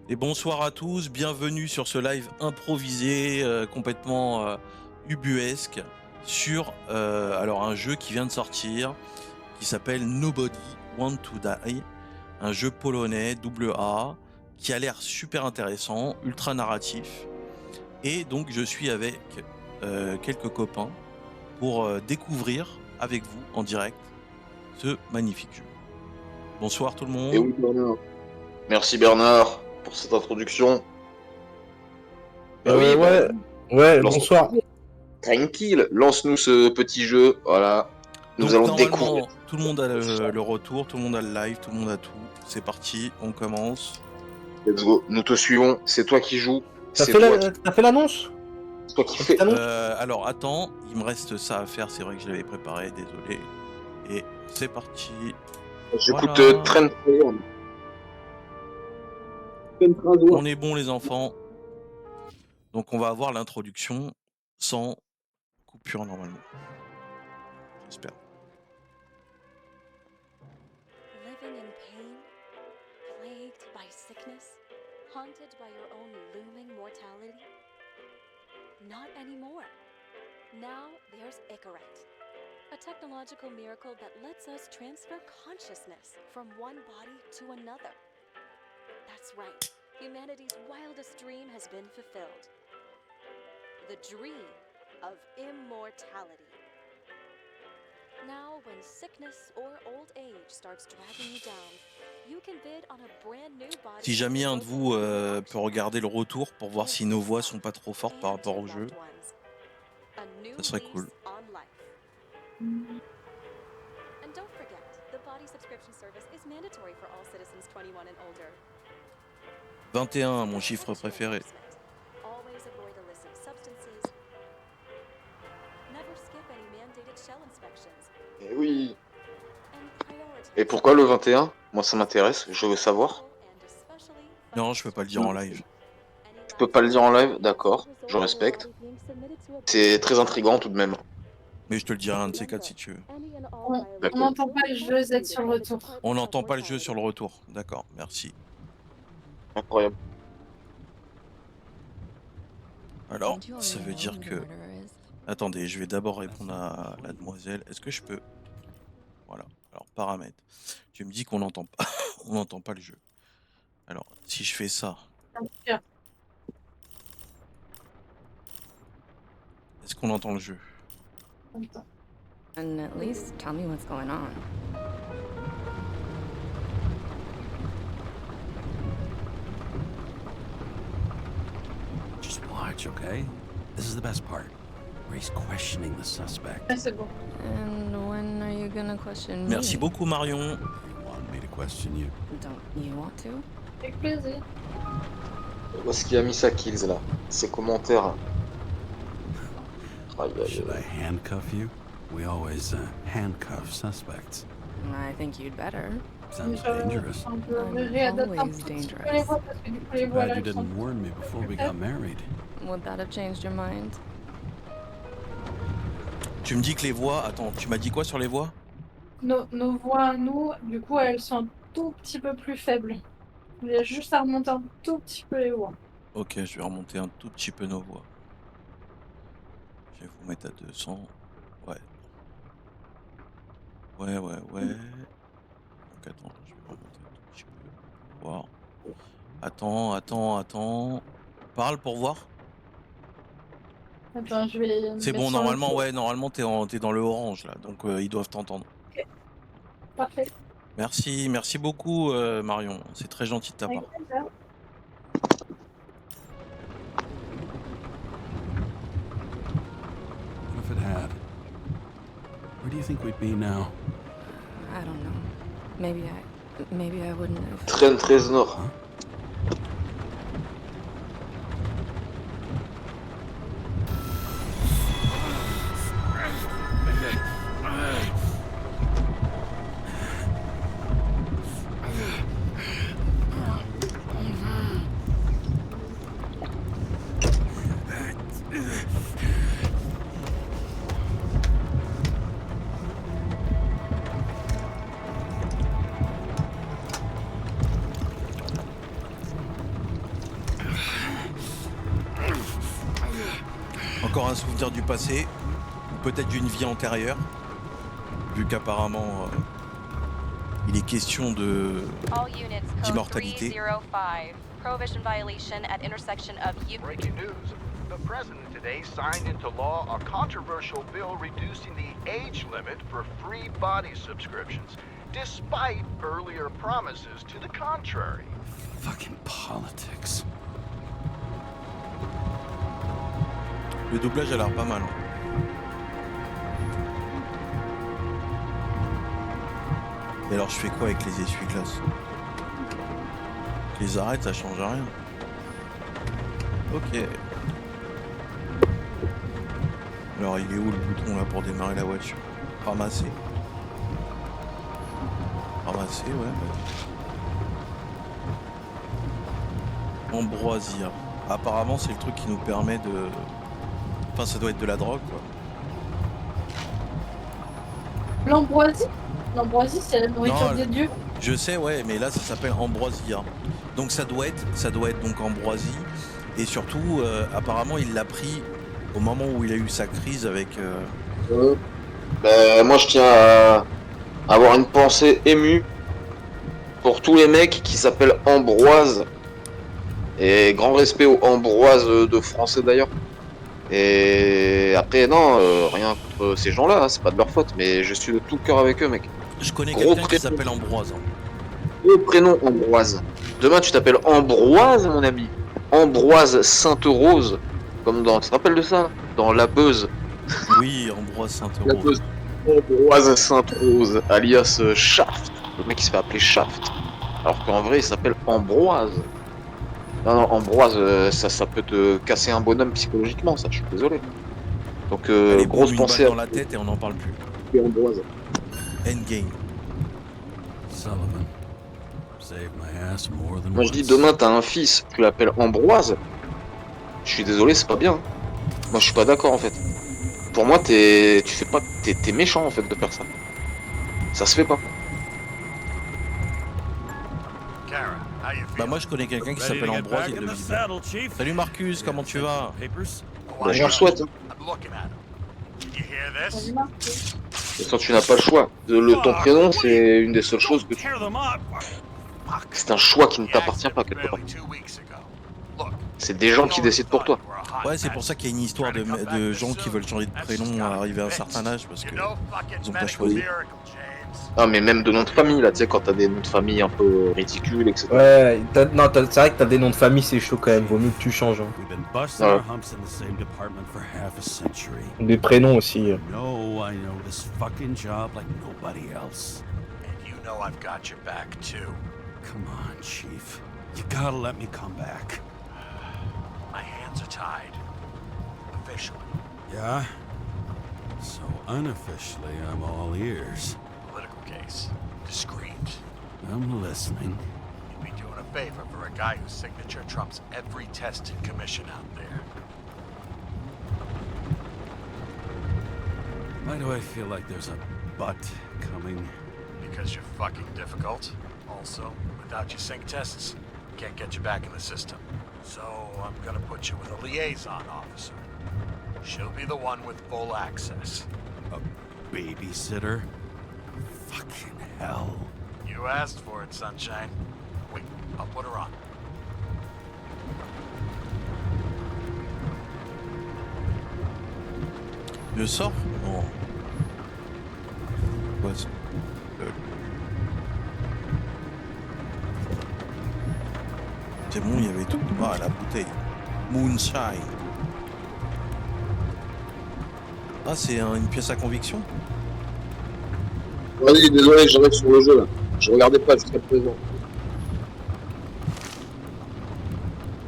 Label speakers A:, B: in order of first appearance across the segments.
A: Et bonsoir à tous, bienvenue sur ce live improvisé, complètement ubuesque, sur alors un jeu qui vient de sortir, qui s'appelle Nobody Want to Die, un jeu polonais AA, qui a l'air super intéressant, ultra narratif. Et donc je suis avec quelques copains pour découvrir avec vous en direct ce magnifique jeu. Bonsoir tout le monde.
B: Et oui, Bernard. Merci Bernard pour cette introduction.
C: Ouais, bonsoir.
B: Tranquille, lance-nous ce petit jeu. Voilà. Nous
A: Donc
B: allons
A: normalement,
B: découvrir.
A: tout le monde a le retour, tout le monde a le live, tout le monde a tout. C'est parti, on commence.
B: Let's go. Nous te suivons. C'est toi qui joues.
C: T'as
B: C'est
C: fait l'annonce?
B: c'est toi qui fais.
A: Alors attends, il me reste ça à faire, c'est vrai que je l'avais préparé, désolé. Et c'est parti.
B: J'écoute
A: Voilà.
B: Trent Reznor.
A: On est bon les enfants. Donc on va avoir l'introduction sans coupure normalement. J'espère.
D: Living in pain, plagued by sickness, haunted by your own looming mortality? Not anymore. Now there's Icaret, a technological miracle that lets us transfer consciousness from one body to another. That's right, humanity's wildest dream has been fulfilled. The dream of immortality. Now, when sickness or old age starts dragging you down, you can bid on a brand new body.
A: Si jamais un de vous peut regarder le retour pour voir si nos voix sont pas trop fortes par rapport au jeu, ça serait cool.
D: And don't forget, the body subscription service is mandatory for all citizens 21 and older.
A: 21, mon chiffre préféré.
D: Always avoid illicit substances. Never skip any mandated shell inspections.
B: Et oui.
D: And prioritize.
B: Et pourquoi le 21? Moi ça m'intéresse, je veux savoir.
A: Non, je peux pas le dire en live.
B: Tu peux pas le dire en live? D'accord, je respecte. C'est très intriguant tout de même.
A: Mais je te le dirai un de ces quatre si tu veux.
E: On n'entend pas le jeu Z sur le retour.
A: On n'entend pas le jeu sur le retour. D'accord, merci.
B: Incroyable.
A: Alors, ça veut dire que... Attendez, je vais d'abord répondre à la demoiselle. Est-ce que je peux... Voilà. Alors, paramètres. Tu me dis qu'on n'entend pas... on n'entend pas le jeu. Alors, si je fais ça... Est-ce qu'on entend le jeu?
F: And at least tell me what's going on.
G: Just watch, okay? This is the best part, where he's questioning the suspect.
E: Ah, c'est bon.
F: And when are you gonna question me?
A: Merci beaucoup, Marion.
G: You want me to question you?
F: Don't you want to?
E: Avec plaisir.
B: Où est-ce qu'il a mis sa KYLLZ là? Ses commentaires. Aïe, aïe,
G: Should I
B: aïe.
G: handcuff you? We always handcuff suspects.
F: I think you'd better.
G: Sounds dangerous.
E: Un peu
F: I'm
E: réadapte un
F: always
E: petit peu
F: dangerous.
E: les voix parce que du coup les voix
G: Glad you
E: là sont...
G: didn't warn me before we got married.
F: Would that have changed your mind?
A: Tu me dis que les voix... Attends, tu m'as dit quoi sur les voix?
E: Nos voix à nous, du coup elles sont un tout petit peu plus faibles. Il y a juste à remonter un tout petit peu les voix.
A: Ok, je vais remonter un tout petit peu nos voix. Je vais vous mettre à 200. Ouais. Ouais. Donc attends, je vais remonter un tout petit peu. Voir. Attends. Parle pour voir.
E: Attends, je vais...
A: C'est bon, normalement, ouais, normalement t'es dans le orange là, donc ils doivent t'entendre.
E: Parfait.
A: Merci beaucoup Marion, c'est très gentil de ta part.
E: Avec plaisir.
G: What if it had? Where do you think we'd be now?
F: I don't know. Maybe I wouldn't have.
B: Trent Reznor.
A: encore un souvenir du passé, ou peut-être d'une vie antérieure, vu qu'apparemment il est question d'immortalité.
H: Prohibition violation at intersection of
I: Breaking news. The president today signed into law a controversial bill reducing the age limit for free body subscriptions, despite earlier promises to the contrary.
G: Fucking politics.
A: Le doublage a l'air pas mal. Et alors je fais quoi avec les essuie-glaces? Je les arrête, ça change rien. Ok. Alors il est où le bouton là pour démarrer la voiture? Ramasser. Ramasser, ouais. Ambroisia. Apparemment c'est le truc qui nous permet de... Enfin ça doit être de la drogue quoi.
E: L'ambroisie? L'ambroisie, c'est la nourriture des dieux.
A: Je sais, ouais, mais là ça s'appelle ambroisia. Donc ça doit être donc ambroisie. Et surtout, apparemment, il l'a pris au moment où il a eu sa crise avec.
B: Moi, je tiens à avoir une pensée émue pour tous les mecs qui s'appellent Ambroise. Et grand respect aux Ambroises de français d'ailleurs. Et après, non, rien contre ces gens-là, hein, c'est pas de leur faute, mais je suis de tout cœur avec eux, mec.
A: Je connais quelqu'un qui s'appelle Ambroise.
B: Le prénom Ambroise. Demain, tu t'appelles Ambroise, mon ami. Ambroise Sainte-Rose. Comme dans. Tu te rappelles de ça? Dans La Beuse.
A: Oui, Ambroise Sainte-Rose.
B: Ambroise Sainte-Rose, alias Shaft. Le mec, il se fait appeler Shaft. Alors qu'en vrai, il s'appelle Ambroise. Non, Ambroise, ça peut te casser un bonhomme psychologiquement, ça, je suis désolé. Donc, grosse pensée
A: dans la tête et on n'en parle plus.
B: Ambroise.
A: Endgame.
G: Sullivan. Saved my ass more than
B: Moi je dis demain t'as un fils, tu l'appelles Ambroise. Je suis désolé, c'est pas bien. Moi je suis pas d'accord en fait. Pour moi t'es méchant en fait de faire ça. Ça se fait pas.
A: Bah moi je connais quelqu'un qui s'appelle Ambroise, il le vit. Salut Marcus, comment tu vas?
B: Bah, je leur souhaite. Et quand tu n'as pas le choix, ton prénom c'est une des seules choses que tu... C'est un choix qui ne t'appartient pas quelque part. C'est des gens qui décident pour toi.
A: Ouais, c'est pour ça qu'il y a une histoire de gens qui veulent changer de prénom à arriver à un certain âge parce que ils ont pas choisi.
B: Ah mais même de nom de famille là, tu sais quand t'as des noms de famille un peu ridicules, etc.
C: Ouais, c'est vrai que t'as des noms de famille, c'est chaud quand même, vaut mieux que tu changes. Hein.
B: Ouais.
C: Des prénoms aussi.
G: No, I know this fucking job like nobody else.
I: And you know I've got your back too.
G: Come on, Chief. You gotta let me come back.
I: My hands are tied. Officially.
G: Yeah? So unofficially, I'm all ears.
I: Political case. Discreet.
G: I'm listening.
I: You'd be doing a favor for a guy whose signature trumps every tested commission out there.
G: Why do I feel like there's a but coming?
I: Because you're fucking difficult. Also, without your sync tests, can't get you back in the system. So I'm gonna put you with a liaison officer. She'll be the one with full access.
G: A babysitter? Fucking hell.
I: You asked for it, Sunshine. Wait, I'll put her on.
A: Je sors? Non. Ouais, c'est bon, il y avait tout. Ah, la bouteille. Moonshine. Ah, c'est une pièce à conviction?
B: Vas-y, désolé, j'arrive sur le jeu là. Je regardais pas jusqu'à présent.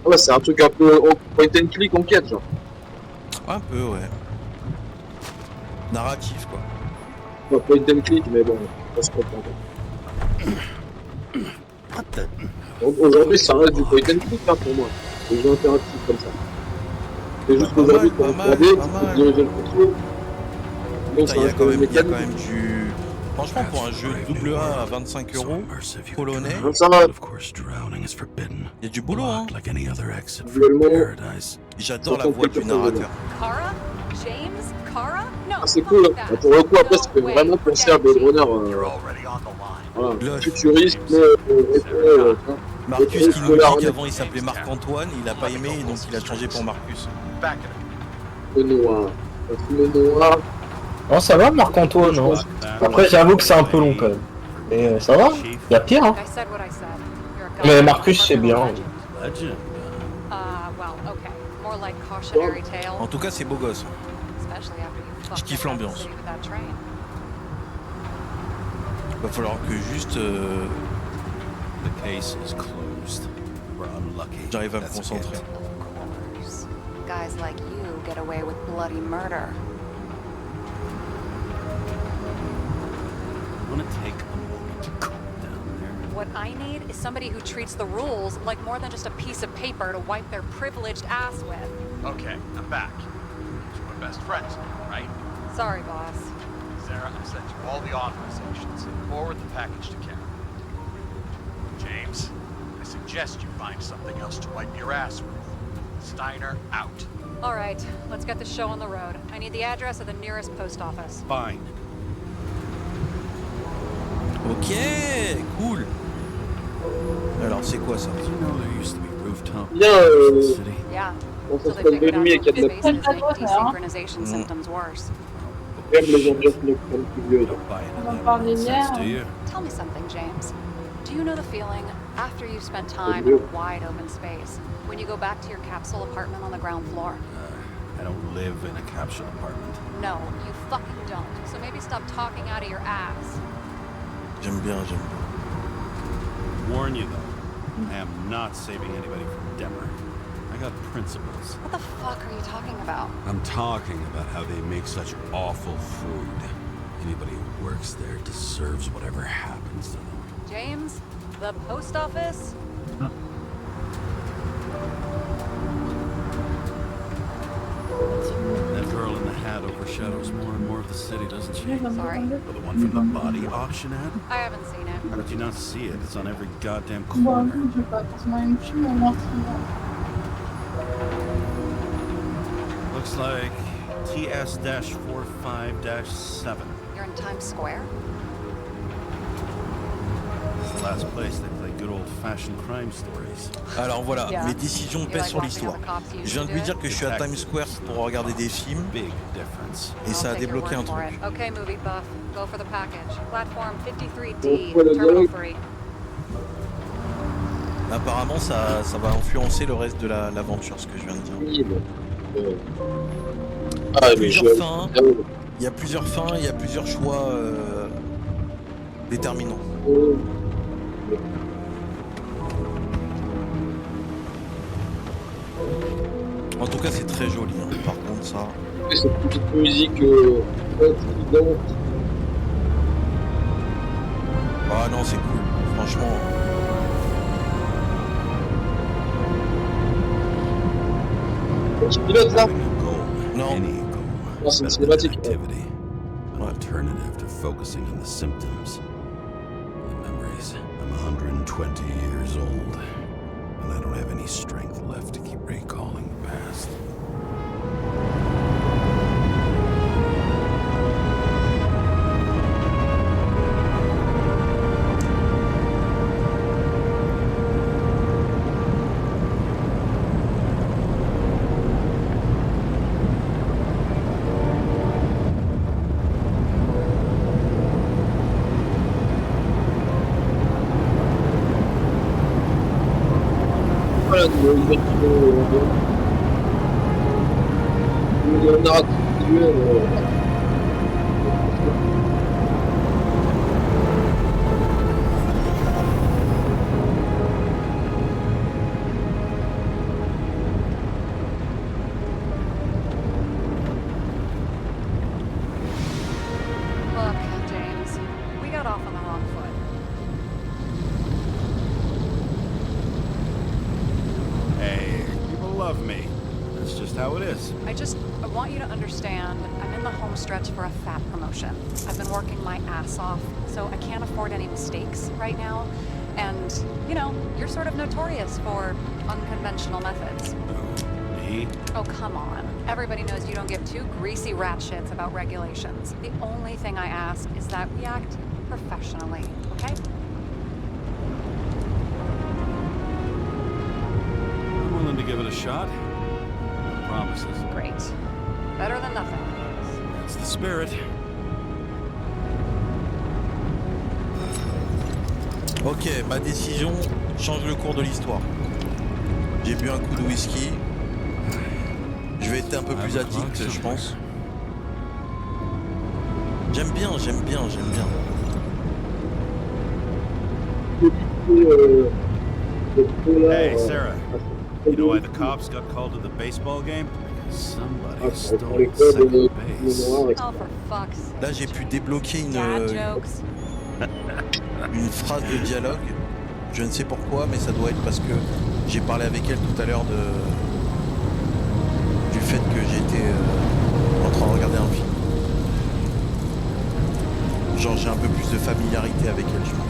B: Ouais, c'est un truc un peu point and click enquête, genre.
A: Un peu, ouais. Narratif, quoi.
B: Pas point and click, mais bon, ça se comprend. Aujourd'hui, ça reste du point and click hein, pour moi. Des jeux interactifs comme ça. C'est juste qu'aujourd'hui, pour regarder, tu peux diriger le contrôle.
A: Putain, il y a quand même Franchement, pour un jeu double A à 25 €, polonais,
B: Ça va,
G: Of course, drowning is forbidden.
A: il y a du boulot, hein.
G: Blocked like any other exit from
B: Visuellement,
G: paradise.
A: J'adore la
B: ça
A: voix
B: sent
A: du
B: quelque chose de
A: narrateur.
H: Kara? James? Kara? No,
B: Ah, c'est
H: fuck
B: cool.
H: that.
B: Pour le coup, après, ça fait
H: No way.
B: vraiment penser à Blade
H: Forget it.
B: Runner.
I: You're already on the line.
B: Voilà.
A: Gloss.
B: Futuriste, mais
A: Marcus qui nous dit
B: Polar,
A: qu'avant il s'appelait Marc-Antoine, il a pas aimé et donc il a changé pour Marcus.
I: Back in
B: le noir. Le noir.
C: Non, ça va, Marc-Antoine, non. Après, j'avoue que c'est un peu long quand même. Mais ça va, y a pire, hein.
H: I said what I said. You're a
C: Mais
H: goddamn
C: Marcus, c'est bien.
H: legend.
G: Legend.
H: Well, okay. More like cautionary tale.
A: En tout cas, c'est beau gosse.
H: Especially after you fucked
A: kiffe
H: up
A: l'ambiance.
H: the city with that train.
A: Va falloir que juste
G: The case is closed. We're unlucky.
A: j'arrive à me
G: That's
A: concentrer.
G: it.
H: Of course. Guys like you get away with bloody murder.
G: Wanna take a moment to calm down there?
H: What I need is somebody who treats the rules like more than just a piece of paper to wipe their privileged ass with.
I: Okay, I'm back. We're best friends now, right?
H: Sorry, boss.
I: Sarah, I sent you all the authorizations. Forward the package to Karen. James, I suggest you find something else to wipe your ass with. Steiner out.
H: All right, let's get the show on the road. I need the address of the nearest post office.
G: Fine.
A: Ok, cool. Alors c'est quoi ça?
G: Did you know there used to be rooftop
B: Bien,
G: in the city?
H: Yeah.
B: on
H: So
B: se
H: they
B: passe de
H: figured out
B: nuit et qu'il y a de la
H: spaces make
E: pluie.
H: desynchronization symptoms worse.
B: même les ambiances nocturnes plus vieux.
G: Don't buy into
E: On en
G: that
E: parlait
G: nonsense,
E: hier.
G: do you?
H: Tell me something, James. Do you know the feeling after you've spent time in a wide open space, when you go back to your capsule apartment on the ground floor?
G: I don't live in a capsule apartment.
H: No, you fucking don't. So maybe stop talking out of your ass.
A: J'aime bien, j'aime bien.
G: Warn you though, I am not saving anybody from Demer. I got principles.
H: What the fuck are you talking about?
G: I'm talking about how they make such awful food. Anybody who works there deserves whatever happens to them.
H: James, the post office?
G: That girl in the hat overshadows more and more of the city, doesn't she?
H: Sorry.
G: Or the one from the body auction ad?
H: I haven't seen it.
G: How did you not see it? It's on every goddamn
E: Bon,
G: corner.
E: je vais pas forcément une film, mais moi,
G: Looks like TS-45-7.
H: You're in Times Square?
G: It's the last place they play good old-fashioned crime stories.
A: Alors voilà,
H: Yeah.
A: mes décisions
H: You
A: pèsent
H: like
A: sur
H: watching
A: l'histoire.
H: how the cops used
A: Je viens
H: to
A: de lui
H: do
A: dire
H: it?
A: que je suis à Times Square pour regarder des films
G: Big difference.
A: et ça a
H: I'll take your
A: débloqué un
H: word for
A: truc.
H: it. Okay, movie buff. Go for the package. Platform 53D,
B: Bon, le
H: Terminal
B: dialogue.
H: 3.
A: Apparemment ça va influencer le reste de l'aventure, ce que je viens de dire.
B: Oui, bon. Ah, mais
A: Plusieurs fins, il y a plusieurs fins, il y a plusieurs choix déterminants. En tout cas c'est très joli, hein. Par contre ça...
B: Cette petite musique intimidante.
A: Ah non c'est cool, franchement...
B: Tu pilotes là?
G: Having a goal,
A: No.
G: any goal,
B: Non,
G: is
B: c'est une
G: better than
B: cinématique.
G: activity. An
A: Ouais.
G: alternative to focusing on the symptoms. The memories. I'm 120 years old, and I don't have any strength left to keep recalling the past.
B: Voilà, le narratif visuel.
H: Look, James, we got off on the wrong foot.
G: Hey, people love me. That's just how it is.
H: I want you to understand I'm in in the home stretch for a fat promotion. I've been working my ass off, so I can't afford any mistakes right now. And, you know, you're sort of notorious for unconventional methods.
G: Me?
H: Oh, come on. Everybody knows you don't give two greasy rat shits about regulations. The only thing I ask is that we act professionally, okay?
G: I'm willing to give it a shot. No promises.
H: Great. Better than nothing.
G: That's the spirit.
A: Ok, ma décision change le cours de l'histoire. J'ai bu un coup de whisky. Je vais être un peu plus addict, je pense. J'aime bien.
G: Hey, Sarah. You know why the cops got called to the baseball game? Because somebody stole second base.
H: Oh, for fuck's sake.
A: Là, j'ai pu débloquer
H: Dad jokes.
A: une phrase de dialogue. Je ne sais pourquoi, mais ça doit être parce que j'ai parlé avec elle tout à l'heure du fait que j'étais en train de regarder un film. Genre, j'ai un peu plus de familiarité avec elle, je pense.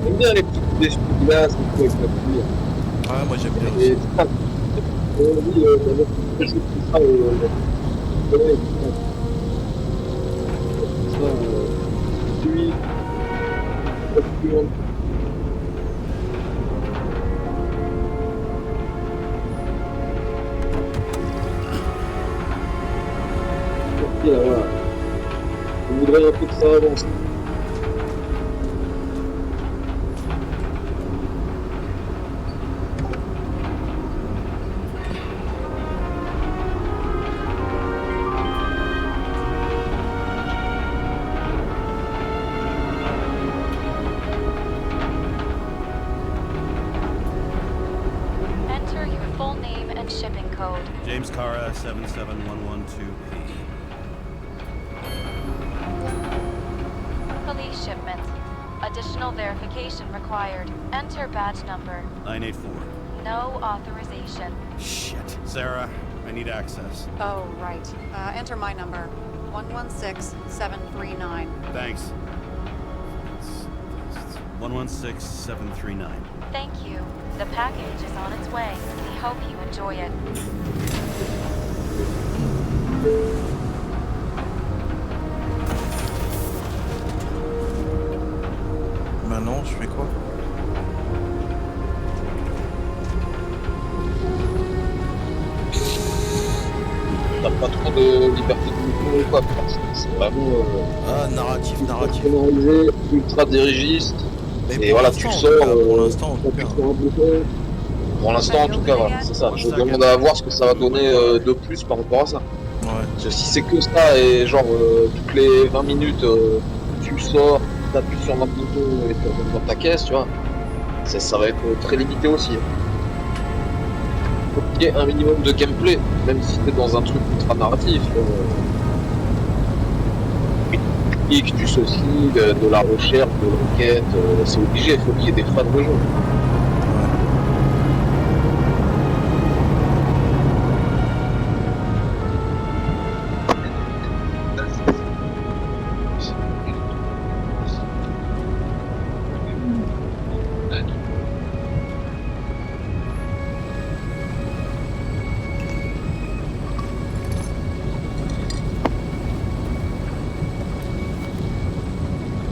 B: J'aime bien les petites essuie-glaces et tout avec la pluie.
A: Ouais, moi j'aime bien
B: Et
A: aussi.
B: ça, oui, d'ailleurs, je joue tout ça ouais, ça, lui, là, voilà. Je voudrais un peu que ça avance.
D: Enter your full name and shipping code.
G: James Cara, 77112P.
D: Police shipment. Additional verification required. Enter badge number.
G: 984.
D: No authorization.
G: Shit. Sarah, I need access.
H: Oh, right. Enter my number. 116739.
G: Thanks. It's 116739.
D: Thank you. The package is on its way. We hope you enjoy it.
A: Maintenant, je fais quoi?
B: T'as pas trop de liberté de mouvement ou quoi, c'est vraiment
A: Narratif.
B: scénarisé, ultra dirigiste.
A: Mais
B: Et
A: pour
B: voilà,
A: l'instant,
B: tu
A: en
B: sors.
A: tout cas, pour l'instant, en tout cas.
B: Pour l'instant, en tout cas, voilà, c'est ça. Je demande à voir ce que ça va donner de plus par rapport à ça.
A: Ouais.
B: Parce que si c'est que ça et genre toutes les 20 minutes tu sors, t'appuies sur un bouton et tu retournes dans ta caisse, tu vois, ça va être très limité aussi. Faut qu'il y ait un minimum de gameplay, même si t'es dans un truc ultra narratif. Du souci, de la recherche, de l'enquête, c'est obligé, il faut qu'il y ait des fans de jeu.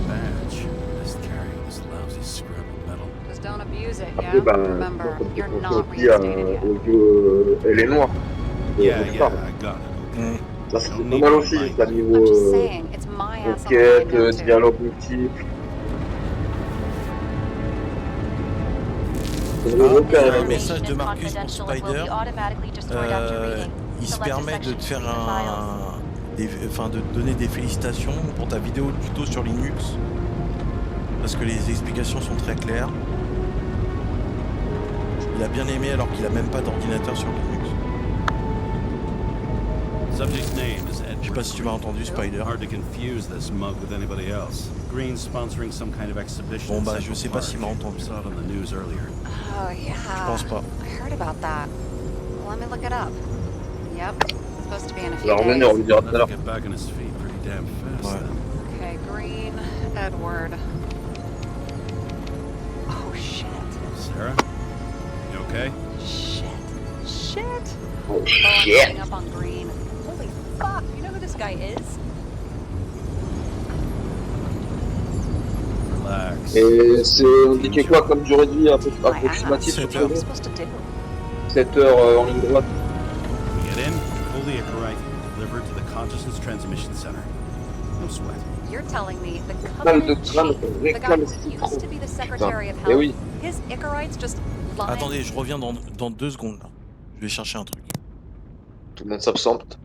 G: Badge. Just carrying this lousy scrap of metal.
H: Just don't abuse it, yeah?
B: Et ben,
H: Remember,
B: comme
H: you're
B: tu
H: not
B: aussi au
H: reinstated yet.
B: jeu Elle est noire.
G: Yeah, I got it.
B: Ça c'est pas mal aussi, ça
H: I'm
B: niveau
H: just saying, it's my ass on the
B: enquête,
H: line now, too.
B: dialogue multiple.
A: Il y a un message de Marcus pour Spider. Il se permet de te faire de te donner des félicitations pour ta vidéo de tuto sur Linux. Parce que les explications sont très claires. Il a bien aimé alors qu'il a même pas d'ordinateur sur Linux.
G: Subject's name is
A: Je sais pas
G: Edward.
A: si tu m'as entendu, Spider.
G: Hard to confuse this mug with anybody else. Green's sponsoring some kind of exhibition.
A: Bon
G: in
A: bah
G: Central
A: je sais pas
G: Park.
A: s'il m'a entendu.
G: Saw it on the news earlier.
H: Oh, yeah.
A: Je pense pas.
H: I heard about that. Let me look it up. Yep. It's supposed to be in a
B: On
H: few
B: va revenir, on lui
H: days.
B: dira tout à
G: Let's
B: l'heure.
G: get back on his feet pretty damn fast
A: Ouais.
G: then.
H: Okay, Green, Edward. Oh, shit.
G: Sarah? You okay?
H: Shit.
B: Oh
H: Oh, I'm
B: shit.
H: getting up on Green. Holy fuck, you know who this guy is?
G: Relax.
B: Et c'est indiqué quoi comme durée de vie approximative sur
A: 7
B: ce
A: heures.
H: What am I
B: jeu?
H: supposed to do?
B: 7 heures en ligne droite.
G: We get in, pull the Icarite, deliver it to the consciousness transmission center. No sweat.
H: You're telling me the
B: Crâne de
H: Covenant
B: crâne,
H: Chief, the guy who
B: récalcitrant.
H: used to be the Secretary of
B: Eh
H: Health,
B: oui.
H: his Icarites just lying?
A: Attendez, je reviens dans 2 secondes là. Je vais chercher un truc.
B: Tout le monde s'absente.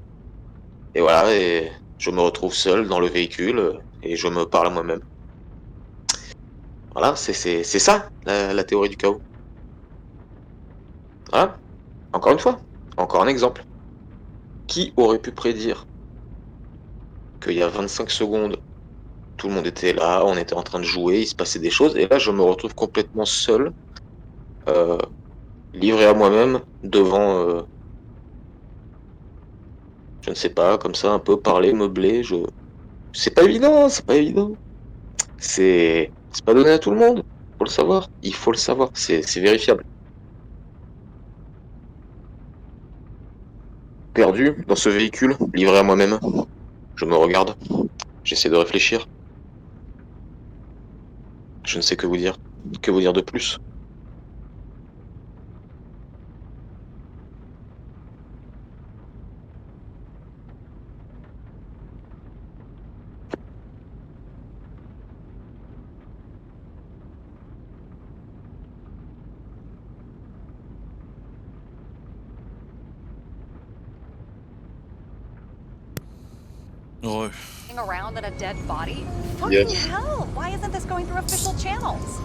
B: Et voilà, et je me retrouve seul dans le véhicule et je me parle à moi-même. Voilà, c'est ça, la théorie du chaos. Voilà, encore une fois, encore un exemple. Qui aurait pu prédire qu'il y a 25 secondes, tout le monde était là, on était en train de jouer, il se passait des choses, et là je me retrouve complètement seul, euh, livré à moi-même, devant, je ne sais pas, comme ça, un peu parler, meubler, C'est pas évident, c'est pas évident. C'est pas donné à tout le monde, faut le savoir, il faut le savoir, c'est vérifiable. Perdu dans ce véhicule, livré à moi-même, je me regarde, j'essaie de réfléchir, je ne sais que vous dire de plus.
A: Ouais.
H: Around in a dead body? Fucking
B: Yes.
H: hell! Why isn't this going through official channels?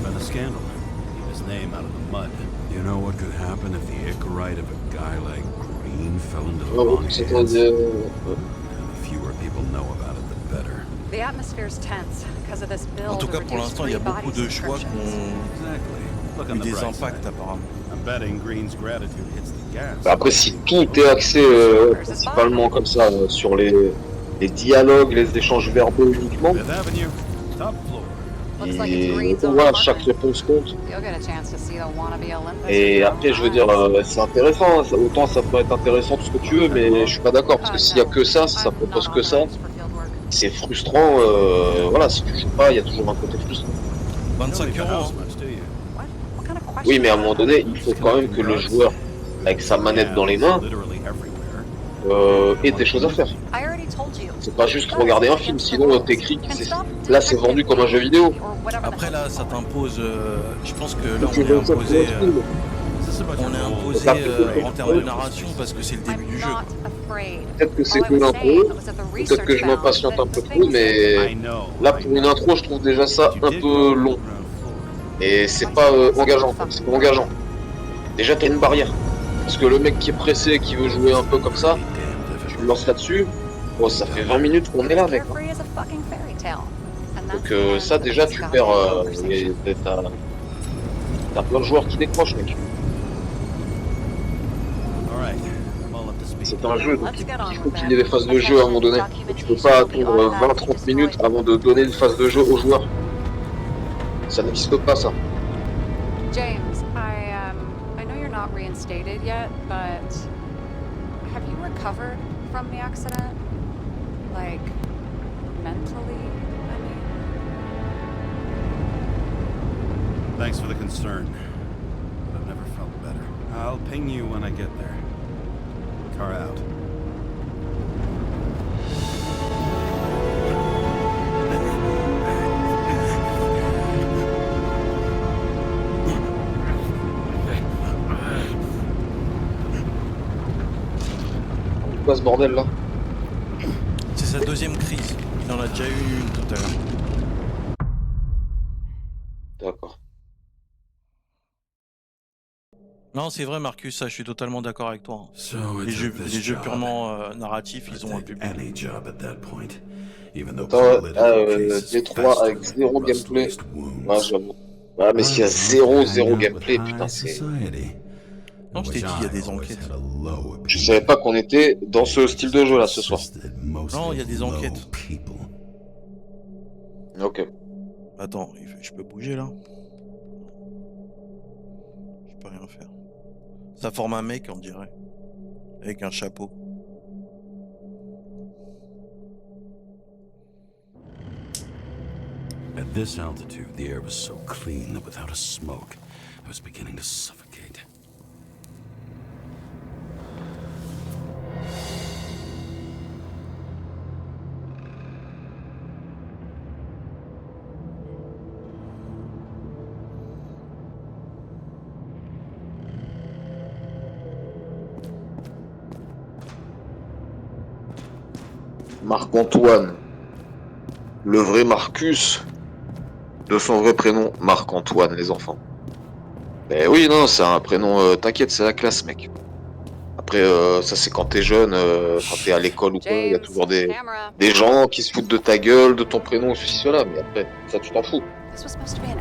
G: Been a scandal. Keep his name out of the mud. You know what could happen if the Icarite of a guy like Green fell into the wrong hands? And the fewer people know about it, the better.
H: The atmosphere's tense because of this bill
A: En tout
H: to
A: cas, pour
H: reduce
A: l'instant, il y a
H: free
A: beaucoup
H: body
A: de choix
H: subscriptions.
A: qui
G: Exactly. Look
A: ont
G: on
A: eu
G: the
A: des
G: bright
A: impacts
G: side.
A: apparemment.
G: I'm betting Green's gratitude hits the gas.
B: Après, si tout est axé principalement comme ça, sur les dialogues, les échanges verbaux uniquement,
G: Fifth Avenue, top floor.
H: Looks like it's
B: et
H: Green's
B: donc
H: own
B: voilà, chaque
H: apartment.
B: réponse compte.
H: You'll get a chance to see the wannabe Olympus with
B: Et
H: your
B: après,
H: own
B: je veux dire,
H: eyes.
B: c'est intéressant, autant ça peut être intéressant tout ce que tu veux, mais je suis pas d'accord, parce que s'il y a que ça, si ça
H: I'm
B: propose
H: not
B: que ça,
H: authorized for field work.
B: c'est frustrant, voilà, si tu joues pas, il y a toujours un côté frustrant.
A: 25
G: You don't
A: euros.
G: house much, do you?
H: What kind of question?
B: Oui, mais à un moment donné, il faut quand même que le joueur, avec sa manette dans les mains,
G: Literally everywhere.
B: ait des choses à faire.
H: I already told you.
B: C'est pas juste regarder un film, sinon t'écris que là c'est vendu comme un jeu vidéo.
A: Après là, ça t'impose. Je pense que là,
B: Tu
A: on est
B: veux ça pour
A: imposé.
B: un film.
G: Is this about
A: On est
G: your goals?
A: imposé en termes de narration parce que c'est le début du jeu.
B: Peut-être que c'est que l'intro, peut-être que je m'impatiente un peu trop, mais
G: I know.
B: là pour une intro, je trouve déjà ça
G: You
B: un
G: did
B: peu
G: go
B: long.
G: ground floor.
B: Et c'est pas engageant, quoi. C'est pas engageant. Déjà t'as une barrière. Parce que le mec qui est pressé, qui veut jouer un peu comme ça, tu le lances là-dessus, bon ça fait 20 minutes qu'on est là mec. Donc ça déjà tu perds, et t'as plein de joueurs qui décrochent mec.
G: All right, I'm all up to speed.
B: C'est un jeu, donc il faut qu'il y ait des phases de jeu à un moment donné. Et tu peux pas attendre 20-30 minutes avant de donner une phase de jeu aux joueurs. Ça n'existe pas ça.
H: James, I know you're not reinstated yet, but have you recovered from the accident? Like, mentally, I mean?
G: Thanks for the concern, but I've never felt better. I'll ping you when I get there. Car out.
B: Quoi ce bordel là?
A: C'est sa deuxième crise. Il en a déjà eu une tout à l'heure.
B: D'accord.
A: Non, c'est vrai, Marcus, ça, je suis totalement d'accord avec toi.
G: So
A: Les
G: it's
A: jeux,
G: this
A: les jeux
G: job.
A: purement narratifs, ils ont un
G: I'd take
A: public.
G: any job at that point, even though
B: Attends,
G: political cases
B: D3 avec
G: fester like
B: zéro gameplay.
G: rust-laced
B: Ouais,
G: wounds.
B: j'avoue. Ouais, mais s'il y a
G: I want to hang
B: zéro
G: out with
B: gameplay,
G: high
B: putain, c'est.
G: society,
A: Non,
G: of
A: je t'ai
G: which
A: dit, il y a
G: I
A: des
G: always
A: enquêtes.
G: had a low
B: Je savais
G: opinion.
B: pas qu'on était dans ce style de jeu là ce soir.
A: Non, il y a des enquêtes.
B: Ok.
A: Attends, je peux bouger là? Je peux rien faire. Ça forme un mec, on dirait. Avec un chapeau.
G: At this altitude, the air was so clean that without a smoke, I was beginning to suffocate.
B: Marc-Antoine. Le vrai Marcus. De son vrai prénom, Marc-Antoine, les enfants. Ben oui, non, c'est un prénom, t'inquiète, c'est la classe, mec. Après, ça c'est quand t'es jeune, quand t'es à l'école ou quoi, il y a toujours des gens qui se foutent de ta gueule, de ton prénom, ceci, cela, mais après, ça tu t'en fous.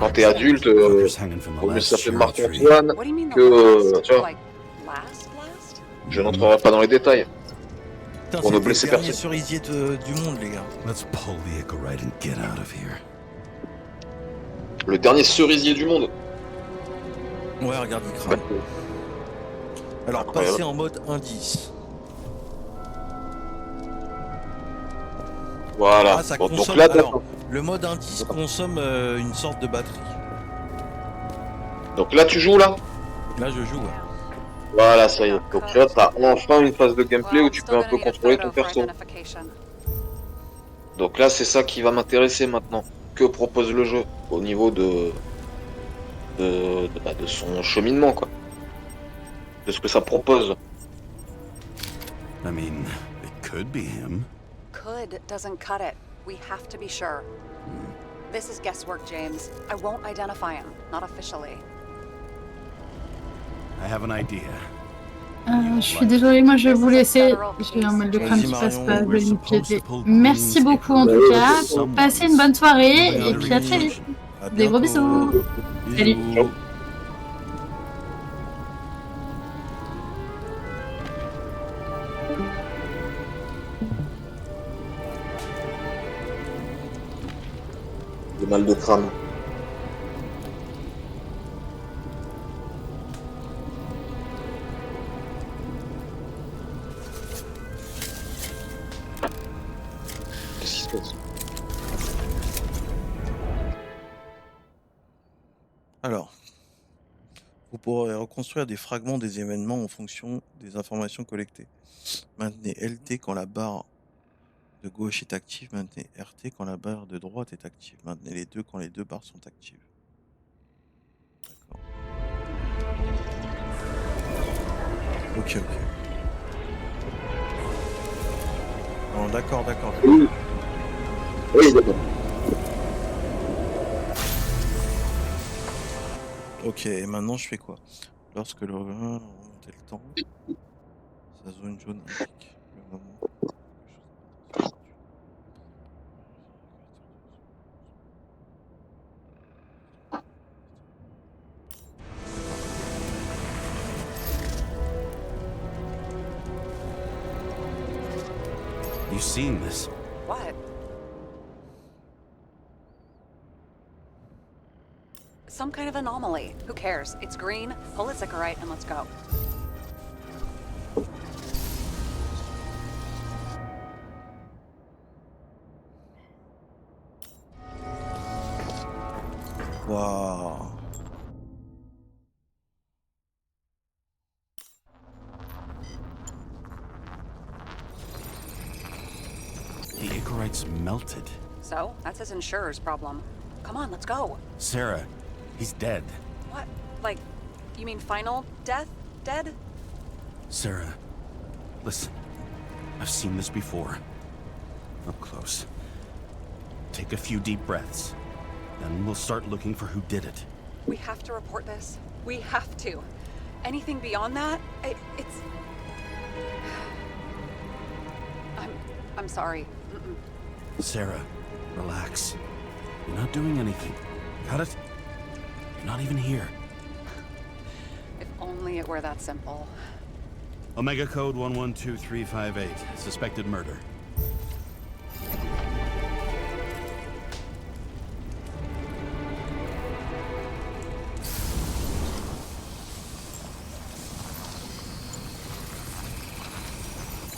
B: Quand t'es adulte, vaut mieux s'appeler Marc-Antoine que, tu vois, je n'entrerai pas dans les détails.
A: Putain,
B: Pour ne
A: c'est le
B: blesser
A: dernier
B: personne.
A: cerisier du monde, les gars.
G: Let's pull the Icarite and get out of here.
B: Le dernier cerisier du monde.
A: Ouais, regarde, il crame. Alors,
B: Incroyable.
A: passer en mode indice.
B: Voilà.
A: Ah, ça
B: Bon,
A: consomme.
B: donc là,
A: Alors, le mode indice consomme une sorte de batterie.
B: donc là, tu joues là.
A: Là, je joue. Ouais.
B: Voilà, ça y est. Donc là, t'as enfin une phase de gameplay où tu peux un peu contrôler ton perso. Donc là, c'est ça qui va m'intéresser maintenant. Que propose le jeu au niveau de son cheminement, quoi. De ce que ça propose.
G: I mean, it could be him.
H: Could doesn't cut it. We have to be sure. This is guesswork, James. I won't identify him, not officially.
G: I have an idea.
E: Je suis désolée, moi je vais vous laisser. J'ai un mal de crâne qui passe pas, je vais me piéter. Merci beaucoup en tout cas. Passez une bonne soirée et puis à très vite. Des gros bisous. Salut.
B: Le mal de crâne. Qu'est-ce qui se passe?
A: Alors, vous pourrez reconstruire des fragments des événements en fonction des informations collectées. Maintenez LT quand la barre de gauche est active, maintenez RT quand la barre de droite est active. Maintenez les deux quand les deux barres sont actives. D'accord. Ok. Oh, d'accord.
B: Oui. Oui, d'accord.
A: Ok, et maintenant je fais quoi? Lorsque le remonter le temps, sa zone jaune indique le moment.
G: You've seen this.
H: What? Some kind of anomaly. Who cares? It's green. Pull its Icarite and let's go.
A: Waouh.
G: The Icarite's melted.
H: So, that's his insurer's problem. Come on, let's go.
G: Sarah, he's dead.
H: What? Like, you mean final death? Dead?
G: Sarah, listen. I've seen this before. Up close. Take a few deep breaths. Then we'll start looking for who did it.
H: We have to report this. We have to. anything beyond that, it's... I'm sorry.
G: Sarah, relax. You're not doing anything. Got it? You're not even here.
H: If only it were that simple.
G: Omega code 112358. Suspected murder.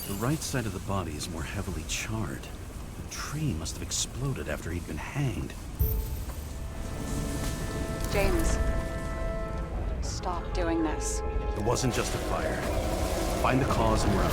G: The right side of the body is more heavily charred. The tree must have exploded after he'd been hanged.
H: James, stop doing this.
G: It wasn't just a fire. Find the cause and we're out.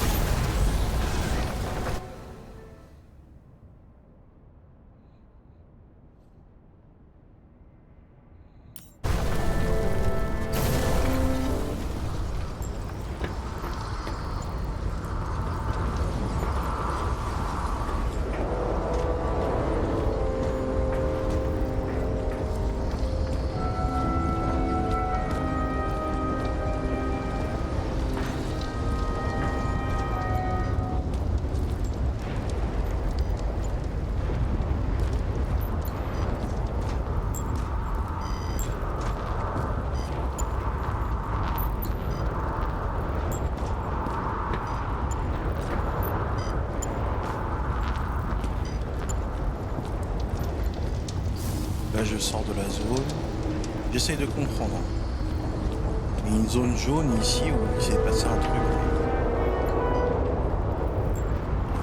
A: Là, je sors de la zone. J'essaye de comprendre. Il y a une zone jaune ici où il s'est passé un truc.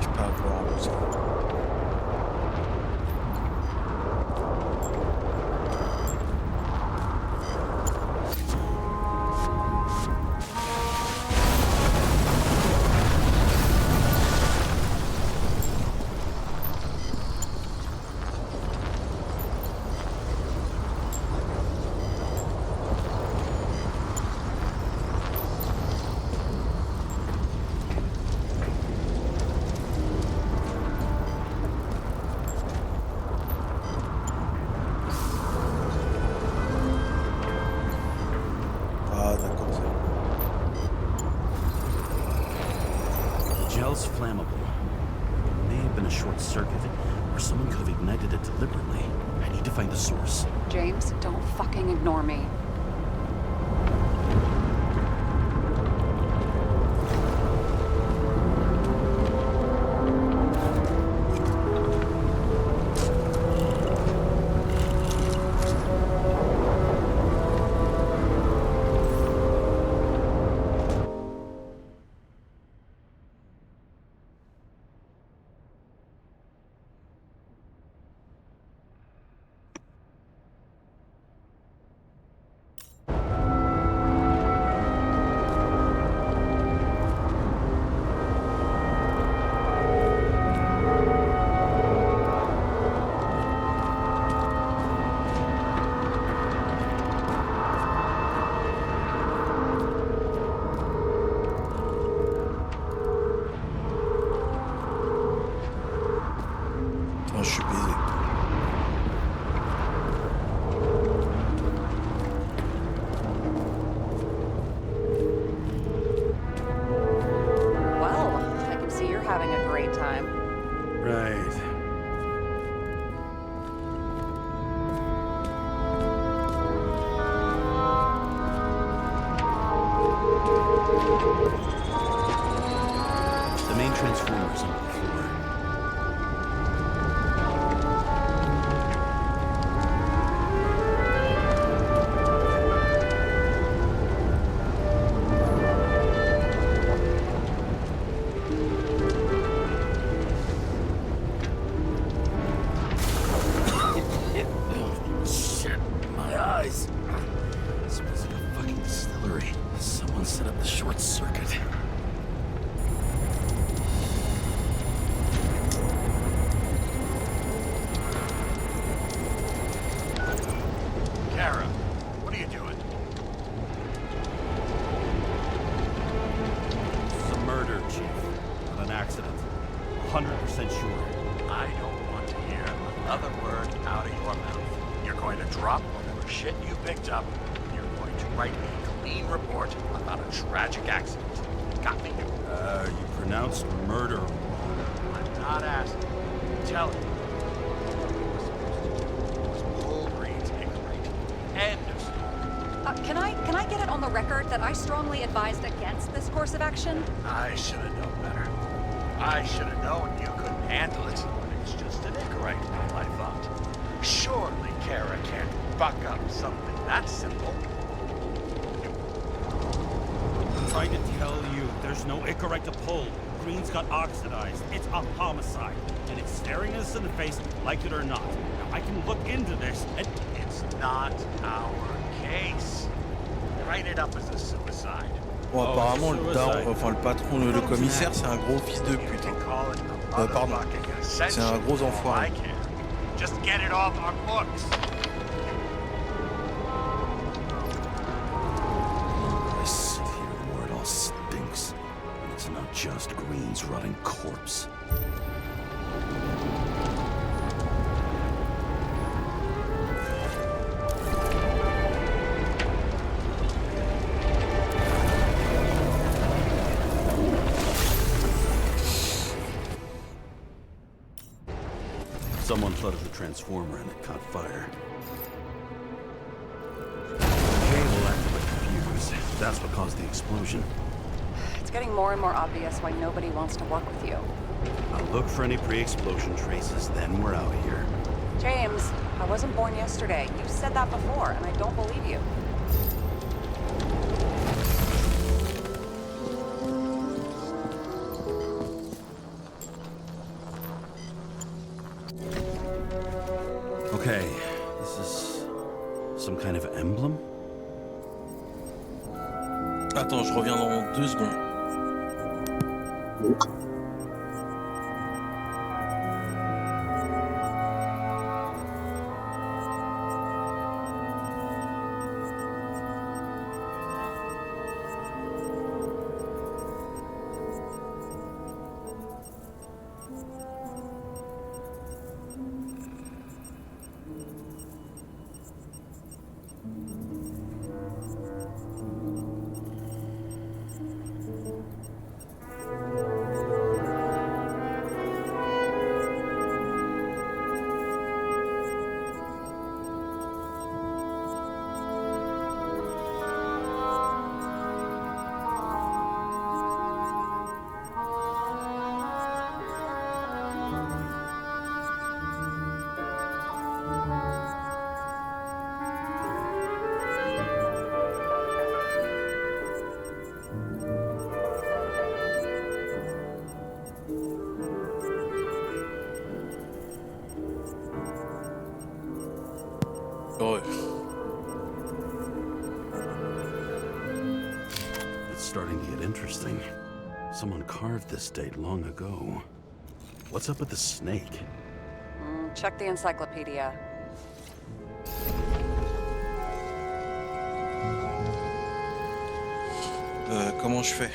A: Je peux pas voir tout ça.
G: Gel's flammable. It may have been a short circuit, or someone could have ignited it deliberately. I need to find the source.
H: James, don't fucking ignore me.
A: Je suis baisé.
H: Well, I can see you're having a great time.
G: Right. The main transformer's on the floor. Shit, my eyes. This smells like a fucking distillery. Someone set up the short circuit.
I: Kara, what are you doing?
G: It's a murder, Chief. Not an accident. 100% sure.
I: I don't want to hear another word out of your mouth. You're going to drop whatever shit you picked up, and you're going to write me a clean report about a tragic accident. Got me?
G: You pronounced murder.
I: I'm not asking. I'm telling you. End of story.
H: Can I get it on the record that I strongly advised against this course of action?
I: I should have known better. I should have known you couldn't handle it. It's just an Icarite deal, I thought. Surely Kara can't buck up something that simple.
G: I'm trying to tell you, there's no Icarite to pull. Green's got oxidized. It's a homicide. And it's staring us in the face, like it or not. Now, I can look into this, and
I: it's not our case. Write it up as a suicide.
A: Bon, apparemment, le daron, enfin le patron, le commissaire, c'est un gros fils de pute. Pardon. C'est un gros enfoiré.
I: Just get it off our books.
G: I sit here where it all stinks. It's not just Green's rotting corpse. Someone flooded the transformer and it caught fire. Cable activated the fuse. That's what caused the explosion.
H: It's getting more and more obvious why nobody wants to work with you.
G: I'll look for any pre-explosion traces, then we're out of here.
H: James, I wasn't born yesterday. You said that before, and I don't believe you.
G: Okay, this is some kind of emblem?
A: Attends, je reviens dans 2 secondes.
G: It's starting to get interesting. Someone carved this date long ago. What's up with the snake?
H: Check the encyclopedia.
A: Comment je fais?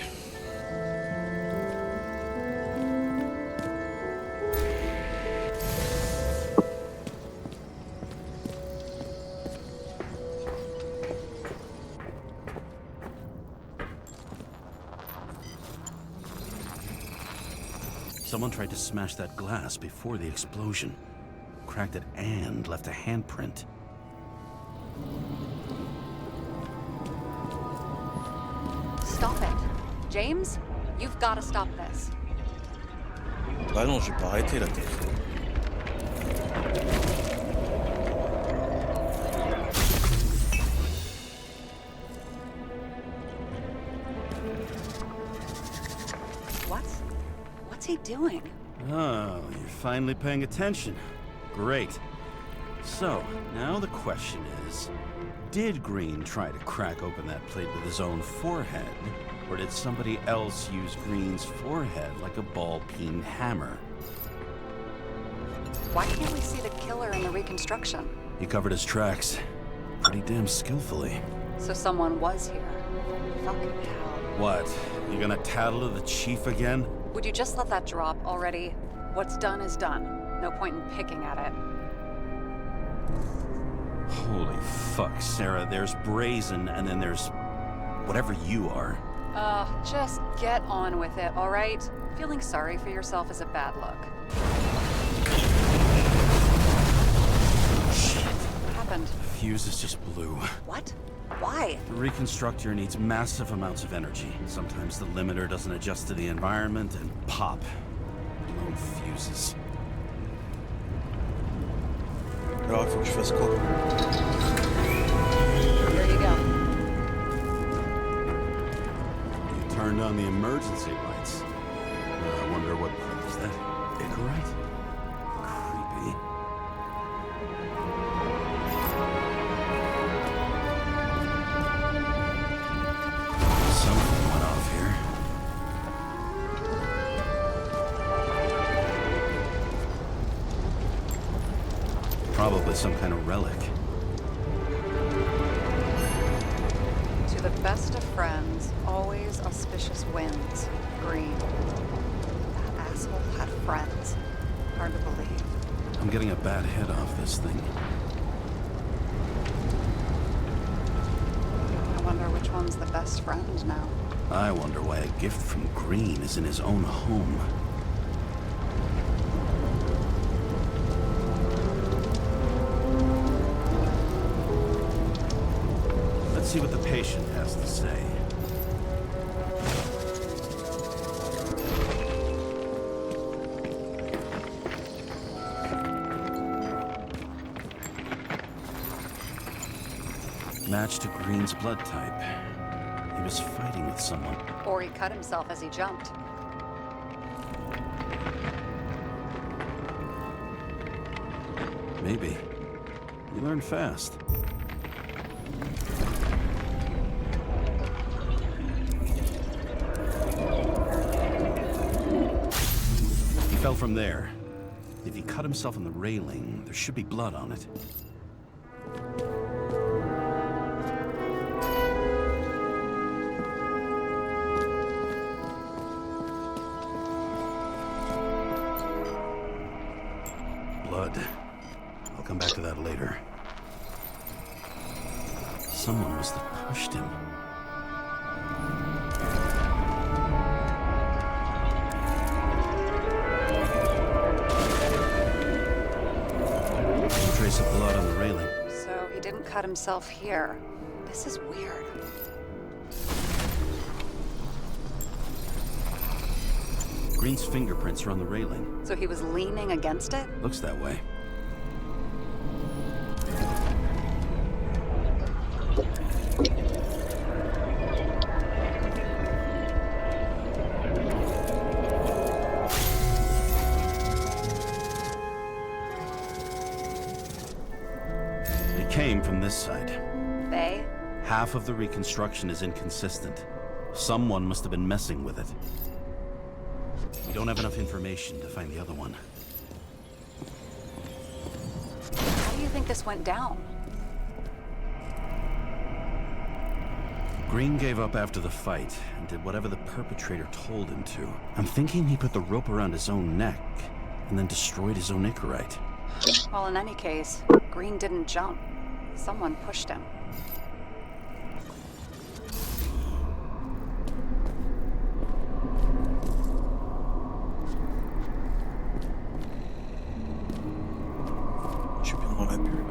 G: Someone tried to smash that glass before the explosion. Cracked it and left a handprint.
H: Stop it. James, you've got to stop this.
A: Bah non, j'ai pas arrêté là.
H: What's he doing?
G: Oh, you're finally paying attention. Great. So, now the question is, did Green try to crack open that plate with his own forehead, or did somebody else use Green's forehead like a ball-peen hammer?
H: Why can't we see the killer in the reconstruction?
G: He covered his tracks pretty damn skillfully.
H: So someone was here. Fucking hell.
G: What? You gonna tattle to the chief again?
H: Would you just let that drop already? What's done is done. No point in picking at it.
G: Holy fuck, Sarah. There's brazen and then there's Whatever you are.
H: Just get on with it, all right? Feeling sorry for yourself is a bad look.
G: Shit.
H: What happened?
G: The fuses just blew.
H: What? Why?
G: The reconstructor needs massive amounts of energy. Sometimes the limiter doesn't adjust to the environment and pop. Blown fuses.
A: Alors il faut que je fasse quoi?
H: Here you go.
G: You turned on the emergency lights. I wonder what... Is that Icarite? Creepy. Something went off here. Probably some kind of relic.
H: To the best of friends, always auspicious winds. Green. That asshole had friends. Hard to believe.
G: I'm getting a bad hit off this thing.
H: I wonder which one's the best friend now.
G: I wonder why a gift from Green is in his own home. Let's see what the patient has to say. Match to Green's blood type. He was fighting with someone.
H: Or he cut himself as he jumped.
G: Maybe. You learn fast. He fell from there. If he cut himself on the railing, there should be blood on it. Blood. I'll come back to that later. Someone must have pushed him. No trace of blood on the railing.
H: So he didn't cut himself here. This is weird.
G: Green's fingerprints are on the railing.
H: So he was leaning against it?
G: Looks that way. They came from this side.
H: They?
G: Half of the reconstruction is inconsistent. Someone must have been messing with it. We don't have enough information to find the other one.
H: How do you think this went down?
G: Green gave up after the fight and did whatever the perpetrator told him to. I'm thinking he put the rope around his own neck and then destroyed his own Icarite.
H: Well, in any case, Green didn't jump. Someone pushed him.
A: Je suis bien dans la bulle.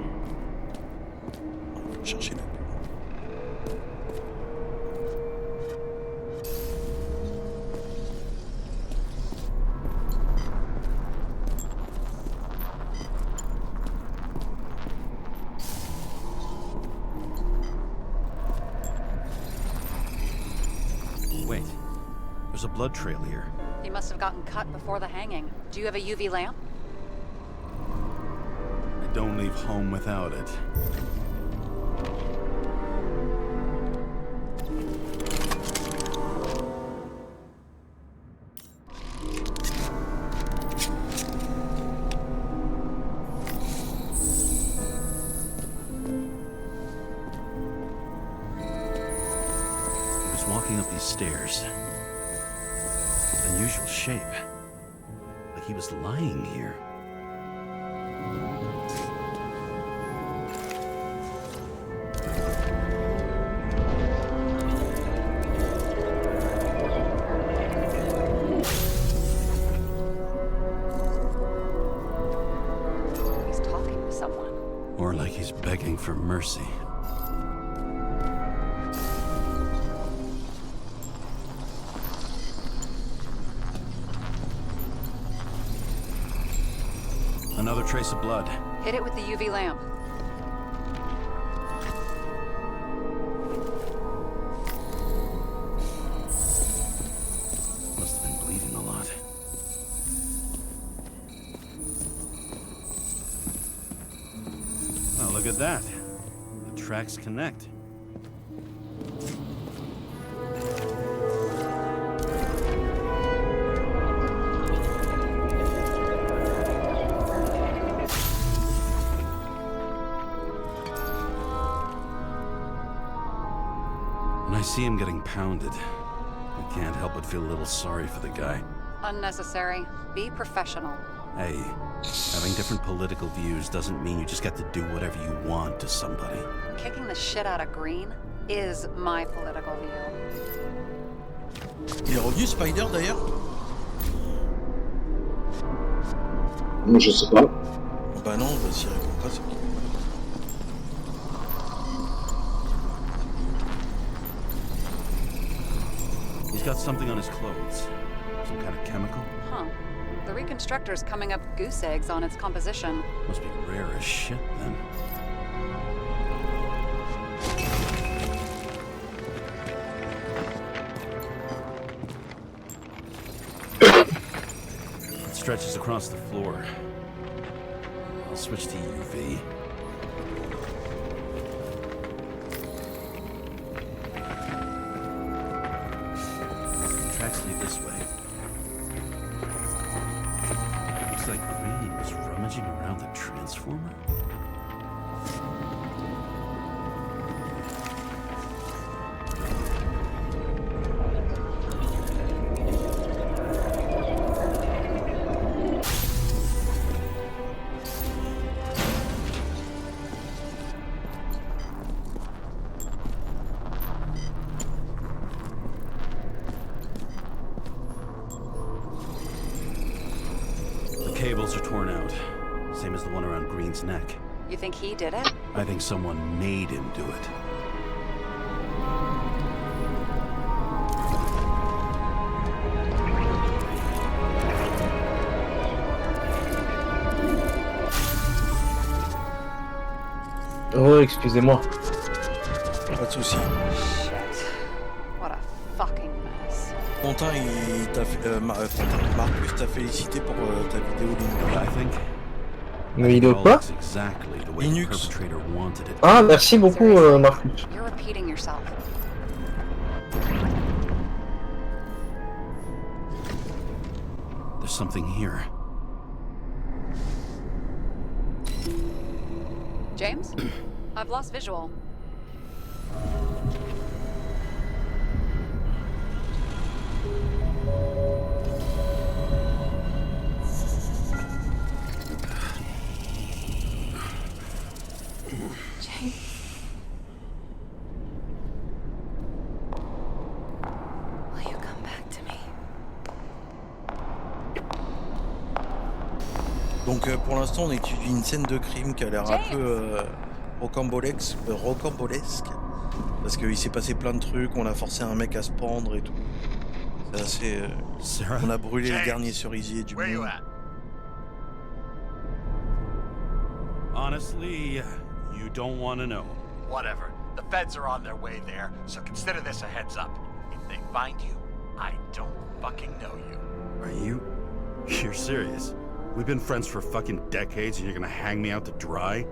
A: Il faut chercher la bulle.
G: Wait, there's a blood trail here.
H: He must have gotten cut before the hanging. Do you have a UV lamp?
G: I don't leave home without it. He was walking up these stairs. Unusual shape. Like he was lying here. begging for mercy. Another trace of blood.
H: Hit it with the UV lamp.
G: Must have been bleeding a lot. Well, look at that. The tracks connect. I see him getting pounded. I can't help but feel a little sorry for the guy.
H: Unnecessary. Be professional.
G: Hey, having different political views doesn't mean you just get to do whatever you want to somebody.
H: Kicking the shit out of Green is my political view.
A: Il est revenu Spider d'ailleurs?
B: Je sais pas.
A: Bah non, bah s'il répond pas, c'est bon.
G: He's got something on his clothes. Some kind of chemical.
H: Huh. The reconstructor's coming up goose eggs on its composition.
G: Must be rare as shit then. It stretches across the floor. I'll switch to UV. Tracks lead this way. Looks like Green was rummaging around the transformer. Cables are torn out, same as the one around Green's neck.
H: You think he did it?
G: I think someone made him do it.
C: Oh, excusez-moi.
A: Pas de soucis.
H: Shit. What a fucking mess.
A: Quentin, il t'a fait, Marcus t'a félicité pour ta vidéo Linux.
G: I think.
C: Une vidéo quoi?
G: It's exactly the way the
A: Linux.
G: perpetrator wanted it.
C: Ah, merci beaucoup, Marcus.
H: You're repeating yourself.
G: There's something here.
H: James? I've lost visual.
F: James. Will you come back to me?
A: Donc pour l'instant on étudie une scène de crime qui a l'air un peu rocambolesque, parce qu'il s'est passé plein de trucs, on a forcé un mec à se pendre et tout. C'est assez...
G: Sarah?
A: On a brûlé
I: James,
A: le dernier cerisier du
I: Where you
A: monde.
I: at?
G: Honestly, you don't want to know.
I: Whatever. The feds are on their way there, so consider this a heads up. If they find you, I don't fucking know you.
G: Are you? You're serious? We've been friends for fucking decades and you're gonna hang me out to dry?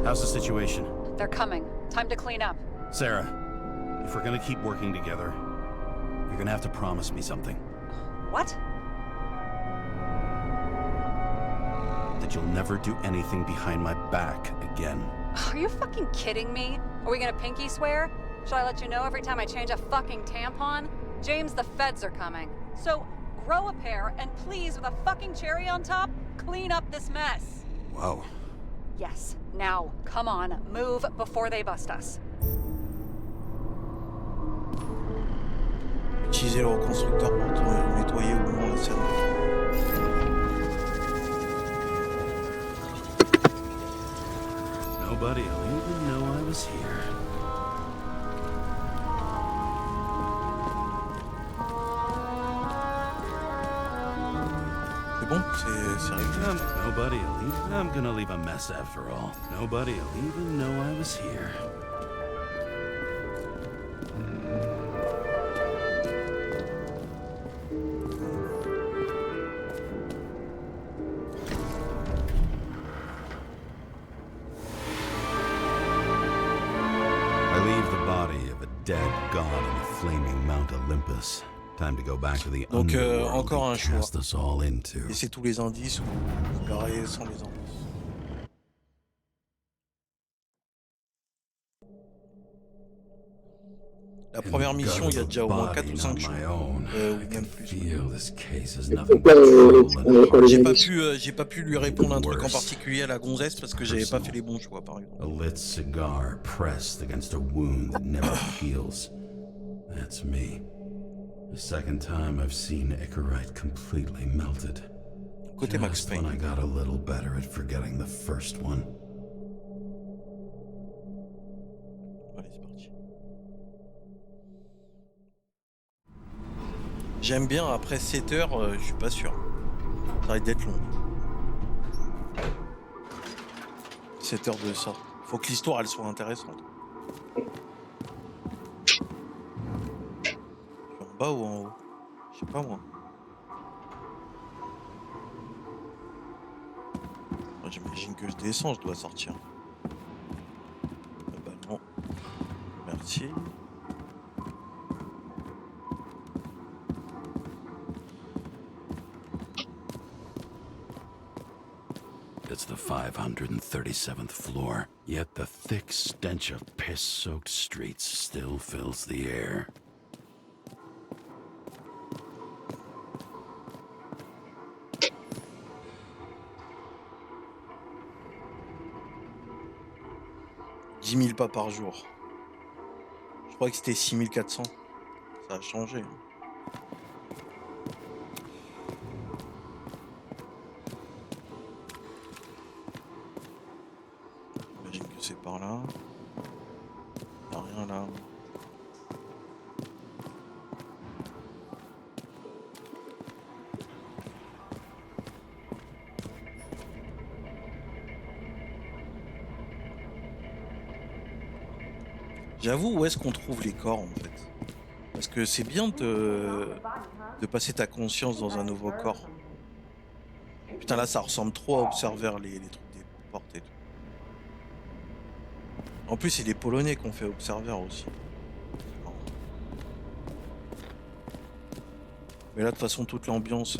G: How's the situation?
H: They're coming. Time to clean up.
G: Sarah, if we're gonna keep working together, you're gonna have to promise me something.
H: What?
G: That you'll never do anything behind my back again.
H: Are you fucking kidding me? Are we gonna pinky swear? Should I let you know every time I change a fucking tampon? James, the feds are coming. So, grow a pair, and please, with a fucking cherry on top, clean up this mess.
G: Wow.
H: Yes. Now, come on, move before they bust us.
A: Utiliser le reconstructeur pour nettoyer au moins la scène.
G: Nobody'll even know I was here.
A: C'est bon, c'est réglé.
G: Nobody'll even. I'm gonna leave a mess after all. Nobody'll even know I was here. I leave the body of a dead god on the flaming Mount Olympus. Time to go back to the
A: Donc
G: underworld
A: encore un
G: he
A: choix.
G: cast us all into.
A: Laissez tous les indices ou vous garez sans les indices. La première mission, il y a déjà au moins 4 ou 5 choses. Ou même plus. J'ai pas pu lui répondre un truc en particulier à la gonzesse parce que j'avais pas fait les bons choix, par exemple.
G: A lit cigar pressed against a wound that never heals. That's me. The second time I've seen Icarite completely melted.
A: Côté Max
G: Just when I got a little better at forgetting the first one.
A: Allez, c'est parti. J'aime bien, après 7 heures, je suis pas sûr. Ça risque d'être long. 7 heures de ça. Faut que l'histoire elle soit intéressante. Je suis en bas ou en haut? Je sais pas moi. Moi j'imagine que je descends, je dois sortir. Ah bah non. Merci.
G: It's the 537th floor, yet the thick stench of piss-soaked streets still fills the air. «
A: 10 000 pas par jour. Je crois que c'était 6 400. Ça a changé. J'imagine que c'est par là. Y'a rien là. J'avoue, où est-ce qu'on trouve les corps en fait? Parce que c'est bien de passer ta conscience dans un nouveau corps. Putain, là ça ressemble trop à Observer, les trucs des portes et tout. En plus, c'est les Polonais qu'on fait Observer aussi. Mais là, de toute façon, toute l'ambiance,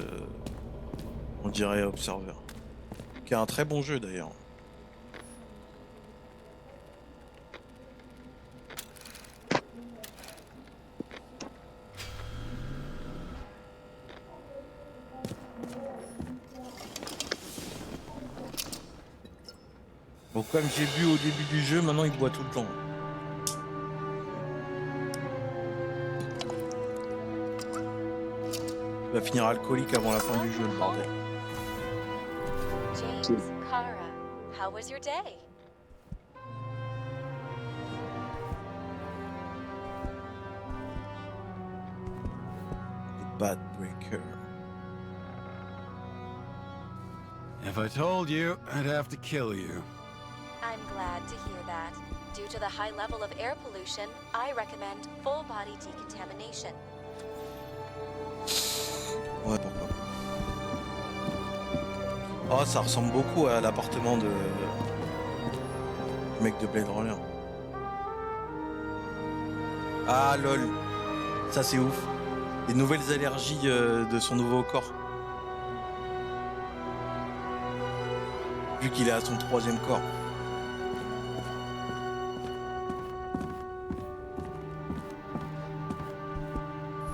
A: on dirait Observer. Qui est un très bon jeu d'ailleurs. Bon, comme j'ai bu au début du jeu, maintenant il boit tout le temps. Il va finir alcoolique avant la fin du jeu, le bordel.
D: James, Kara, how was your day?
A: The Bad Breaker.
G: If I told you, I'd have to kill you.
D: I'm glad to hear that. Due to the high level of air pollution, I recommend full body decontamination.
A: Ouais, pourquoi pas. Oh, ça ressemble beaucoup à l'appartement du mec de Blade Runner. Ah lol, ça c'est ouf. Les nouvelles allergies de son nouveau corps. Vu qu'il est à son 3e corps.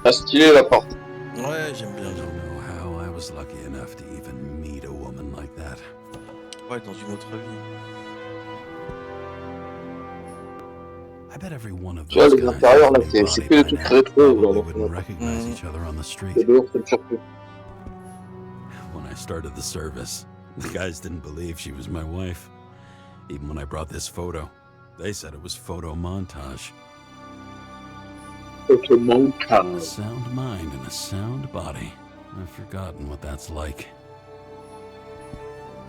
B: Ah, stylé la porte.
A: Ouais, j'aime bien.
G: I don't know how I was lucky enough to even meet a woman like that.
A: Ouais, dans une autre vie.
G: I bet every one of
B: Tu vois,
G: those
B: les
G: guys
B: intérieurs là,
G: has a new
B: c'est
G: body
B: que des
G: by
B: trucs
G: now.
B: rétro.
G: Probably
B: Genre,
G: wouldn't recognize each other on the
B: c'est
G: street.
B: dehors, c'est le surplus.
G: When I started the service, the guys didn't believe she was my wife. Even when I brought this photo, they said it was photo montage.
B: Ok,
G: A
B: montage.
G: sound mind and a sound body. I've forgotten what that's like.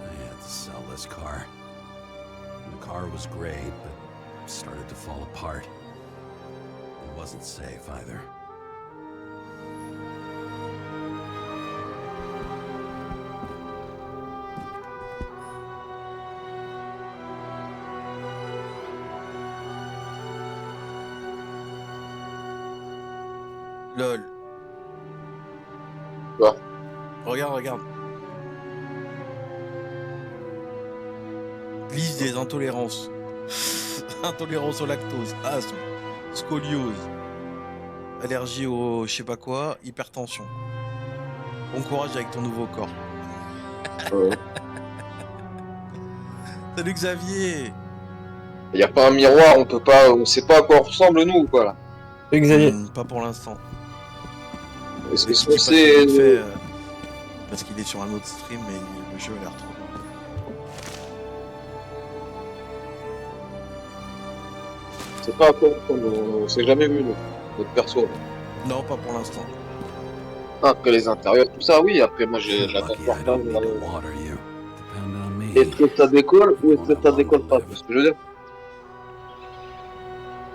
G: I had to sell this car. The car was great, but started to fall apart. It wasn't safe either.
A: Lol.
B: Quoi?
A: Regarde. Liste des intolérances. Intolérance au lactose, asthme, scoliose, allergie au je sais pas quoi, hypertension. Bon courage avec ton nouveau corps. Salut Xavier.
B: Y a pas un miroir, on sait pas à quoi on ressemble nous ou quoi là?
C: Xavier.
A: Pas pour l'instant.
B: Est-ce
A: Mais
B: que
A: tu dis pas
B: c'est
A: qu'il fait, parce qu'il est sur un autre stream, mais le jeu a l'air trop bien.
B: c'est pas à quoi on ressemble, on s'est jamais vu nous, notre perso.
A: Non, pas pour l'instant.
B: Après les intérieurs, tout ça, oui. Après moi j'ai la
G: Lucky I
B: portable.
G: don't need to water you. Depend on me.
B: Est-ce que ça décolle ou est-ce que ça décolle pas? C'est ce que je veux dire.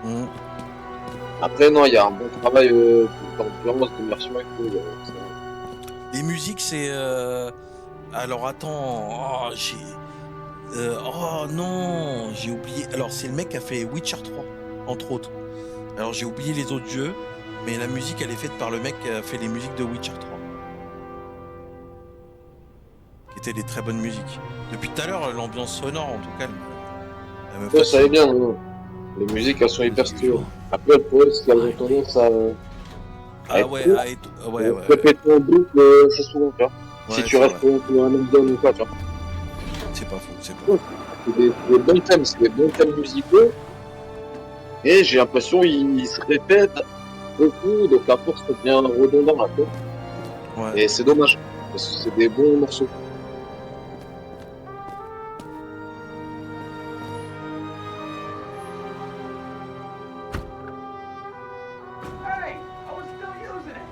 A: Mmh.
B: Après non, il y a un bon travail d'ambiance, d'immersion et tout.
A: Les musiques, c'est. Alors attends. Oh non, j'ai oublié. Alors c'est le mec qui a fait Witcher 3, entre autres. Alors j'ai oublié les autres jeux, mais la musique, elle est faite par le mec qui a fait les musiques de Witcher 3. Qui étaient des très bonnes musiques. Depuis tout à l'heure, l'ambiance sonore, en tout cas, elle me
B: Ouais, ça
A: fascine.
B: est bien. Non. Les musiques, elles sont hyper stylées. Après, le problème, c'est qu'elles ont tendance à.
A: Ah ouais, ouais.
B: Répéter en boucle, c'est souvent le cas.
A: Ouais,
B: Si tu
A: c'est
B: restes
A: vrai.
B: dans la même zone ou quoi, tu vois.
A: C'est pas faux, c'est pas faux.
B: C'est des bons thèmes, c'est des bons thèmes musicaux. Et j'ai l'impression qu'ils se répètent beaucoup, donc à force, ça devient redondant un peu.
A: Ouais.
B: Et c'est dommage, parce que c'est des bons morceaux.
J: Hey, I was still using it.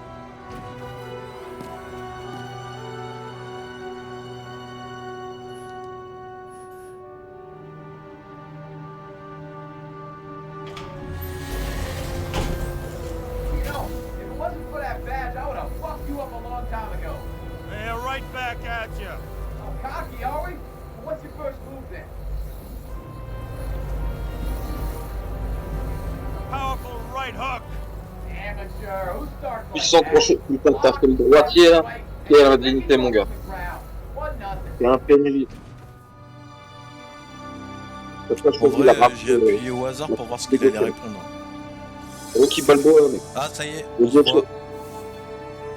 J: You know, if it wasn't for that badge, I would have fucked you up a long time ago.
I: Yeah, right back at you.
J: Oh, cocky, are we? Well, what's your first move then?
I: Powerful right hook.
J: Amateur, who starts
B: Ils
J: like
B: sont
J: that?
B: tranchés, putain, t'as fait le droitier là, et la dignité, mon gars. C'est un pénible.
A: En vrai, j'ai appuyé au hasard pour voir ce qu'il allait répondre.
B: Rocky Balboa, mec.
A: Ah, ça y est,
B: Le
A: on se voit.
B: gaucher.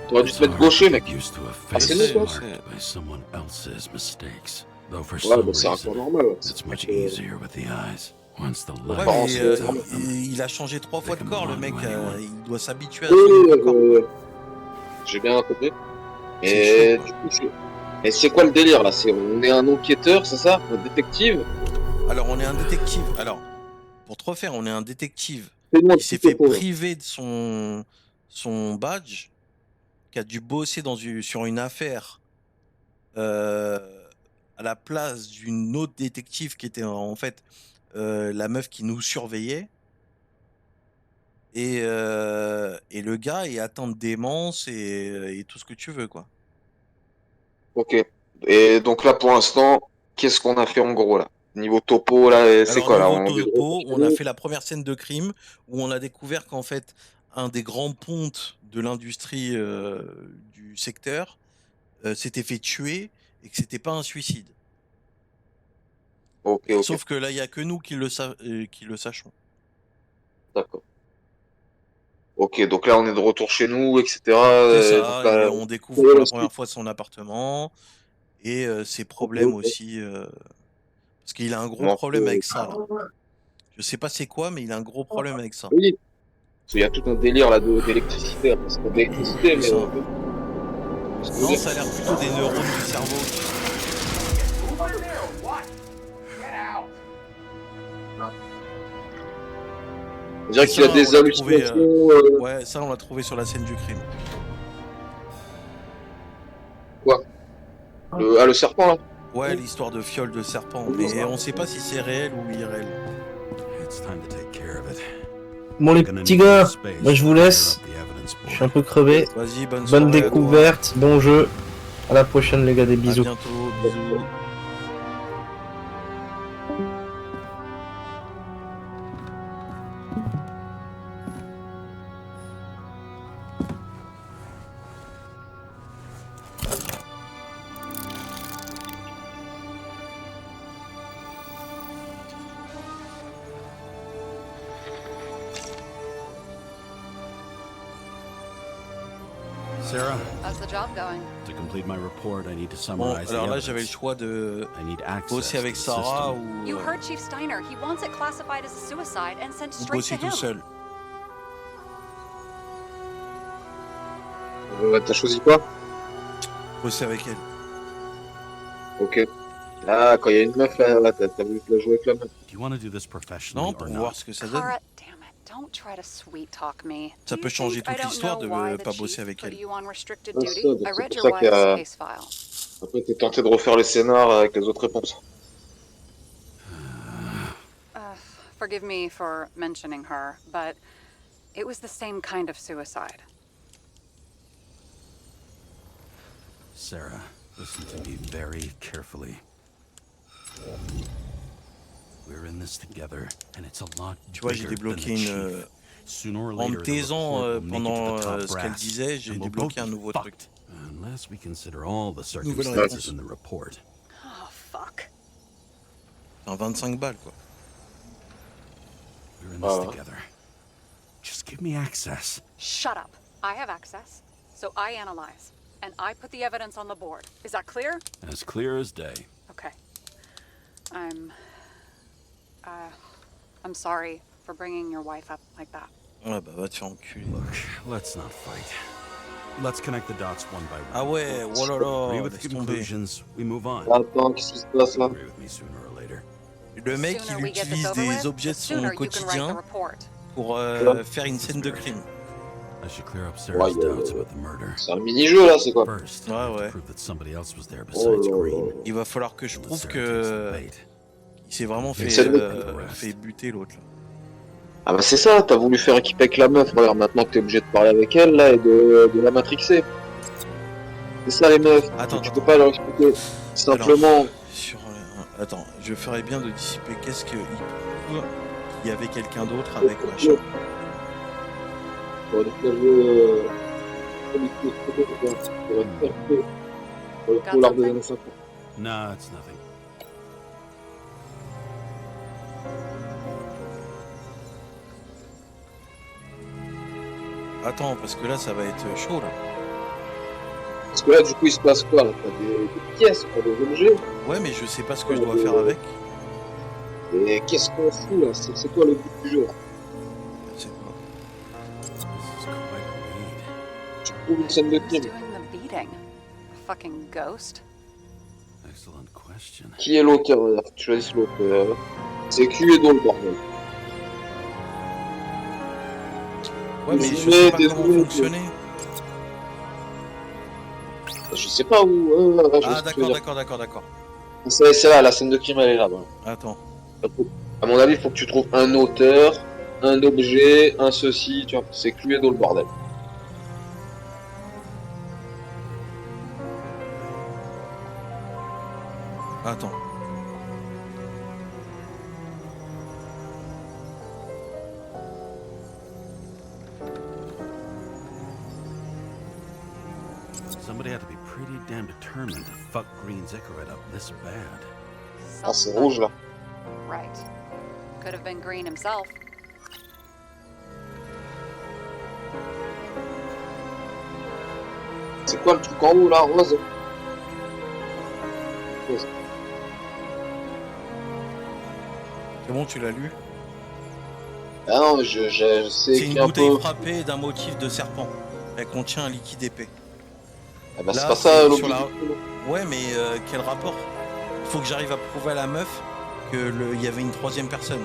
B: T'aurais dû te mettre gaucher, mec.
G: Used to a
B: Ah,
G: face
B: c'est nous, toi.
G: marked by someone else's mistakes. Though for
B: Ouais,
G: some
B: bah c'est
G: reason,
B: encore normal. Ouais.
G: it's much easier with the eyes. Once the
A: Ouais,
G: light
B: Bon,
A: mais
B: c'est-
A: il a changé 3 fois de corps, le mec. Il doit s'habituer à
B: Oui,
A: ce nouveau corps.
B: j'ai bien compris.
A: C'est
B: Et
A: chaud, quoi.
B: du coup, et c'est quoi le délire là? On est un enquêteur, c'est ça? Un détective?
A: Alors, on est un détective. Alors, pour te refaire, on est un détective
B: Fais-moi
A: qui s'est
B: tout
A: fait
B: pour
A: priver de son badge, qui a dû bosser sur une affaire à la place d'une autre détective qui était en fait la meuf qui nous surveillait. Et le gars est atteint de démence et tout ce que tu veux, quoi.
B: Ok. Et donc là, pour l'instant, qu'est-ce qu'on a fait en gros là? Niveau topo, là, c'est
A: Alors,
B: quoi là?
A: niveau
B: On est de
A: topo,
B: retour
A: on
B: chez
A: a
B: nous.
A: fait la première scène de crime où on a découvert qu'en fait, un des grands pontes de l'industrie du secteur s'était fait tuer et que c'était pas un suicide.
B: Ok, ok,
A: Sauf que là, il y a que nous qui le sachons.
B: d'accord. Ok, donc là, on est de retour chez nous, etc.
A: C'est
B: Donc
A: ça,
B: là,
A: et on découvre pour la première fois son appartement et ses problèmes
B: ok.
A: aussi. Parce qu'il a un gros
B: Donc,
A: problème avec ça, là. Je sais pas c'est quoi, mais il a un gros problème avec ça.
B: oui, parce qu'il y a tout un délire là d'électricité. Après, c'est pas d'électricité, mais.
A: C'est ça.
B: Parce que
A: Non, ça a l'air plutôt des neurones du cerveau.
J: Over there, what? Get out.
B: C'est-à-dire qu'il y a
A: Ça,
B: des
A: on l'a trouvé,
B: hallucinations.
A: Ouais, ça, on l'a trouvé sur la scène du crime.
B: Quoi le serpent là.
A: Ouais, l'histoire de fiole de serpent. Mais on sait pas si c'est réel ou irréel.
C: Bon les petits gars, moi je vous laisse. Je suis un peu crevé.
A: Vas-y,
C: bonne découverte, bon jeu. À la prochaine les gars, des bisous.
A: À bientôt, bisous.
G: Sarah,
H: How's the job going?
G: to complete my report, I need to
A: Bon,
G: summarize the
A: alors là,
G: evidence.
A: j'avais le choix de
G: I need access
A: bosser avec
G: to the
A: Sarah
G: system.
H: You
A: ou
H: heard Chief Steiner. He wants it classified as a suicide and sent straight to
A: bosser tout
H: him.
A: seul.
B: T'as choisi quoi?
A: Bosser avec elle.
B: Ok. Ah, quand il y a une meuf là, t'as voulu te la jouer avec la meuf.
G: Do you want to do this professionally
A: Non,
G: or
A: pour
G: not?
A: voir ce que ça donne.
H: Kara, damn it. Don't try to sweet talk me.
A: Ça
H: Do
A: peut
H: you
A: changer
H: think I
A: toute
H: don't
A: l'histoire
H: know
A: de
H: why the
A: pas
H: chief
A: bosser avec
H: put
A: elle.
H: you on restricted
B: Ah,
H: duty?
B: ça,
H: I
B: c'est
H: read
B: pour
H: your
B: ça qu'il y
H: wife's
B: a-
H: case file.
B: Après, t'es tenté de refaire les scénars avec les autres réponses.
H: Forgive me for mentioning her, but it was the same kind of suicide.
G: Sarah, listen to me very carefully. We're in this together, and it's a lot
A: Tu vois, j'ai
G: bigger than
A: débloqué
G: the
A: une...
G: chief. Sooner or
A: En
G: later,
A: me
G: the
A: taisant
G: report will make it to
A: pendant
G: the top
A: ce qu'elle
G: brass,
A: disait, j'ai
G: and we'll
A: débloqué
G: both
A: un
G: be
A: nouveau
G: fucked,
A: truc.
G: unless we consider all the
A: Nouvelle
G: circumstances
A: réponse.
G: in the report.
H: Oh, fuck.
A: Enfin, 25 balles, quoi.
G: We're in this together. Just give me access.
H: Shut up. I have access, so I analyze, and I put the evidence on the board. Is that clear?
G: As clear as day.
H: Okay. I'm sorry for bringing your wife up like that.
A: Ah bah, va te faire enculer.
G: Look, let's not fight. Let's connect the dots one by one.
A: Ah ouais, oh là là,
G: Agree with
A: laisse
G: the
A: tomber.
G: conclusions, we move on.
B: Attends, qu'est-ce qui se passe là?
G: Agree with me sooner or later.
A: Le mec,
H: Sooner
A: il
H: we get this
A: utilise
H: over
A: des
H: with,
A: objets
H: the
A: de son
H: sooner you can write the
A: quotidien
H: report.
A: pour faire une scène de crime.
G: I should clear up Sarah's doubts about the murder.
B: C'est un mini-jeu là, c'est quoi?
G: First,
A: Ouais,
G: I have to
A: ouais.
G: prove that somebody else was there
B: Oh
G: besides
B: là
G: Green.
B: là.
A: Il va falloir que je
G: Unless
A: prouve
G: Sarah takes the
A: que
G: bait.
A: il s'est vraiment fait,
B: scène de
A: fait buter l'autre. là.
B: Ah bah c'est ça, t'as voulu faire équipe avec la meuf, regarde maintenant que t'es obligé de parler avec elle là et de la matrixer. C'est ça les meufs,
A: Attends,
B: tu
A: attends.
B: peux pas leur expliquer. Simplement,
A: Alors, sur, attends, je ferais bien de dissiper. Qu'est-ce qu'il prouve qu'il y avait quelqu'un d'autre avec machin.
B: on va faire jouer pour l'art des années 50.
G: Nah, it's nothing.
A: Attends, parce que là, ça va être chaud là.
B: Parce que là du coup il se passe quoi là? T'as des pièces, t'as des objets.
A: Ouais, mais je sais pas ce que je dois faire avec.
B: Et qu'est-ce qu'on fout là? C'est quoi le but du jeu?
A: Je sais pas.
G: This is quite a lead.
B: Tu trouves une scène de
H: Who's
B: crime.
H: doing the beating? A fucking ghost?
G: Excellent question.
B: Qui est l'auteur? Faut que tu choisisses l'auteur. C'est Q et Don le bordel.
A: Ouais, mais je
B: Mais
A: sais pas
B: des
A: comment
B: jouets,
A: fonctionner.
B: Je sais pas où. Je
A: Ah,
B: sais ce que tu veux
A: d'accord,
B: dire.
A: d'accord.
B: C'est là, la scène de crime elle est là. Voilà.
A: Attends.
B: À mon avis, il faut que tu trouves un auteur, un objet, un ceci, tu vois. C'est Cluedo le bordel.
A: Attends.
G: Somebody had to be pretty damn determined to fuck Green's Icarus up this bad.
B: Ah, c'est rouge là.
H: Right. Could have been Green himself.
B: C'est quoi le truc en haut là, rose? Rose.
A: C'est bon, tu l'as lu?
B: Ah non, je sais
A: C'est
B: qu'il
A: une
B: y a un
A: bouteille
B: peu.
A: frappée d'un motif de serpent. Elle contient un liquide épais.
B: Ah bah c'est
A: Là,
B: pas
A: c'est
B: ça
A: sur
B: l'objet.
A: la- Ouais, mais quel rapport? Il faut que j'arrive à prouver à la meuf que il y avait une troisième personne.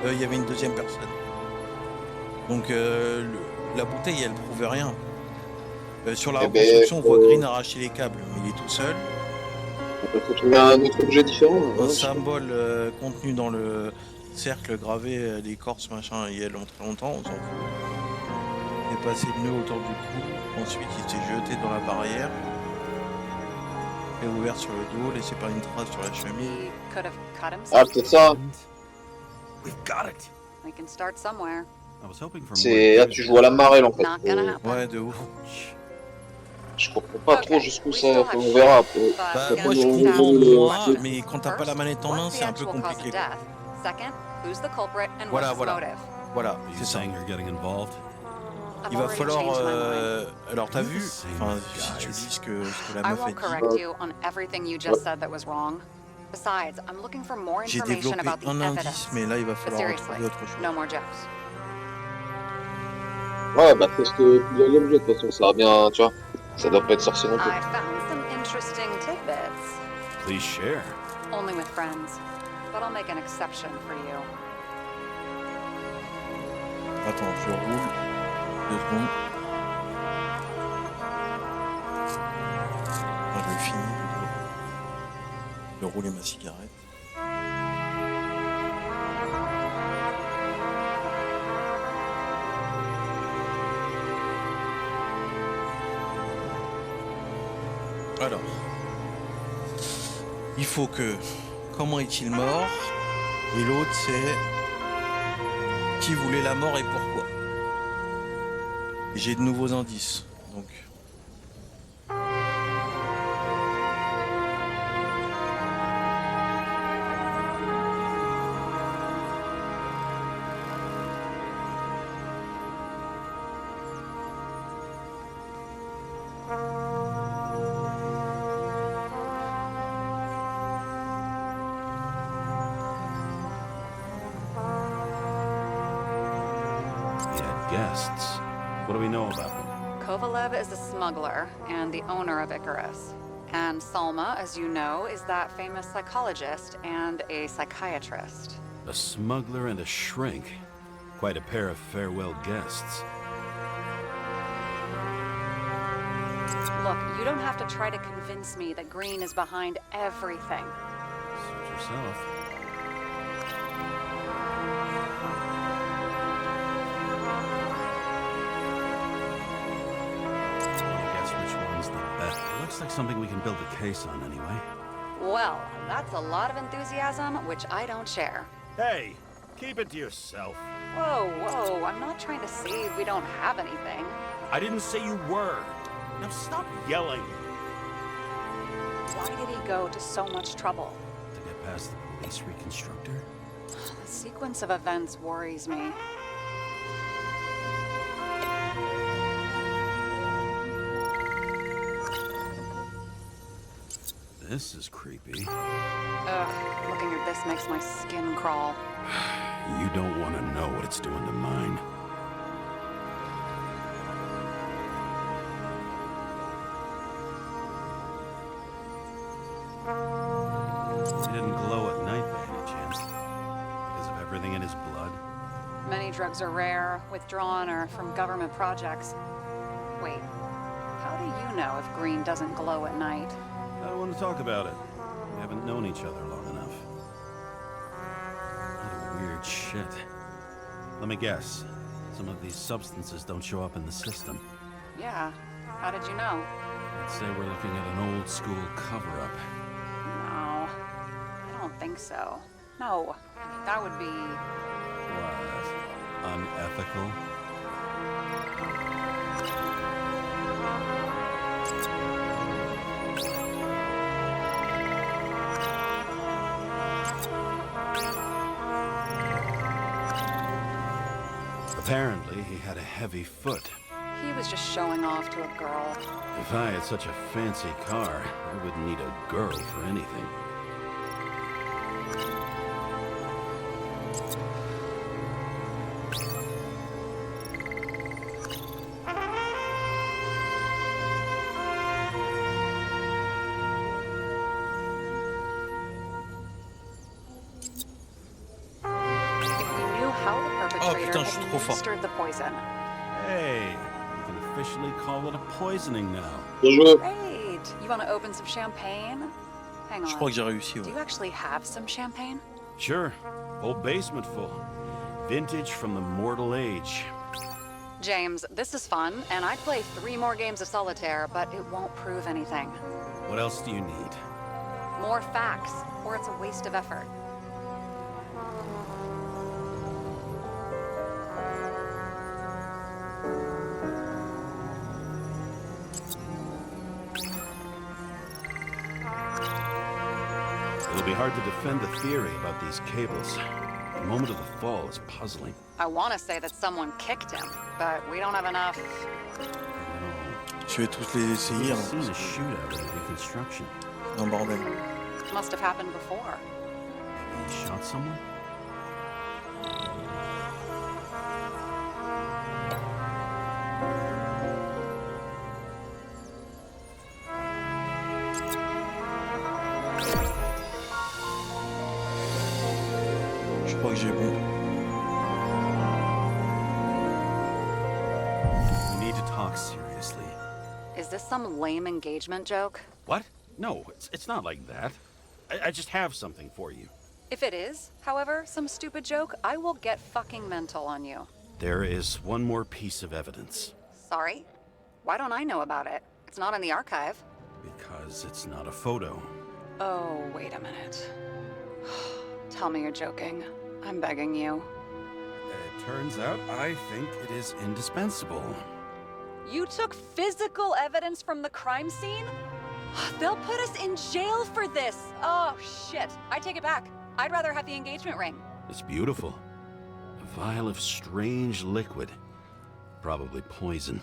A: Il y avait une deuxième personne. Donc la bouteille, elle prouvait rien. Sur la
B: Eh ben,
A: reconstruction, on voit Green arracher les câbles, mais il est tout seul.
B: faut trouver un autre objet différent.
A: Un
B: Ouais,
A: symbole contenu dans le cercle gravé d'écorce, machin, il y a très longtemps, on s'en fout. Il est passé le nœud autour du cou. Ensuite, il s'est jeté dans la barrière. Et ouvert sur le dos, laissé par une trace sur la chemise.
H: He could have cut
B: Ah,
H: himself.
B: peut-être ça.
G: We've got it.
H: We can start somewhere.
G: I was hoping for
B: C'est là, tu joues à la marelle en fait.
H: Not gonna happen.
A: Ouais, de ouf.
B: Je comprends pas trop jusqu'où
H: we
B: ça.
H: still
B: Enfin,
H: have
B: on verra.
H: But
A: Bah,
H: again,
A: moi je
H: we
A: comprends
H: have
A: moi,
H: questions.
A: mais quand t'as pas la manette en main,
H: What's the
A: c'est un peu
H: actual cause of
A: compliqué.
H: death? Second, who's the culprit and
A: Voilà,
H: what's his
A: voilà.
H: motive?
A: Voilà,
G: Are you
A: c'est ça.
G: saying you're getting involved?
H: I've
A: Il va
H: already
A: falloir.
H: changed my mind.
A: Alors t'as
G: You're
A: vu,
G: the same
A: enfin,
G: guys.
A: si tu lis ce que la
H: I
A: meuf a
H: won't
A: dit,
H: correct you on everything you just said that was wrong. Besides, I'm looking for more
A: j'ai
H: information
A: développé
H: about the
A: un indice,
H: evidence.
A: mais là il va
H: But
A: falloir
H: seriously,
A: retrouver autre chose.
H: no more jokes.
B: Ouais, bah teste plusieurs objets de toute façon, ça va bien, tu vois. Ça doit pas être sorcier non plus.
H: I found some interesting tidbits.
G: Please share.
H: Only with friends. But I'll make an exception for you.
A: Attends, je roule 2 secondes. Enfin, je finis plutôt. De rouler ma cigarette. Alors, il faut que comment est-il mort? Et l'autre c'est qui voulait la mort et pourquoi. J'ai de nouveaux indices, donc.
G: He had guests. What do we know about them?
H: KYLLZ is the smuggler and the owner of Icarus. And Salma, as you know, is that famous psychologist and a psychiatrist.
G: A smuggler and a shrink. Quite a pair of farewell guests.
H: Look, you don't have to try to convince me that Green is behind everything.
G: Suit yourself. I guess which one's the best? It looks like something we can build a case on anyway.
H: Well, that's a lot of enthusiasm, which I don't share.
G: Hey, keep it to yourself.
H: Whoa, whoa, I'm not trying to say we don't have anything.
G: I didn't say you were. Now stop yelling.
H: Why did he go to so much trouble?
G: To get past the police reconstructor?
H: The sequence of events worries me.
G: This is creepy.
H: Ugh, looking at this makes my skin crawl.
G: You don't want to know what it's doing to mine. He didn't glow at night by any chance. Because of everything in his blood.
H: Many drugs are rare, withdrawn, or from government projects. Wait, how do you know if Green doesn't glow at night?
G: I don't want to talk about it. We haven't known each other long enough. What a weird shit. Let me guess. Some of these substances don't show up in the system.
H: Yeah, how did you know?
G: I'd say we're looking at an old school cover-up.
H: No, I don't think so. No, that would be...
G: What? Unethical? Apparently, he had a heavy foot.
H: He was just showing off to a girl.
G: If I had such a fancy car, I wouldn't need a girl for anything.
H: If we knew how the
A: Oh
H: perpetrator
A: putain, je
H: had
A: suis trop fort.
H: stirred the poison.
G: Hey, you can officially call it a poisoning now.
B: Bien joué.
H: Great. You want to open some champagne? Hang
A: Je crois que
H: on.
A: j'ai réussi,
H: Do
A: ouais.
H: you actually have some champagne?
G: Sure, whole basement full. Vintage from the mortal age.
H: James, this is fun, and I'd play 3 more games of solitaire, but it won't prove anything.
G: What else do you need?
H: More facts, or it's a waste of effort.
G: It'll be hard to defend the theory about these cables. The moment of the fall is puzzling.
H: I want to say that someone kicked him, but we don't have enough.
A: Je vais tous les essayer.
G: I've
A: Hein,
G: seen a
A: parce que
G: shootout at a reconstruction.
A: c'est un bordel.
H: Must have happened before.
G: Maybe he shot someone?
A: Je crois que j'ai bon.
G: We need to talk seriously.
H: Is this some lame engagement joke?
G: What? No, it's not like that. I just have something for you.
H: If it is, however, some stupid joke, I will get fucking mental on you.
G: There is one more piece of evidence.
H: Sorry? Why don't I know about it? It's not in the archive.
G: Because it's not a photo.
H: Oh, wait a minute. Tell me you're joking. I'm begging you.
G: It turns out I think it is indispensable.
H: You took physical evidence from the crime scene? They'll put us in jail for this. Oh, shit. I take it back. I'd rather have the engagement ring.
G: It's beautiful. A vial of strange liquid. Probably poison.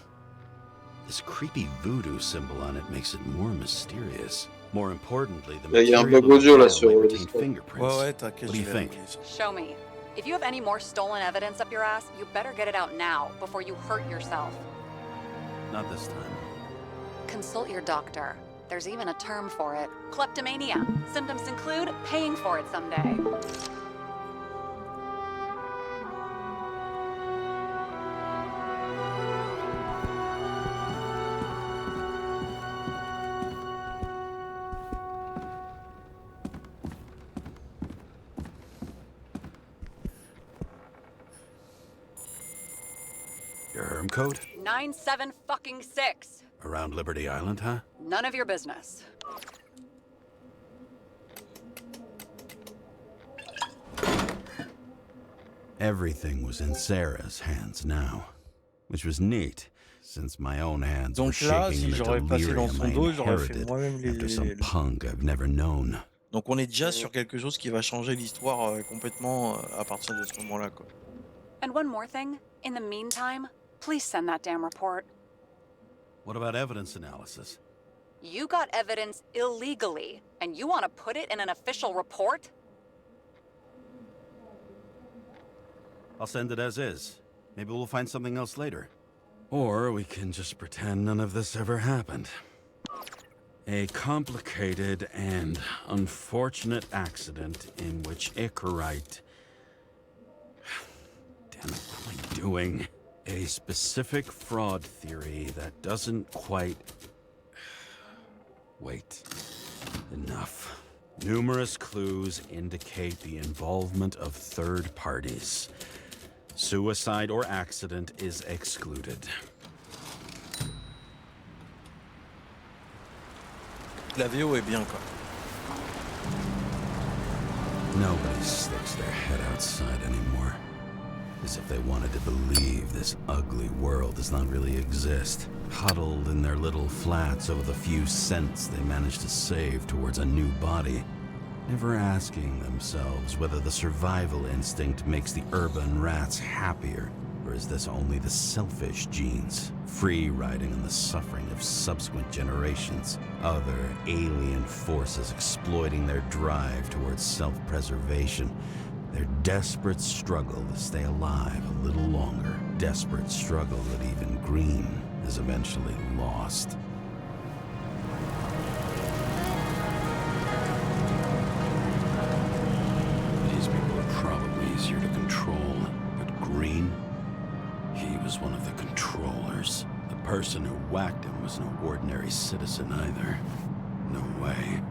G: This creepy voodoo symbol on it makes it more mysterious. More importantly, the
B: Il y a un
G: material
B: bug
G: of the
B: audio là
G: vial
B: sur
G: may
B: le
G: contain
B: Discord.
G: fingerprints.
A: Ouais, ouais, t'inquiète,
G: What do
A: je
G: you
A: vais
G: think?
A: appeler ça.
H: Show me. If you have any more stolen evidence up your ass, you better get it out now before you hurt yourself.
G: Not this time.
H: Consult your doctor. There's even a term for it. Kleptomania. Symptoms include paying for it someday.
G: Your herm code?
H: 97-fucking-6.
G: Around Liberty Island, huh?
H: None of your business.
G: Everything was in Sarah's hands now, which was neat, since my own hands were
A: Donc là,
G: shaking
A: si
G: in a
A: j'aurais passé dans
G: delirium I
A: son dos, j'aurais fait
G: inherited
A: moi-même
G: after some punk I've never known.
A: Donc on est déjà sur quelque chose qui va changer l'histoire complètement à partir de ce moment-là, quoi.
H: And one more thing. In the meantime, please send that damn report.
G: What about evidence analysis?
H: You got evidence illegally, and you want to put it in an official report?
G: I'll send it as is. Maybe we'll find something else later. Or we can just pretend none of this ever happened. A complicated and unfortunate accident in which Icarite... Damn it, what am I doing? A specific fraud theory that doesn't quite... Wait. Enough. Numerous clues indicate the involvement of third parties. Suicide or accident is excluded.
A: La VO est bien, quoi.
G: Nobody sticks their head outside anymore. As if they wanted to believe this ugly world does not really exist. Huddled in their little flats over the few cents they managed to save towards a new body. Never asking themselves whether the survival instinct makes the urban rats happier, or is this only the selfish genes, free riding on the suffering of subsequent generations, other alien forces exploiting their drive towards self-preservation, their desperate struggle to stay alive a little longer, desperate struggle that even Green has eventually lost. These people are probably easier to control, but Green? was one of the controllers. The person who whacked him was no ordinary citizen either. No way.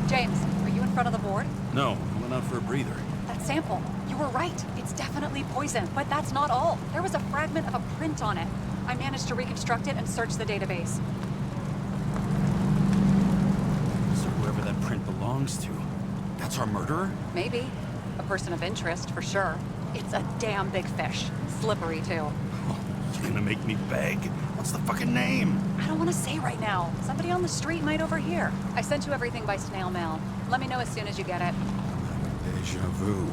H: James, are you in front of the board?
G: No, I went out for a breather.
H: That sample. You were right. It's definitely poison, but that's not all. There was a fragment of a print on it. I managed to reconstruct it and search the database.
G: So whoever that print belongs to, that's our murderer?
H: Maybe. A person of interest, for sure. It's a damn big fish. Slippery, too.
G: Oh, you're gonna make me beg? What's the fucking name?
H: I don't want to say right now. Somebody on the street might overhear. I sent you everything by snail mail. Let me know as soon as you get it.
G: Deja vu.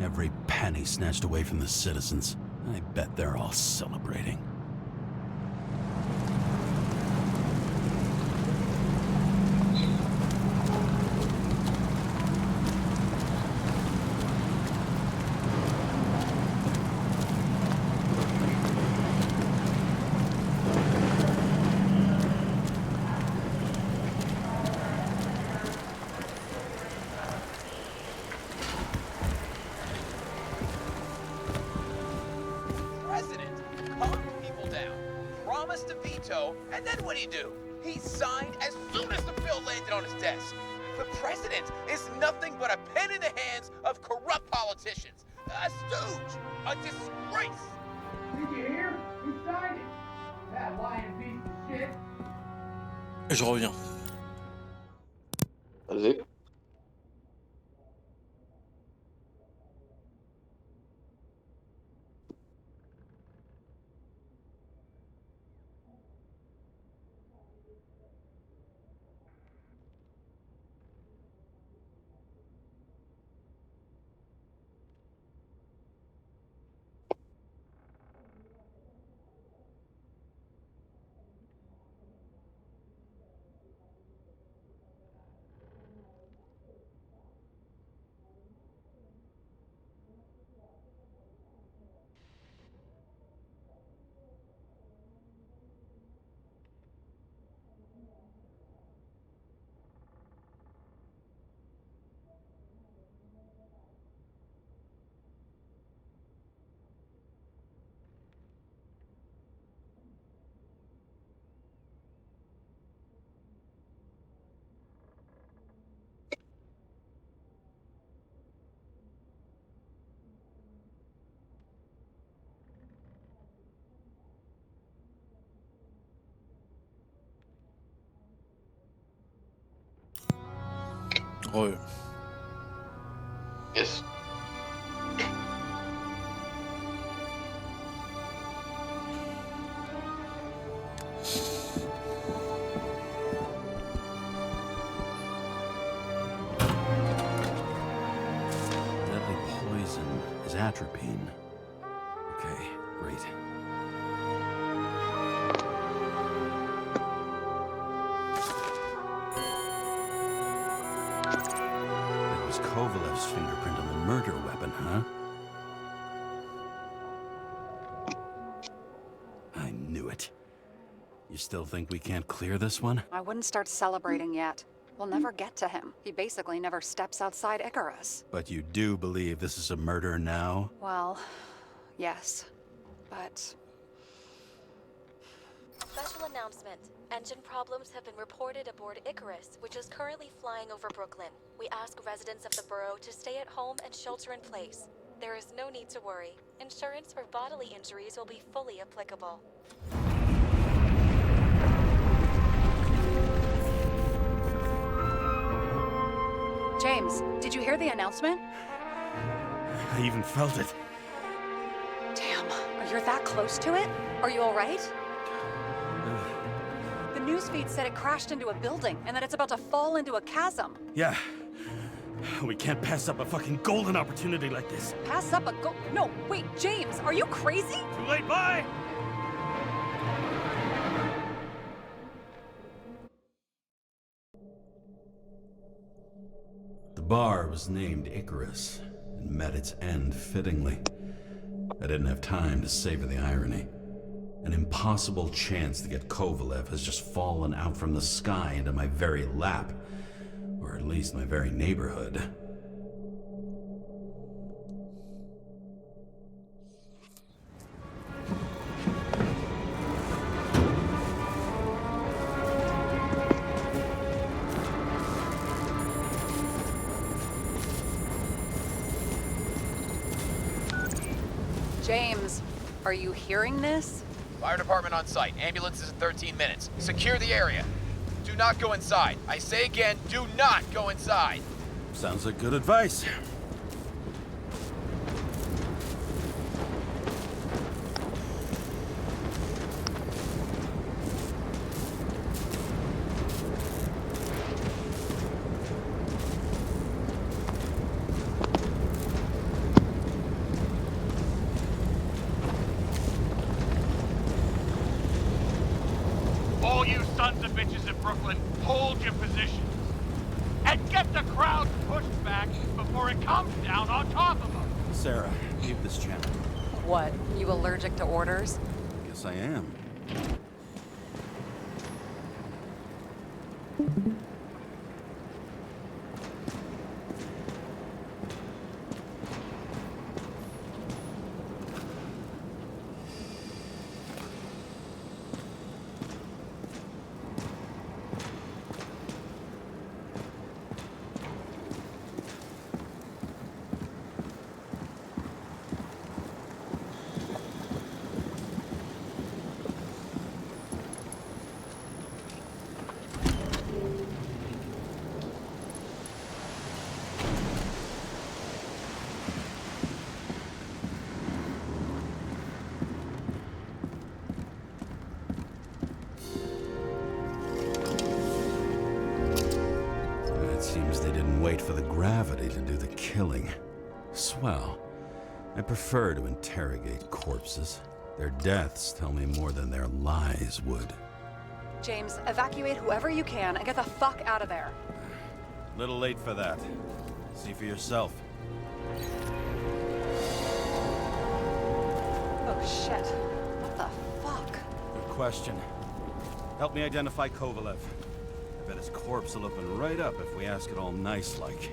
G: Every penny snatched away from the citizens. I bet they're all celebrating.
J: And then what'd he do? He signed as soon as the bill landed on his desk. The president is nothing but a pen in the hands of corrupt politicians. A stooge. A disgrace. Did you hear? He signed it. That lying piece of shit.
A: Je reviens.
B: Vas-y.
A: Ouais.
B: Yes.
G: Deadly poison is atropine. Okay, great. KYLLZ's fingerprint on the murder weapon, huh? I knew it. You still think we can't clear this one?
H: I wouldn't start celebrating yet. We'll never get to him. He basically never steps outside Icarus.
G: But you do believe this is a murder now?
H: Well, yes. But...
D: Special announcement. Engine problems have been reported aboard Icarus, which is currently flying over Brooklyn. We ask residents of the borough to stay at home and shelter in place. There is no need to worry. Insurance for bodily injuries will be fully applicable.
H: James, did you hear the announcement?
G: I even felt it.
H: Damn, you're that close to it? Are you all right? The new newsfeed said it crashed into a building and that it's about to fall into a chasm.
K: Yeah. We can't pass up a fucking golden opportunity like this.
H: Pass up a go- No, wait, James, are you crazy?
K: Too late, bye! The bar was named Icarus and met its end fittingly. I didn't have time to savor the irony. An impossible chance to get KYLLZ has just fallen out from the sky into my very lap. Or at least my very neighborhood.
H: James, are you hearing this?
J: Fire department on site. Ambulance is in 13 minutes. Secure the area. Do not go inside. I say again, do not go inside.
K: Sounds like good advice.
I: All you sons of bitches in Brooklyn, hold your positions. And get the crowd pushed back before it comes down on top of them.
K: Sarah, leave this channel.
H: What, you allergic to orders?
K: Guess I am. Seems they didn't wait for the gravity to do the killing. Swell. I prefer to interrogate corpses. Their deaths tell me more than their lies would.
H: James, evacuate whoever you can and get the fuck out of there.
K: Little late for that. See for yourself.
H: Oh shit. What the fuck?
K: Good question. Help me identify KYLLZ. I bet his corpse will open right up if we ask it all nice-like.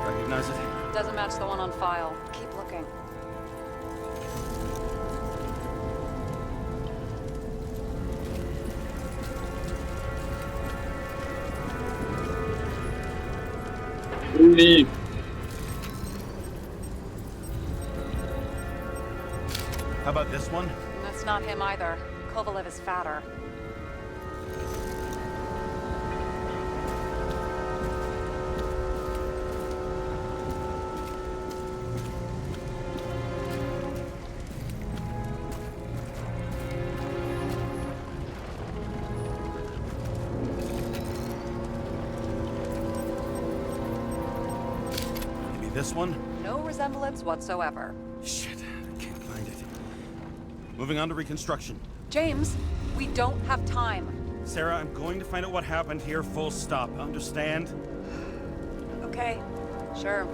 K: Recognize it?
H: Doesn't match the one on file. Keep looking.
B: Leave.
K: How about this one?
H: That's not him either. KYLLZ is fatter.
K: This one?
H: No resemblance whatsoever.
K: Shit, I can't find it. Moving on to reconstruction.
H: James, we don't have time.
K: Sarah, I'm going to find out what happened here, full stop. Understand?
H: Okay, sure.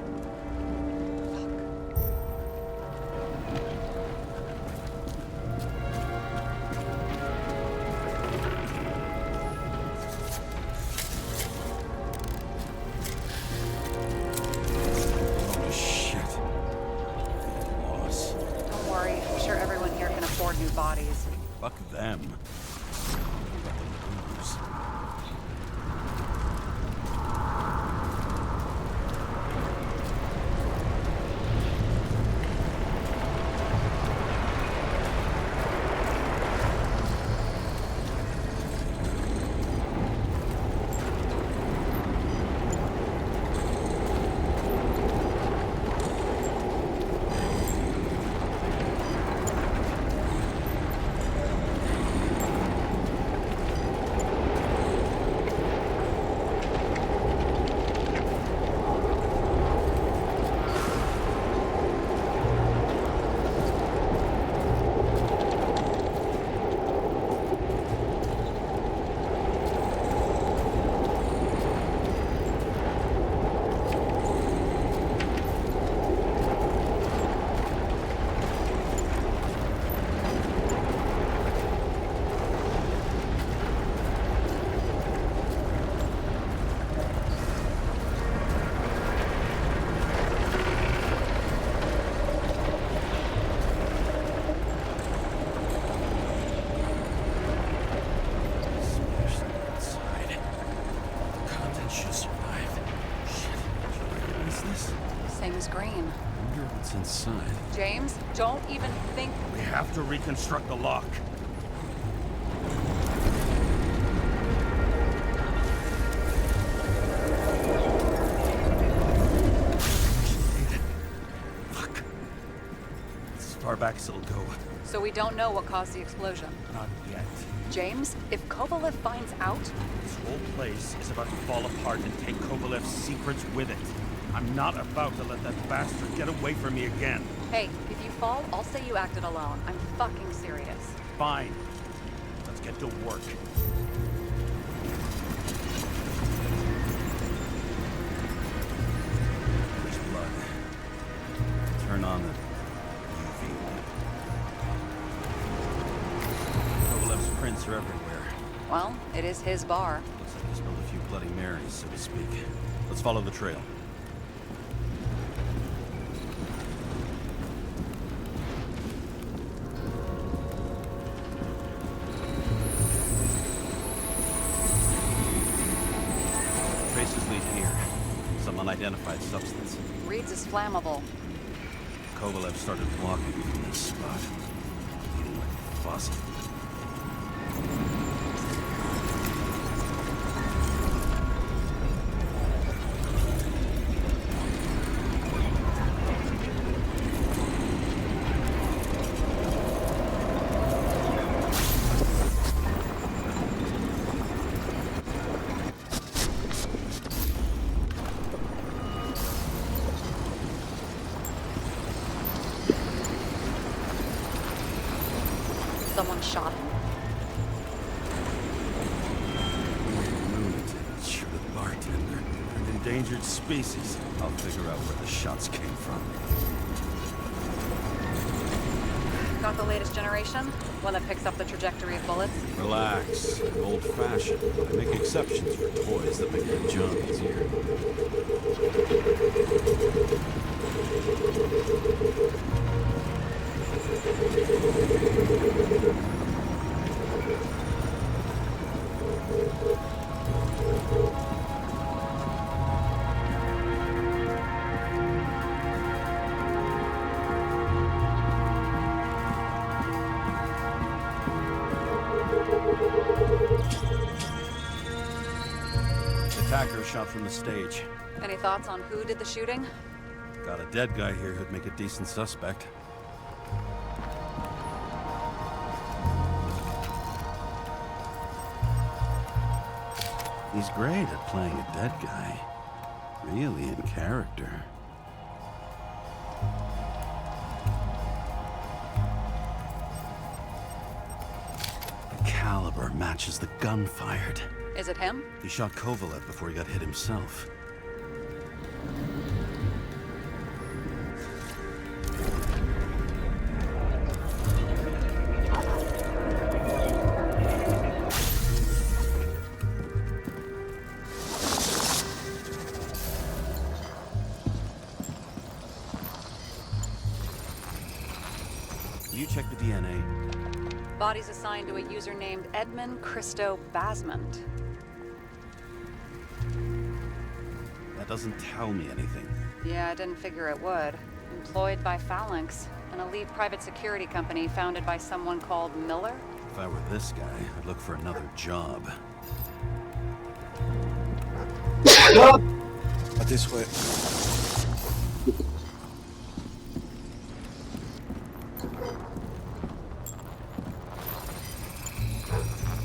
K: New bodies. Fuck them.
H: screen.
K: I wonder what's inside.
H: James, don't even think.
L: We have to reconstruct the lock. Fuck. As far back as it'll go.
H: So we don't know what caused the explosion.
L: Not yet.
H: James, if KYLLZ finds out...
L: This whole place is about to fall apart and take KYLLZ's secrets with it. I'm not about to let that bastard get away from me again.
H: Hey, if you fall, I'll say you acted alone. I'm fucking serious.
L: Fine. Let's get to work.
K: There's blood. Turn on the UV light. KYLLZ's prints are everywhere.
H: Well, it is his bar.
K: Looks like he spilled a few Bloody Marys, so to speak. Let's follow the trail. Traces lead here. Some unidentified substance.
H: Reed's is flammable.
K: KYLLZ started walking from this spot. Bleeding like a faucet.
H: Someone shot him.
K: Lunatic, shoot a bartender.
L: An endangered species.
K: I'll figure out where the shots came from.
H: Got the latest generation? One that picks up the trajectory of bullets?
K: Relax. I'm old-fashioned. I make exceptions for toys that make my job easier. Attacker shot from the stage.
H: Any thoughts on who did the shooting?
K: Got a dead guy here who'd make a decent suspect. He's great at playing a dead guy. Really in character. The caliber matches the gun fired.
H: Is it him?
K: He shot KYLLZ before he got hit himself. You check the DNA.
H: Body's assigned to a user named Edmund Christo Basmond.
K: That doesn't tell me anything.
H: Yeah, I didn't figure it would. Employed by Phalanx, an elite private security company founded by someone called Miller.
K: If I were this guy, I'd look for another job.
A: This way.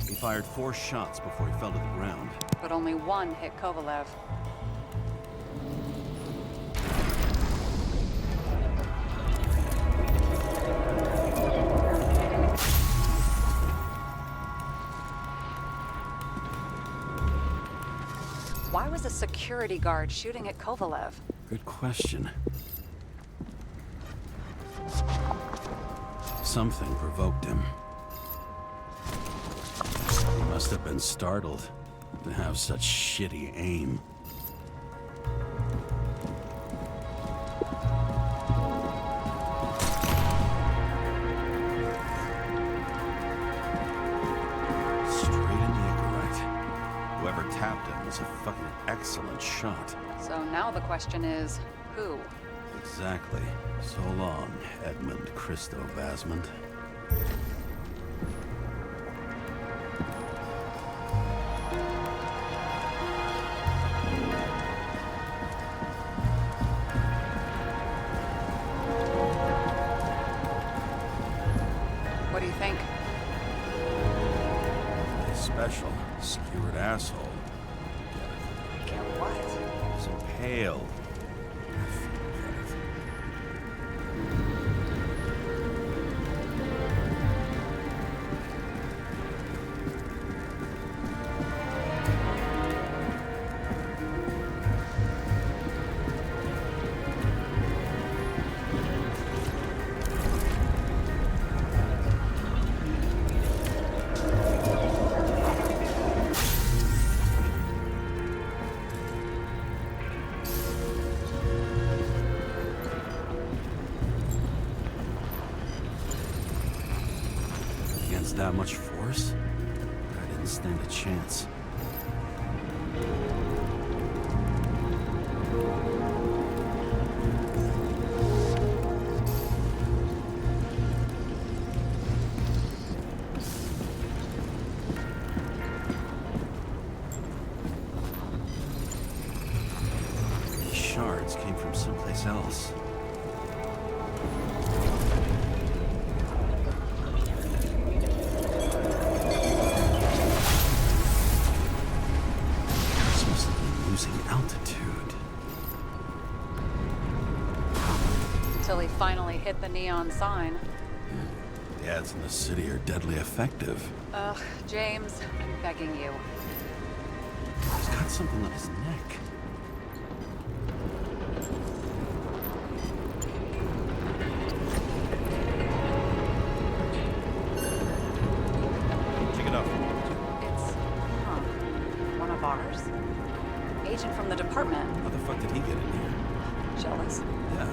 K: He fired 4 shots before he fell to the ground.
H: But only one hit KYLLZ. Why was a security guard shooting at KYLLZ?
K: Good question. Something provoked him. He must have been startled to have such shitty aim. Straight in the Icarite. Whoever tapped him was a fucking excellent shot.
H: So now the question is, who?
K: The Exactly. So long, Edmund Christo Vasmond.
H: What do you think?
K: Special, skewered asshole.
H: Get what?
K: Some pale. That much force? I didn't stand a chance. These shards came from someplace else.
H: Until he finally hit the neon sign.
K: The ads in the city are deadly effective.
H: Ugh, James, I'm begging you.
K: He's got something on his neck. Check it out.
H: It's, one of ours? Agent from the department.
K: How the fuck did he get in here?
H: Jealous?
K: Yeah.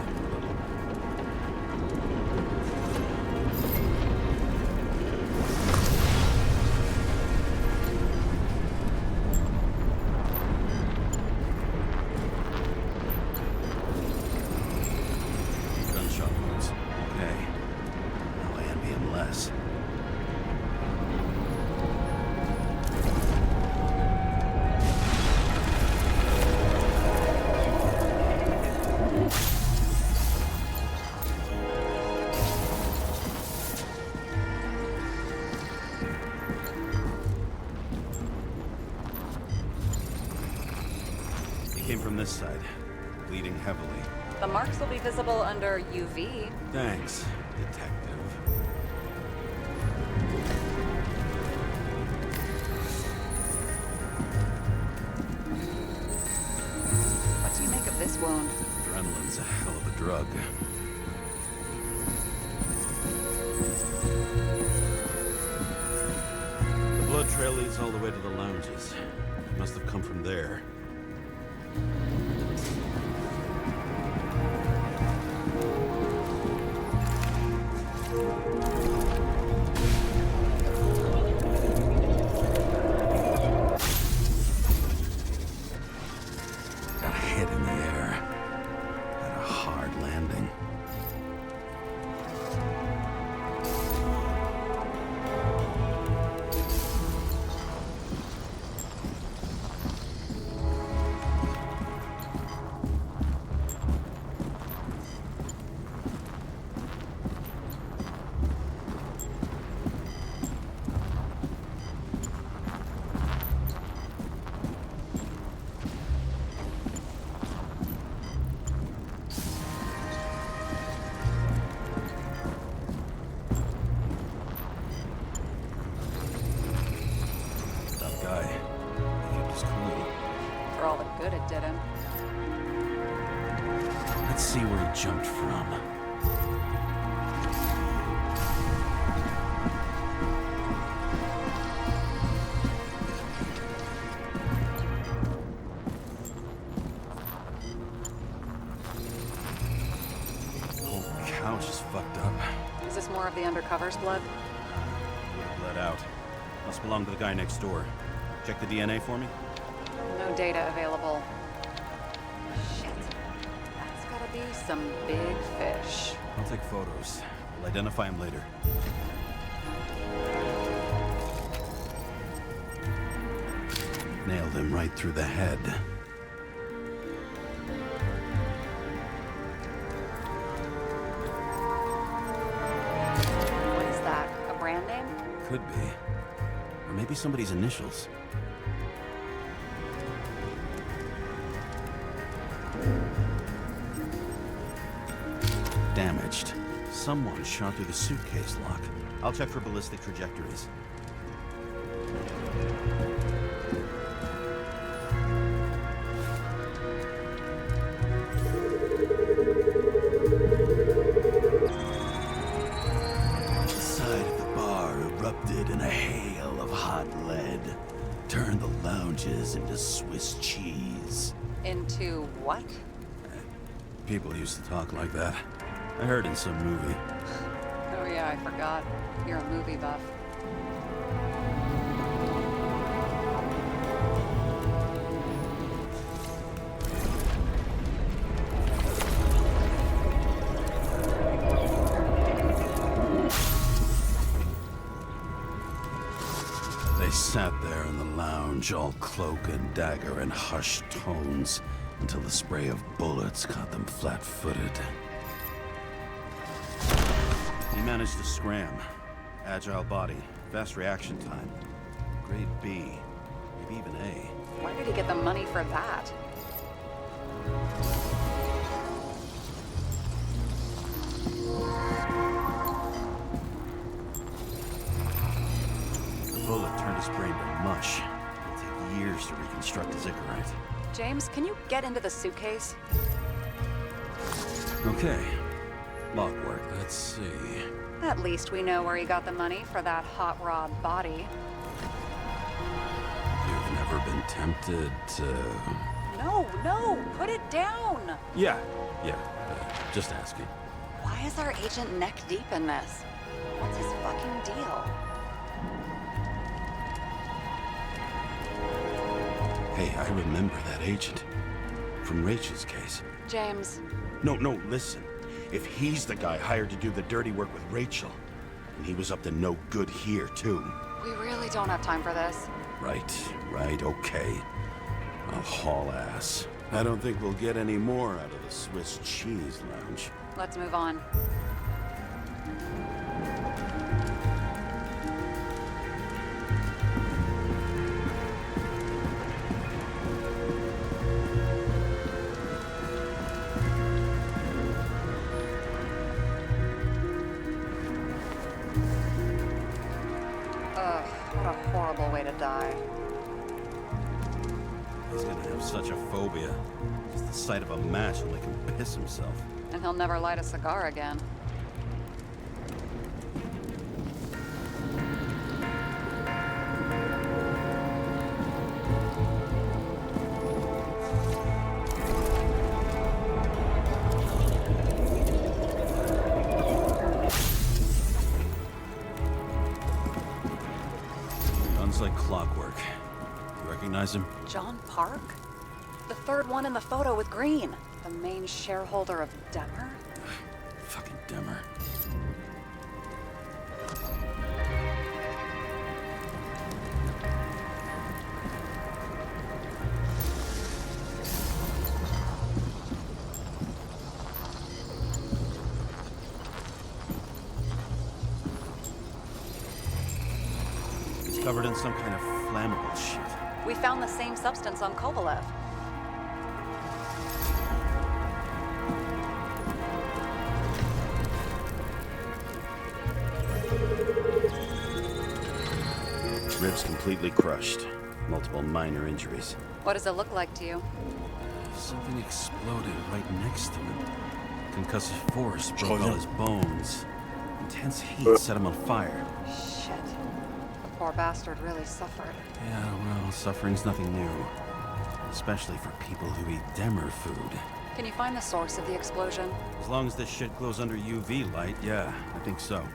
K: From this side, bleeding heavily.
H: The marks will be visible under UV.
K: Thanks, detective.
H: What do you make of this wound?
K: Adrenaline's a hell of a drug. The blood trail leads all the way to the lounges. It must have come from there. See where he jumped from. The whole couch is fucked up.
H: Is this more of the undercover's blood?
K: Would have bled out. Must belong to the guy next door. Check the DNA for me?
H: No data available. Shit. That's gotta be some big fish.
K: I'll take photos. We'll identify him later. Nailed him right through the head.
H: What is that? A brand name?
K: Could be. Or maybe somebody's initials. Damaged. Someone shot through the suitcase lock. I'll check for ballistic trajectories. The side of the bar erupted in a hail of hot lead. Turned the lounges into Swiss cheese.
H: Into what?
K: People used to talk like that. I heard in some movie.
H: Oh yeah, I forgot. You're a movie buff.
K: They sat there in the lounge, all cloak and dagger and hushed tones, until the spray of bullets caught them flat-footed. He managed to scram. Agile body, fast reaction time. Grade B, maybe even A.
H: Where did he get the money for that?
K: The bullet turned his brain to mush. It'll take years to reconstruct his Icarite.
H: James, can you get into the suitcase?
K: Okay. Lockwork, let's see.
H: At least we know where he got the money for that hot rod body.
K: You've never been tempted to...
H: No, put it down!
K: Yeah, just asking.
H: Why is our agent neck deep in this? What's his fucking deal?
K: Hey, I remember that agent. From Rachel's case.
H: James.
K: No, listen. If he's the guy hired to do the dirty work with Rachel, and he was up to no good here, too.
H: We really don't have time for this.
K: Right, okay. I'll haul ass. I don't think we'll get any more out of the Swiss cheese lounge.
H: Let's move on. Ugh, what a horrible way to die.
K: He's gonna have such a phobia. Just the sight of a match will make him piss himself.
H: And he'll never light a cigar again.
K: Guns like clockwork. You recognize him?
H: John Park? The third one in the photo with Green. The main shareholder of Demmer?
K: Fucking Demmer. It's covered in some kind of flammable shit.
H: We found the same substance on KYLLZ.
K: Ribs completely crushed. Multiple minor injuries.
H: What does it look like to you?
K: Something exploded right next to him. Concussive force broke all his bones. Intense heat set him on fire.
H: Shit. The poor bastard really suffered.
K: Yeah, well, suffering's nothing new. Especially for people who eat Demmer food.
H: Can you find the source of the explosion?
K: As long as this shit glows under UV light, yeah, I think so.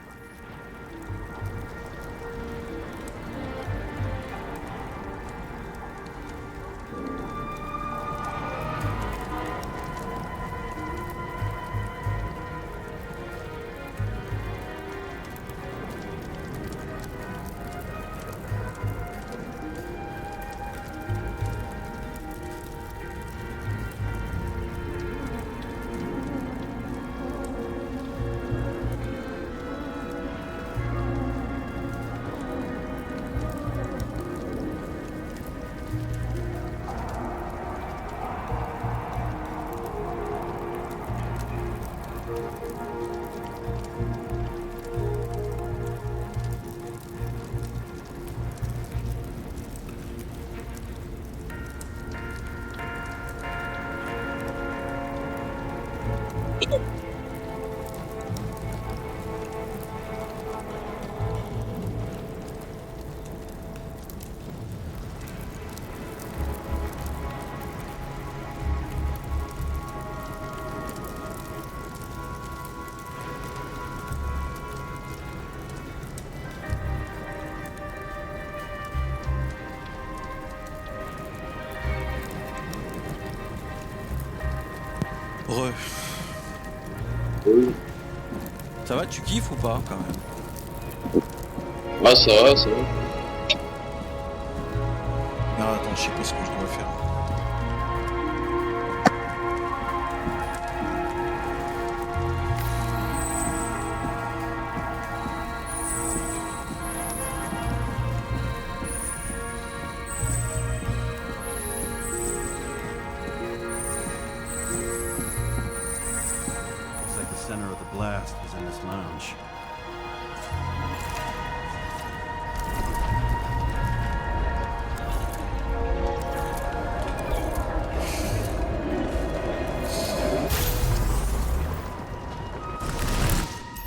A: Ça va, tu kiffes ou pas quand même?
B: Ouais, ça va, ça va.
A: Non, attends, je sais pas ce que je dois faire.
L: Looks like the center of the blast is in this lounge.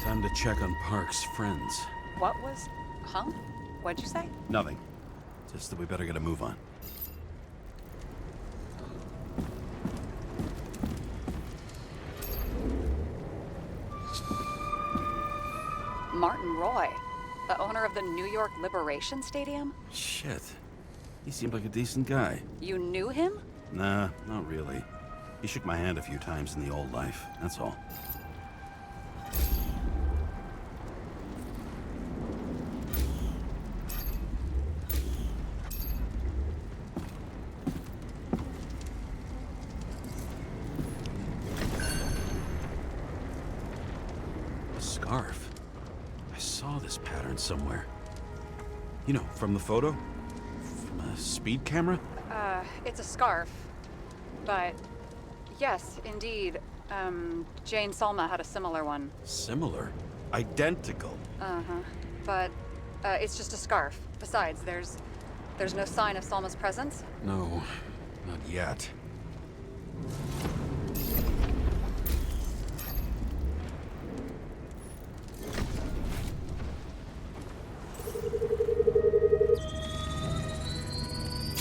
L: Time to check on Park's friends.
H: What was... Huh? What'd you say?
L: Nothing. Just that we better get a move on.
H: Martin Roy, the owner of the New York Liberation Stadium?
L: Shit. He seemed like a decent guy.
H: You knew him?
L: Nah, not really. He shook my hand a few times in the old life, that's all. A scarf. I saw this pattern somewhere. You know, from the photo? From a speed camera?
H: It's a scarf. But, yes, indeed. Jane Salma had a similar one.
L: Similar? Identical?
H: Uh-huh. But, it's just a scarf. Besides, there's no sign of Salma's presence.
L: No, not yet.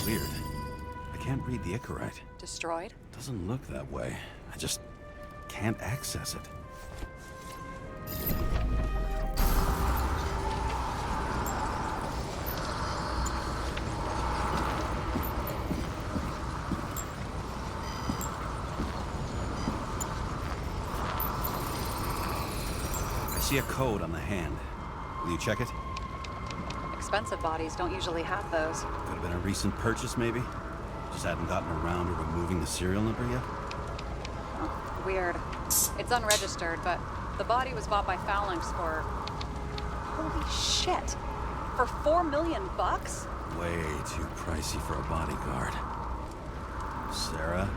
L: Weird. I can't read the Icarite.
H: Destroyed?
L: Doesn't look that way. I just can't access it. I see a code on the hand. Will you check it?
H: Expensive bodies don't usually have those.
L: Could have been a recent purchase, maybe? Just hadn't gotten around to removing the serial number yet?
H: Oh, weird. It's unregistered, but the body was bought by Phalanx for... Holy shit! For $4 million bucks?
L: Way too pricey for a bodyguard. Sarah,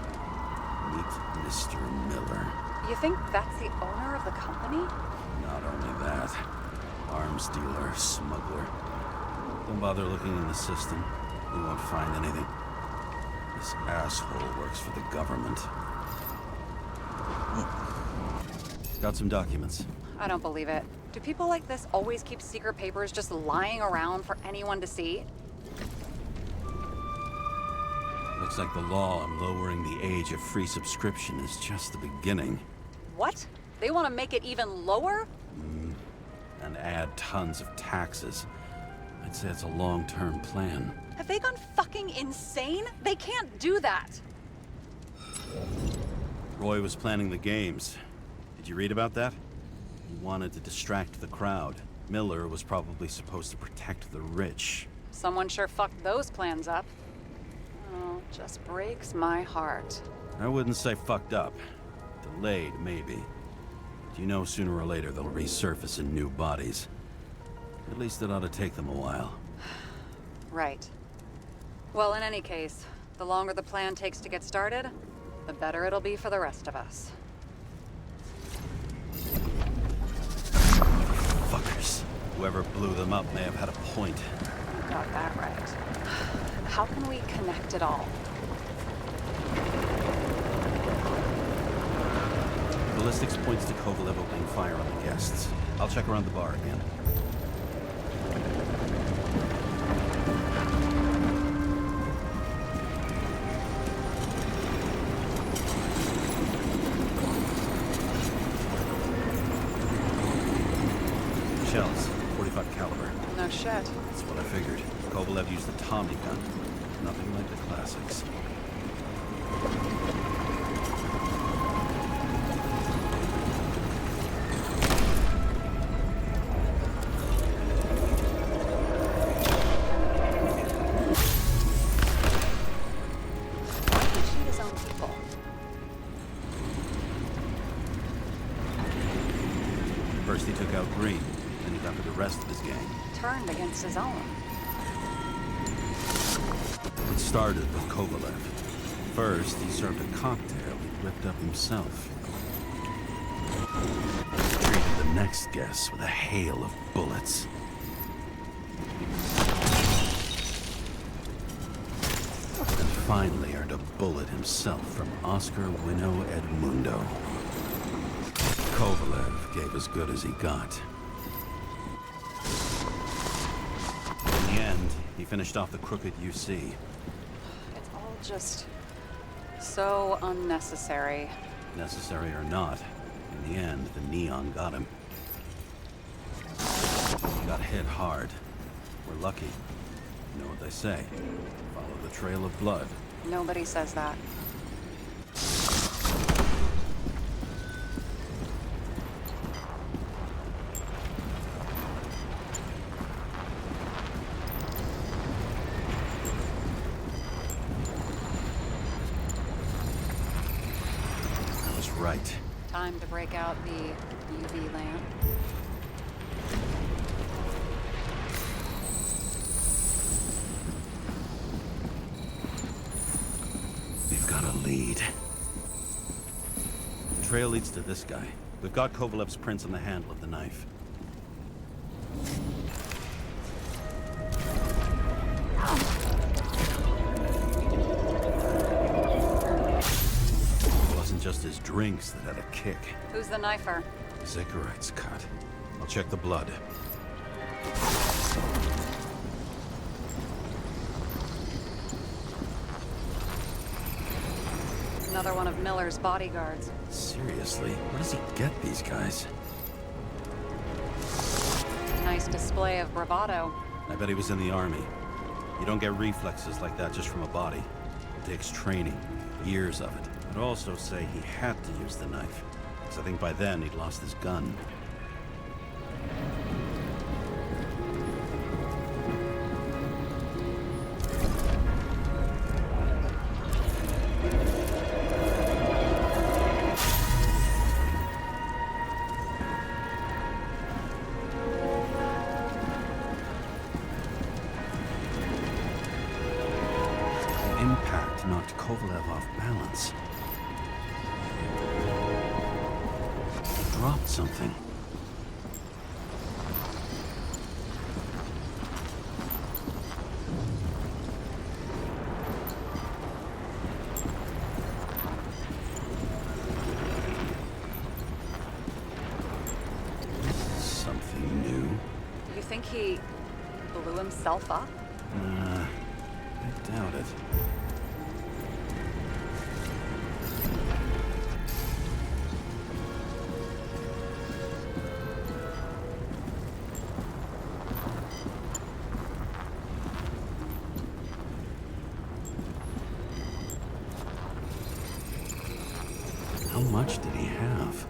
L: meet Mr. Miller.
H: You think that's the owner of the company?
L: Not only that, arms dealer, smuggler. Don't bother looking in the system. You won't find anything. This asshole works for the government. Got some documents.
H: I don't believe it. Do people like this always keep secret papers just lying around for anyone to see?
L: Looks like the law on lowering the age of free subscription is just the beginning.
H: What? They want to make it even lower?
L: And add tons of taxes. I'd say it's a long-term plan.
H: Have they gone fucking insane? They can't do that!
L: Roy was planning the games. Did you read about that? He wanted to distract the crowd. Miller was probably supposed to protect the rich.
H: Someone sure fucked those plans up. Oh, just breaks my heart.
L: I wouldn't say fucked up. Delayed, maybe. But you know sooner or later they'll resurface in new bodies. At least it ought to take them a while.
H: Right. Well, in any case, the longer the plan takes to get started, the better it'll be for the rest of us.
L: Whoever blew them up may have had a point.
H: Got that right. How can we connect it all?
L: Ballistics points to KYLLZ opening fire on the guests. I'll check around the bar again. Shells, 45 caliber.
H: No shit.
L: That's what I figured. KYLLZ used the Tommy gun. Nothing like the classics.
H: Why did he shoot his own people?
L: First he took out Green, then he got to the rest of his gang.
H: Turned against his own.
L: It started with KYLLZ. First, he served a cocktail he whipped up himself. Treated the next guest with a hail of bullets. And finally earned a bullet himself from Oscar Winnow Edmundo. KYLLZ gave as good as he got. In the end, he finished off the crooked UC.
H: It's all just so unnecessary.
L: Necessary or not, in the end, the neon got him. He got hit hard. We're lucky. You know what they say. Follow the trail of blood.
H: Nobody says that.
L: I was right.
H: Time to break out the UV lamp.
L: We've got a lead. The trail leads to this guy. We've got KYLLZ's prints on the handle of the knife. It wasn't just his drinks that had a kick.
H: Who's the knifer?
L: Ziggurats cut. I'll check the blood.
H: Another one of Miller's bodyguards.
L: Seriously, where does he get these guys?
H: Nice display of bravado.
L: I bet he was in the army. You don't get reflexes like that just from a body. It takes training, years of it. I'd also say he had to use the knife, because I think by then he'd lost his gun. Impact knocked KYLLZ off balance. He dropped something. Something new.
H: Do you think he blew himself up?
L: I doubt it. How much did he have?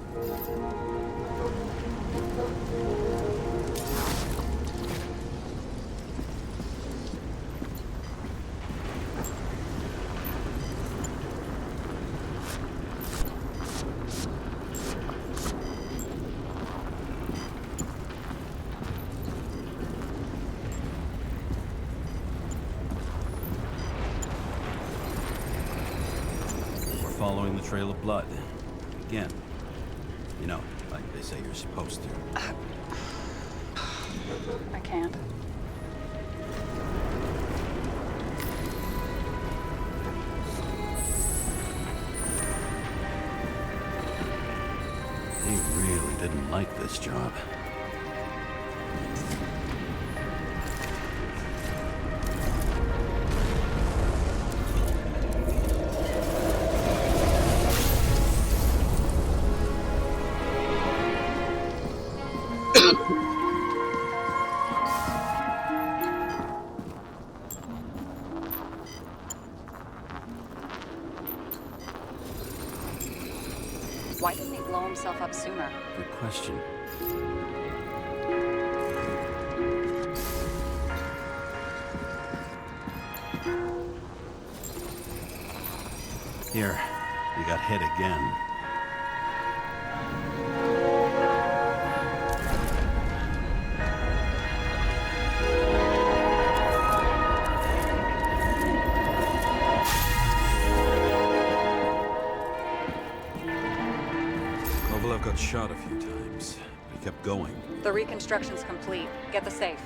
L: Following the trail of blood. Again. You know, like they say you're supposed to.
H: I can't.
K: He really didn't like this job.
H: Why didn't he blow himself up sooner?
K: Good question. Here, you got hit again. Kovalev got shot a few times, but he kept going.
H: The reconstruction's complete. Get the safe.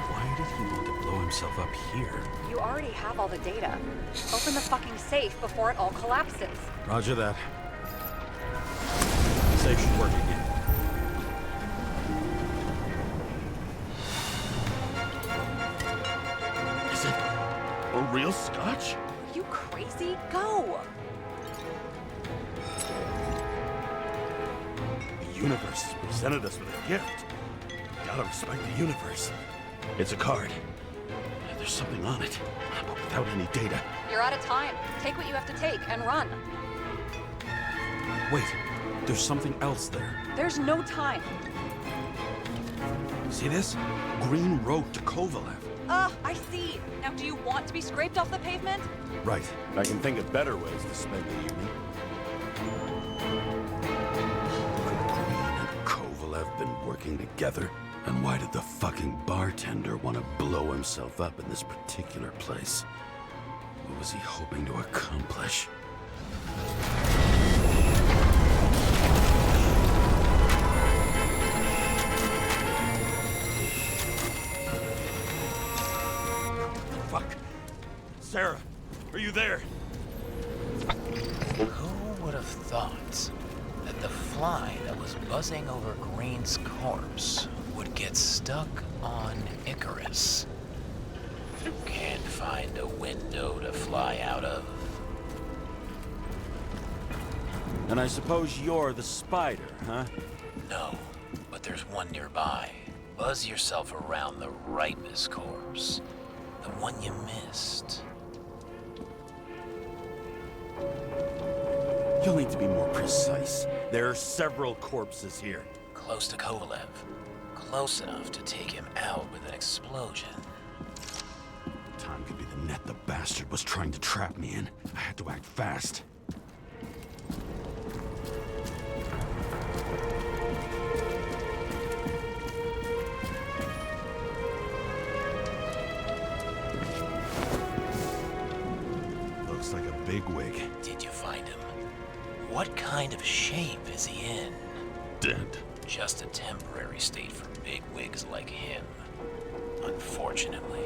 K: Why did he want to blow himself up here?
H: You already have all the data. Open the fucking safe before it all collapses.
K: Roger that. Safe should work again.
I: Is it a real scotch?
H: Are you crazy? Go!
I: The universe has presented us with a gift. Gotta respect the universe. It's a card. There's something on it, but without any data.
H: You're out of time. Take what you have to take and run.
K: Wait, there's something else there.
H: There's no time.
K: See this? Green Road to Kovalev.
H: I see. Now, do you want to be scraped off the pavement?
K: Right.
I: I can think of better ways to spend the evening.
K: Could Green and Kovalev been working together? And why did the fucking bartender want to blow himself up in this particular place? What was he hoping to accomplish?
I: Fuck. Sarah, are you there?
J: Who would have thought that the fly that was buzzing over Green's corpse would get stuck on Icarus? Can't find a window to fly out of.
L: And I suppose you're the spider, huh?
J: No, but there's one nearby. Buzz yourself around the Ripus corpse. The one you missed.
L: You'll need to be more precise. There are several corpses here.
J: Close to Kovalev. Close enough to take him out with an explosion.
K: Time could be the net the bastard was trying to trap me in. I had to act fast. Looks like a bigwig.
J: Did you find him? What kind of shape is he in?
K: Dead.
J: Just a temporary state for big wigs like him. Unfortunately.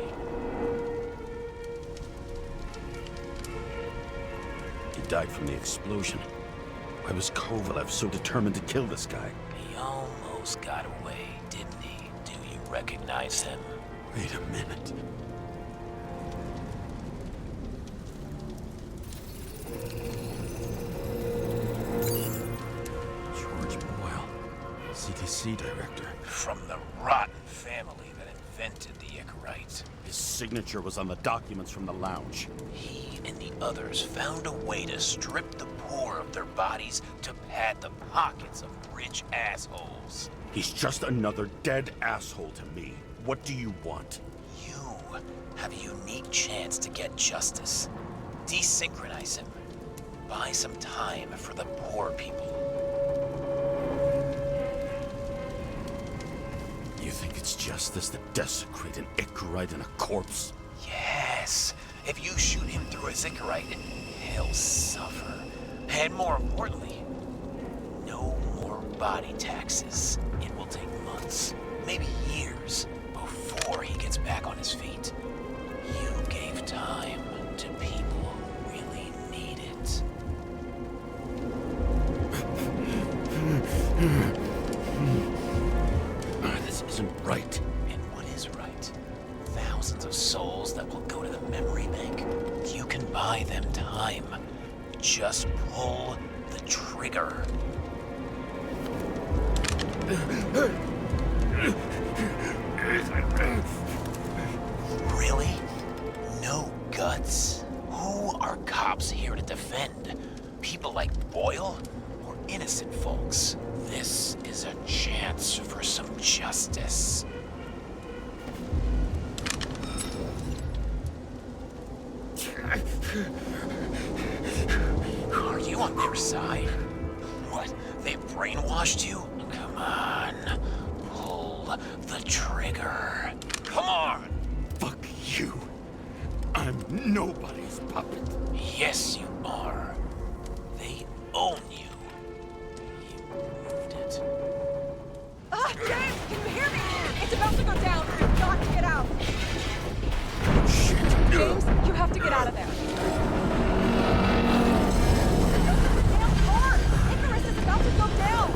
K: He died from the explosion. Why was Kovalev so determined to kill this guy?
J: He almost got away, didn't he? Do you recognize him?
K: Wait a minute. George Boyle, CTC director.
J: From the rotten family that invented the Icarite.
L: His signature was on the documents from the lounge.
J: He and the others found a way to strip the poor of their bodies to pad the pockets of rich assholes.
L: He's just another dead asshole to me. What do you want?
J: You have a unique chance to get justice. Desynchronize him. Buy some time for the poor people.
L: You think it's justice to desecrate an Icarite and a corpse?
J: Yes. If you shoot him through a Icarite, he'll suffer. And more importantly, no body taxes. It will take months, maybe years, before he gets back on his feet. You gave time to people who really need it.
K: This isn't right.
J: And what is right? Thousands of souls that will go to the memory bank. You can buy them time. Just pull the trigger. Really? No guts? Who are cops here to defend? People like Boyle? Or innocent folks? This is a chance for some justice. Are you on their side? What? They've brainwashed you? Come on. Pull the trigger. Come on!
K: Fuck you. I'm nobody's puppet.
J: Yes, you are. They own you. You moved it.
M: Ah, James, can you hear me? It's about to go down. You've got to get out.
K: Shit.
M: James, you have to get out of there. Damn car! Icarus is about to go down.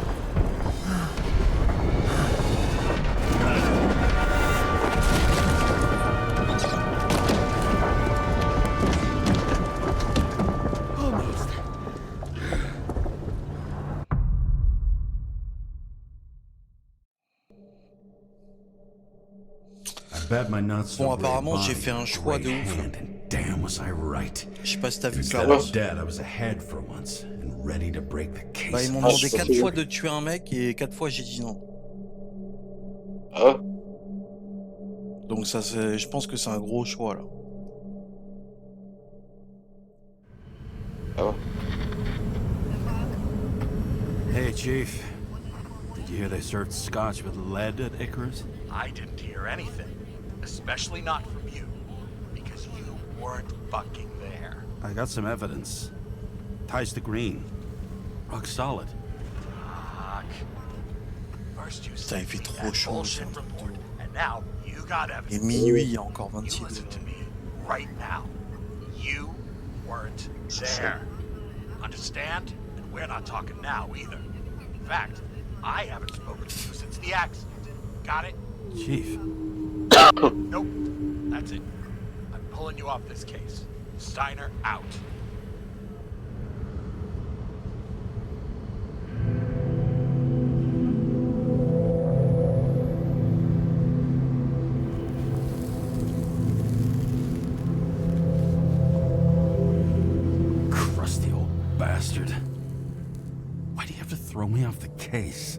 A: Bon, apparemment, j'ai fait un choix de ouf.
K: Damn, was I right.
A: Je sais pas si t'as vu
K: Instead
A: Clara.
K: of dead, I was ahead for once and ready to break the case.
A: Bah, ils m'ont demandé 4 fois de tuer un mec et 4 fois j'ai dit non.
B: Ah.
A: Donc ça, je pense que c'est un gros choix là.
B: Ah.
L: Hey, Chief. Did you hear they served scotch with lead at Icarus?
I: I didn't hear anything. Especially not from you. Because you weren't fucking there.
L: I got some evidence. Ties to Green. Rock solid.
I: Fuck. First you
A: Putain,
I: said
A: il fait trop
I: that
A: chaud.
I: bullshit report, and now you got
A: Et
I: evidence.
A: minuit, il y a encore
I: You
A: 26
I: listen
A: degrés.
I: to me right now. You weren't there. Understand? And we're not talking now either. In fact, I haven't spoken to you since the accident. Got it?
L: Chief.
I: Nope. That's it. I'm pulling you off this case. Steiner out.
L: Crusty old bastard. Why do you have to throw me off the case?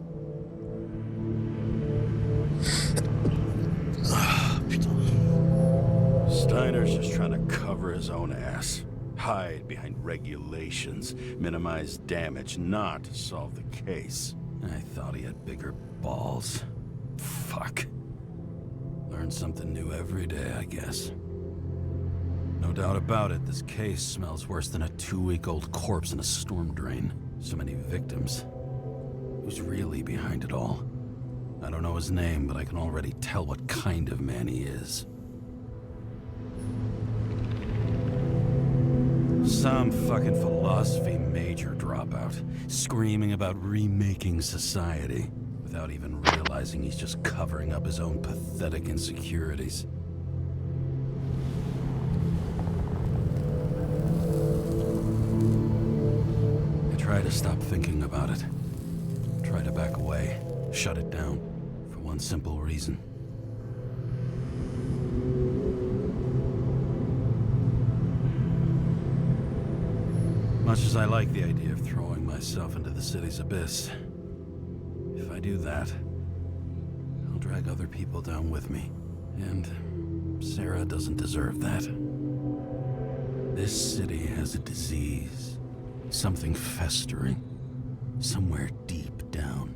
L: Steiner's just trying to cover his own ass. Hide behind regulations, minimize damage, not solve the case. I thought he had bigger balls. Fuck. Learn something new every day, I guess. No doubt about it, this case smells worse than a 2-week-old corpse in a storm drain. So many victims. Who's really behind it all? I don't know his name, but I can already tell what kind of man he is. Some fucking philosophy major dropout, screaming about remaking society, without even realizing he's just covering up his own pathetic insecurities. I try to stop thinking about it. Try to back away, shut it down, for one simple reason. Much as I like the idea of throwing myself into the city's abyss, if I do that, I'll drag other people down with me. And Sarah doesn't deserve that. This city has a disease, something festering, somewhere deep down,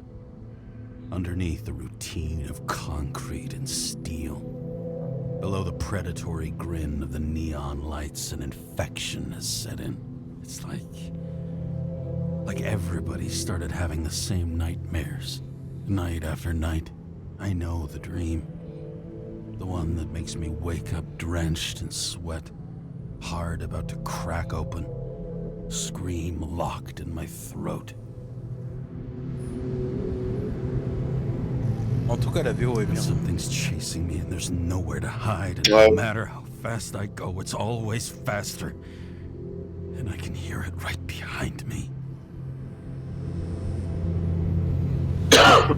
L: underneath the routine of concrete and steel. Below the predatory grin of the neon lights, an infection has set in. It's like
K: everybody started having the same nightmares, night after night. I know the dream. The one that makes me wake up drenched in sweat, heart about to crack open, scream locked in my throat.
A: En tout cas, la VO est bien.
K: Something's chasing me and there's nowhere to hide. And no matter how fast I go, it's always faster. And I can hear it right behind me. KYLLZ.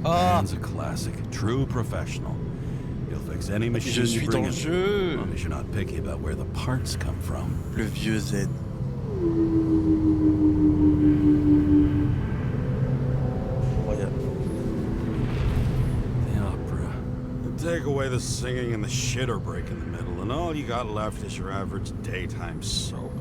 K: Man's a classic, true professional. He'll fix any machine.
A: Je suis dans le jeu.
K: As long as you're not picky about where the parts come from.
A: Le vieux Z.
K: The opera. Take away the singing and the shitter break in the middle, and all you got left is your average daytime soap.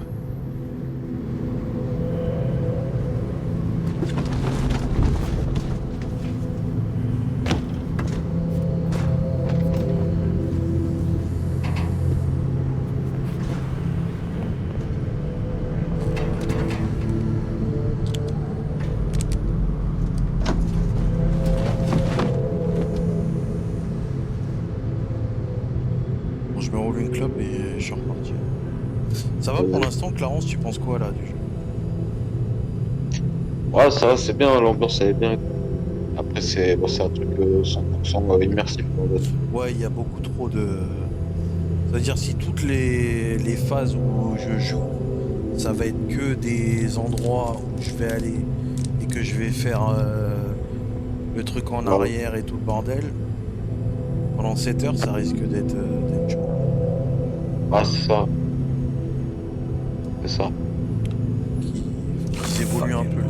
A: Je me roule une clope et je suis reparti. Ça va pour l'instant, Clarence, tu penses quoi là du jeu?
B: Ouais, ça va, c'est bien, l'ambiance elle est bien. Après, c'est un truc 100% immersif.
A: Ouais, il y a beaucoup trop de. C'est-à-dire, si toutes les phases où je joue, ça va être que des endroits où je vais aller et que je vais faire le truc en arrière et tout le bordel, pendant 7 heures, ça risque d'être chaud.
B: Ah, c'est ça. C'est ça.
A: Qui évolue un peu.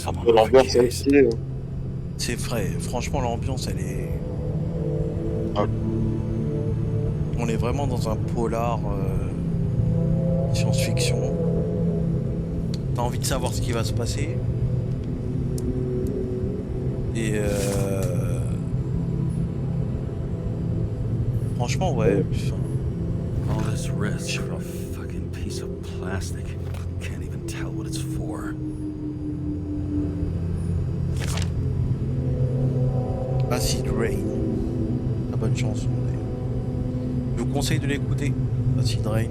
B: Un peu l'ambiance elle aussi.
A: C'est vrai, franchement, l'ambiance elle est.
B: Ah.
A: On est vraiment dans un polar science-fiction. T'as envie de savoir ce qui va se passer. Et franchement, ouais.
K: All this risk for a fucking piece of plastic. Can't even tell what it's for.
A: Acid Rain. La bonne chanson d'ailleurs. Je vous conseille de l'écouter. Acid Rain.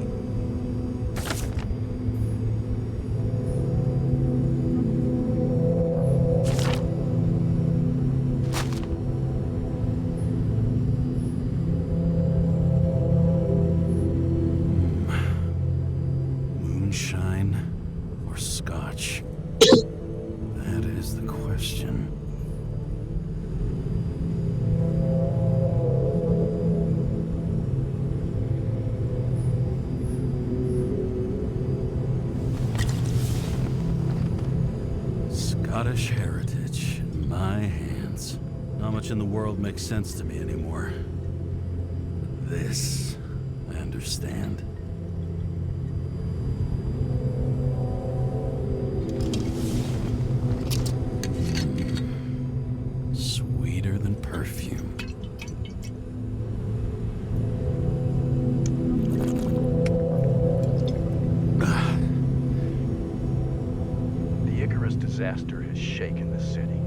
K: Moonshine or scotch? That is the question. Scottish heritage in my hands. Not much in the world makes sense to me anymore. This, I understand. Sweeter than perfume.
N: Disaster has shaken the city.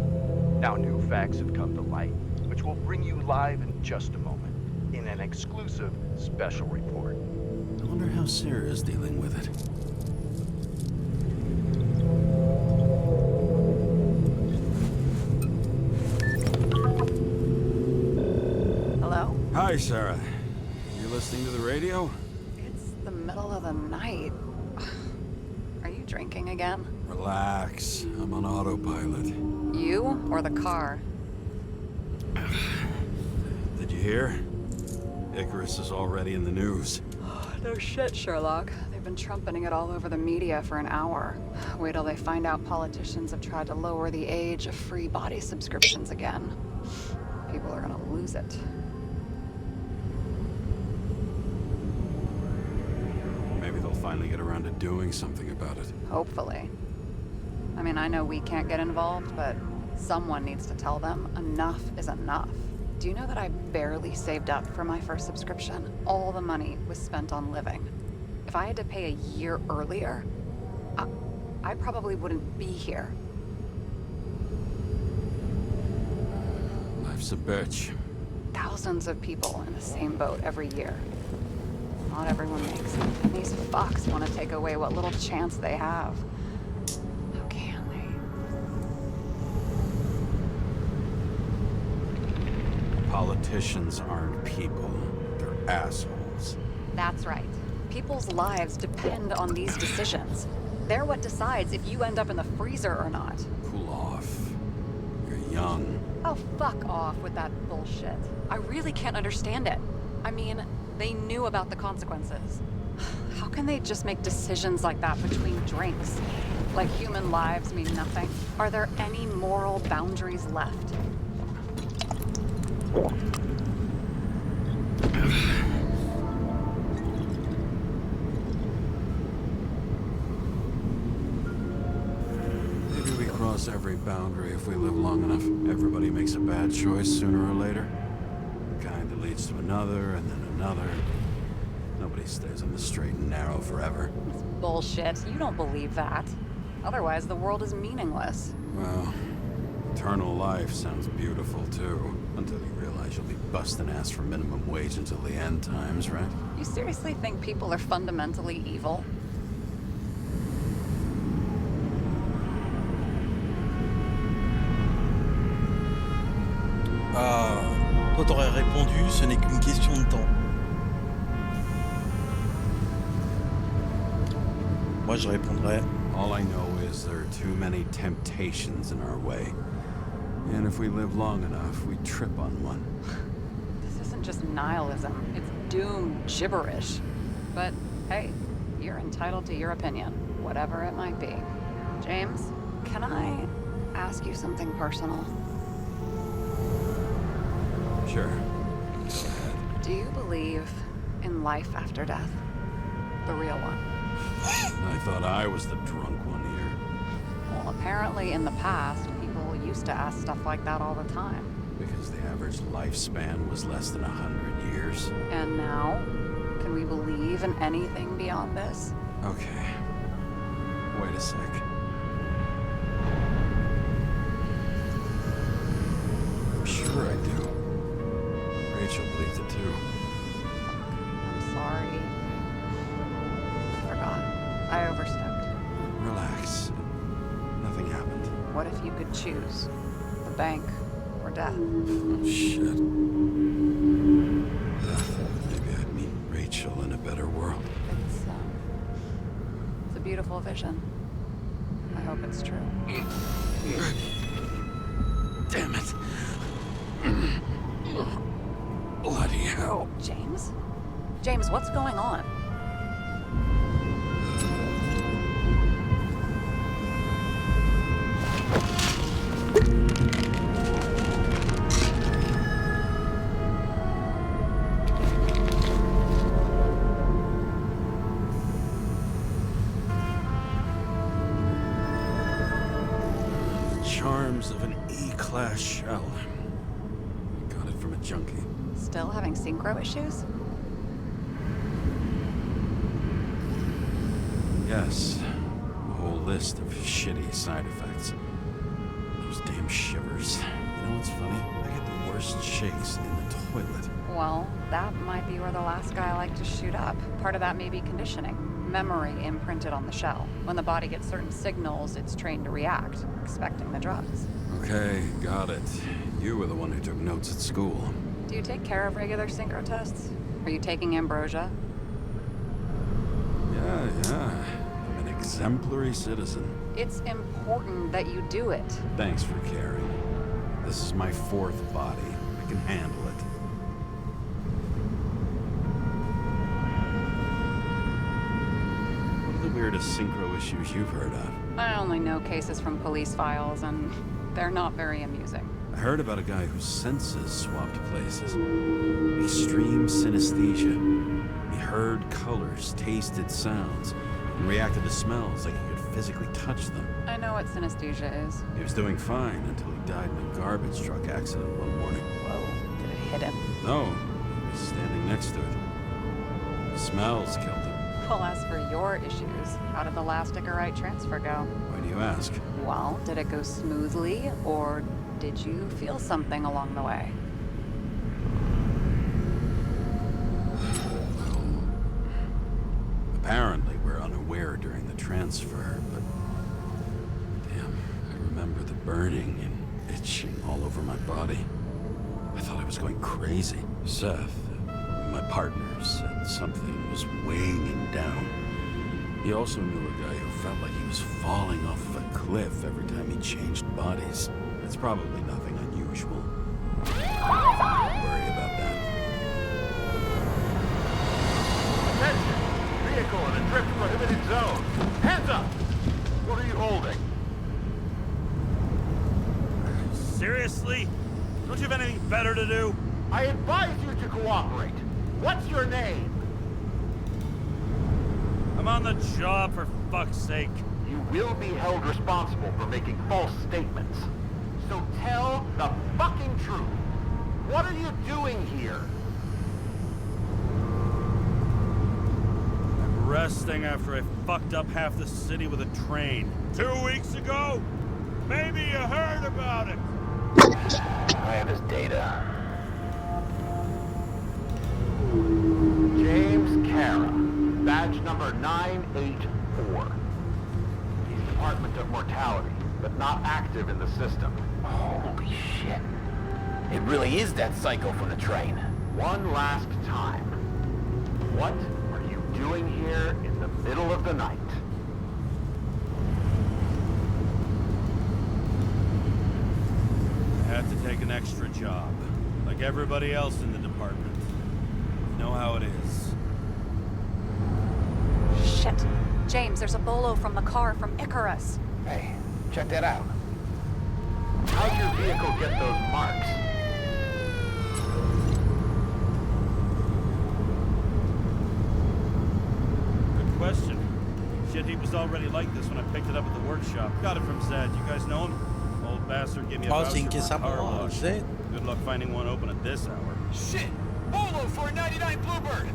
N: Now new facts have come to light, which we'll bring you live in just a moment, in an exclusive special report.
K: I wonder how Sarah is dealing with it.
H: Hello?
K: Hi, Sarah. You listening to the radio?
H: It's the middle of the night. Are you drinking again?
G: Relax. I'm on autopilot.
H: You or the car?
G: Did you hear? Icarus is already in the news.
H: No shit, Sherlock. They've been trumpeting it all over the media for an hour. Wait till they find out politicians have tried to lower the age of free body subscriptions again. People are gonna lose it.
G: Maybe they'll finally get around to doing something about it.
H: Hopefully. I mean, I know we can't get involved, but someone needs to tell them enough is enough. Do you know that I barely saved up for my first subscription? All the money was spent on living. If I had to pay a year earlier, I probably wouldn't be here.
G: Life's a bitch.
H: Thousands of people in the same boat every year. Not everyone makes it, and these fucks want to take away what little chance they have. How can they?
G: Politicians aren't people. They're assholes.
H: That's right. People's lives depend on these decisions. They're what decides if you end up in the freezer or not.
G: Cool off. You're young.
H: Oh, fuck off with that bullshit. I really can't understand it. I mean, they knew about the consequences. How can they just make decisions like that between drinks? Like human lives mean nothing? Are there any moral boundaries left?
G: Maybe we cross every boundary if we live long enough. Everybody makes a bad choice sooner or later. Kind of leads to another, and then another. Nobody stays on the straight and narrow forever.
H: It's bullshit. You don't believe that. Otherwise, the world is meaningless.
G: Well, eternal life sounds beautiful, too. Until you realize you'll be busting ass for minimum wage until the end times, right?
H: You seriously think people are fundamentally evil?
A: Toi t'aurais répondu, ce n'est qu'une question de temps. Moi je répondrais.
G: All I know is there are too many temptations in our way. And if we live long enough, we trip on one.
H: This isn't just nihilism, it's doom gibberish. But hey, you're entitled to your opinion, whatever it might be. James, can I ask you something personal?
G: Sure.
H: Do you believe in life after death? The real one?
G: I thought I was the drunk one here.
H: Well, apparently in the past, people used to ask stuff like that all the time.
G: Because the average lifespan was less than 100 years.
H: And now, can we believe in anything beyond this?
G: Okay. Wait a sec. I'm sure I do. Rachel believes it too.
H: I'm sorry. I forgot. I overstepped.
G: Relax. Nothing happened.
H: What if you could choose? The bank or death?
G: Oh, shit. Maybe I'd meet Rachel in a better world.
H: It's a beautiful vision. I hope it's true.
G: Damn it. Bloody hell.
H: James? James, what's going on?
G: Charms of an E-class shell. Got it from a junkie.
H: Still having synchro issues?
G: Yes. A whole list of shitty side effects. Those damn shivers. You know what's funny? I get the worst shakes in the toilet.
H: Well, that might be where the last guy liked to shoot up. Part of that may be conditioning. Memory imprinted on the shell. When the body gets certain signals, it's trained to react, expecting the drugs.
G: Okay, got it. You were the one who took notes at school.
H: Do you take care of regular synchro tests? Are you taking ambrosia?
G: Yeah. I'm an exemplary citizen.
H: It's important that you do it.
L: Thanks for caring. This is my 4th body. I can handle it. What are the weirdest synchro issues you've heard of?
H: I only know cases from police files, and they're not very amusing.
L: I heard about a guy whose senses swapped places. Extreme synesthesia. He heard colors, tasted sounds, and reacted to smells like he could physically touch them.
H: I know what synesthesia is.
L: He was doing fine until he died in a garbage truck accident one morning.
H: Whoa, did it hit him?
L: No, he was standing next to it. The smells killed him.
H: Well, as for your issues, how did the last Icarite transfer go?
L: Why do you ask?
H: Well, did it go smoothly, or did you feel something along the way?
L: Apparently, we're unaware during the transfer, but damn, I remember the burning and itching all over my body. I thought I was going crazy. Seth, my partner, said something was weighing him down. He also knew a guy who felt like he was falling off of a cliff every time he changed bodies. It's probably nothing unusual. Don't worry about that.
I: Attention! Vehicle in a drift prohibited zone. Hands up! What are you holding?
L: Seriously? Don't you have anything better to do?
I: I advise you to cooperate. What's your name?
L: I'm on the job, for fuck's sake.
I: You will be held responsible for making false statements. So tell the fucking truth. What are you doing here?
L: I'm resting after I fucked up half the city with a train. 2 weeks ago? Maybe you heard about it.
I: I have his data. James Kara, badge number 984. He's Department of Mortality, but not active in the system. Holy shit. It really is that psycho from the train. One last time. What are you doing here in the middle of the night?
L: I had to take an extra job, like everybody else in the department. You know how it is.
H: Shit. James, there's a bolo from the car from Icarus.
I: Hey, check that out. How'd your vehicle get those marks?
L: Good question. Shit, he was already like this when I picked it up at the workshop. Got it from Zed. You guys know him? Old bastard gave me a voucher for a car wash. Good luck finding one open at this hour.
J: Shit! Bolo for a 99 Bluebird!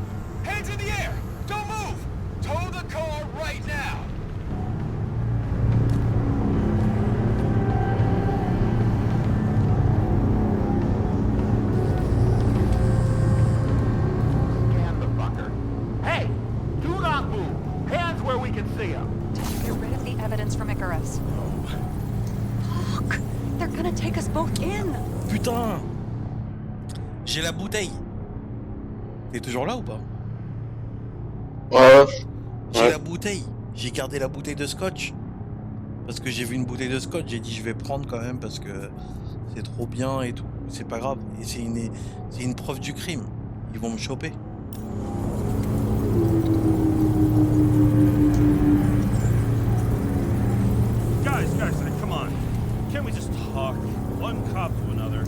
J: Hands in the air! Don't move! Tow the car right now!
I: Scan the fucker. Hey! Do not move! Hands where we can see him!
H: Did you get rid of the evidence from Icarus? Look! They're gonna take us both in!
A: Putain! J'ai la bouteille. T'es toujours là ou pas?
B: Ouais.
A: J'ai la bouteille. J'ai gardé la bouteille de scotch. Parce que j'ai vu une bouteille de scotch, j'ai dit je vais prendre quand même parce que c'est trop bien et tout. C'est pas grave. Et c'est une preuve du crime. Ils vont me choper.
L: Guys, come on. Can't we just talk? One cop to another.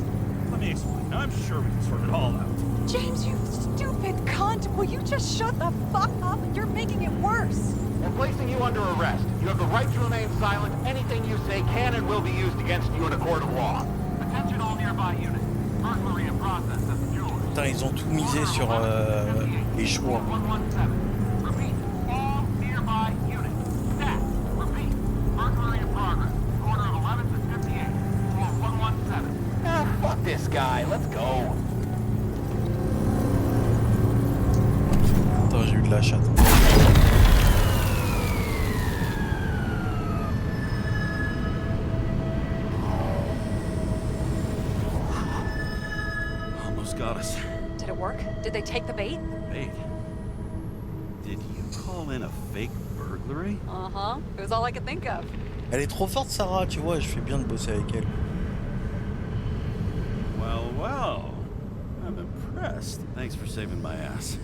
L: Let me explain. I'm sure we can sort it all out.
M: James, you stupid cunt! Will you just shut the fuck up? You're making it worse!
I: We're placing you under arrest. You have the right to remain silent. Anything you say can and will be used against you in a court of law. Attention all nearby units. Burglary in process of the jewelry.
A: Putain, ils ont tout misé sur les choix.
I: 117. Repeat. All nearby units. Stat. Repeat. Burglary in progress. Order of 11 to 58. Floor 117. Ah, fuck this guy. Let's go.
A: Attends, j'ai eu de la chatte.
L: Almost got us.
H: Did it work? Did they take the bait?
L: Bait? Did you call in a fake burglary?
H: Uh-huh. It was all I could think of.
A: Elle est trop forte, Sarah, tu vois, je fais bien de bosser avec elle.
L: Well, well. I'm impressed. Thanks for saving my ass.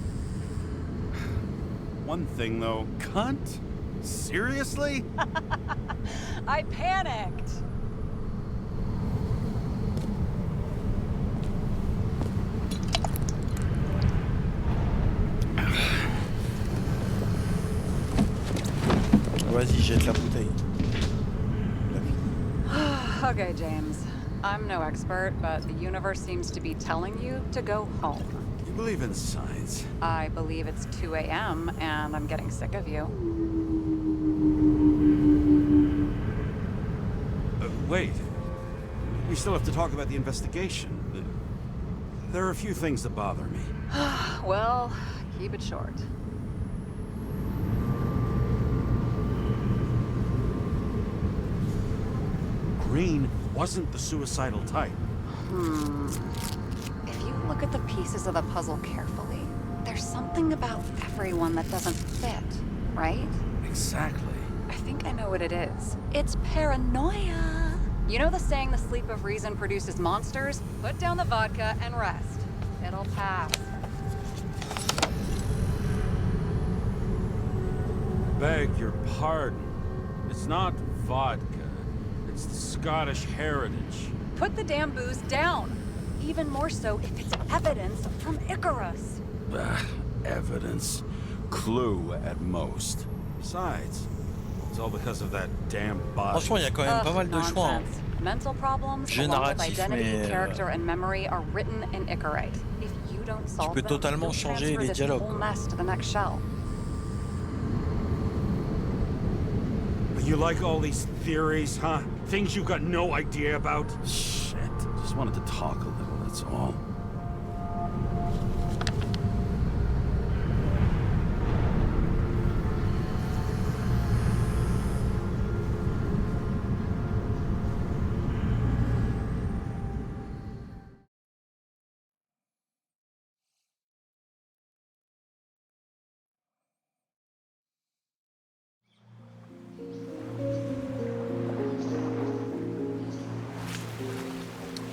L: One thing, though. Cunt? Seriously?
M: I panicked.
A: Vas-y, jette la bouteille.
H: Okay, James. I'm no expert, but the universe seems to be telling you to go home.
L: You believe in science?
H: I believe it's 2 a.m. and I'm getting sick of you.
L: Wait. We still have to talk about the investigation. There are a few things that bother me.
H: Well, keep it short.
L: Green wasn't the suicidal type.
H: If you look at the pieces of the puzzle carefully, there's something about everyone that doesn't fit, right?
L: Exactly.
H: I think I know what it is. It's paranoia. You know the saying, the sleep of reason produces monsters? Put down the vodka and rest. It'll pass.
L: Beg your pardon. It's not vodka. It's the Scottish heritage.
H: Put the damn booze down. Even more so if it's evidence from Icarus.
L: Evidence. Clue at most. Besides, it's all because of that damn body.
A: Franchement, il y a quand même pas mal de choix. Hein.
H: Mental problems,
A: Jeu
H: along with
A: narratif,
H: identity,
A: mais
H: character, and memory are written in Icarite. If you don't solve
A: tu peux
H: them,
A: totalement
H: you'll
A: changer
H: transfer
A: les
H: this
A: dialogues.
H: whole mess to the next shell.
L: You like all these theories, huh? Things you've got no idea about? Shit. Just wanted to talk a little, that's all.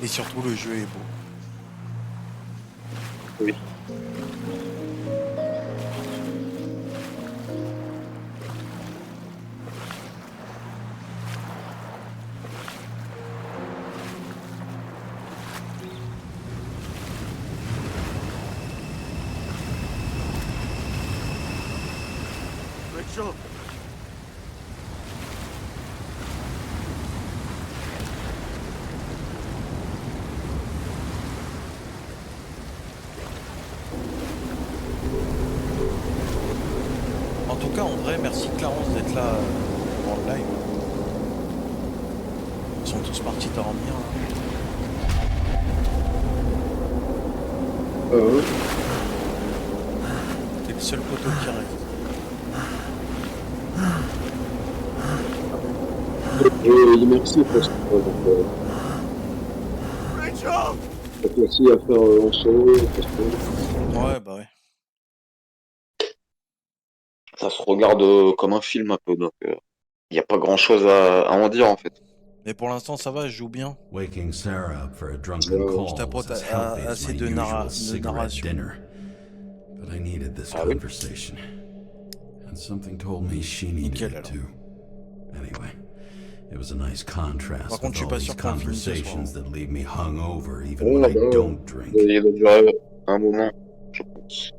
A: Et surtout, le jeu est beau.
B: Oui.
L: Rachel!
A: En tout cas, en vrai, merci Clarence d'être là dans le live. Ils sont tous partis dormir. T'es le seul poteau qui reste.
C: Merci parce que
L: Rachel!
C: merci à faire en solo.
A: Ouais, bah ouais.
B: Ça se regarde comme un film un peu, donc il n'y a pas grand chose à en dire en fait.
A: Mais pour l'instant, ça va, je joue bien.
K: Waking Sarah up for a drunken call
A: t'apporte
K: was as healthy as
A: assez
K: my
A: de
K: usual cigarette
A: narration.
K: dinner. But I needed this conversation. And something told me she needed it too. Anyway, it was a nice contrast
A: Par contre,
K: with
A: je suis
K: all
A: pas
K: these
A: sûr qu'on finisse ce soir.
K: conversations that leave me hungover even when I don't drink.
B: Il a duré un moment, je pense.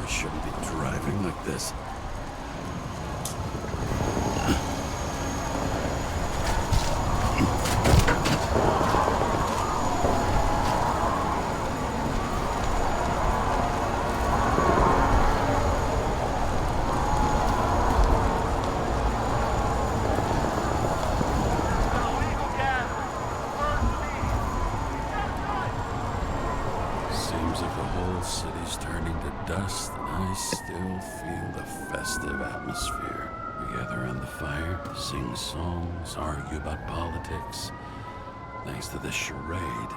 K: I shouldn't be driving like this. Seems like the whole city's turning to dust, and I still feel the festive atmosphere. We gather around the fire, sing songs, argue about politics. Thanks to this charade,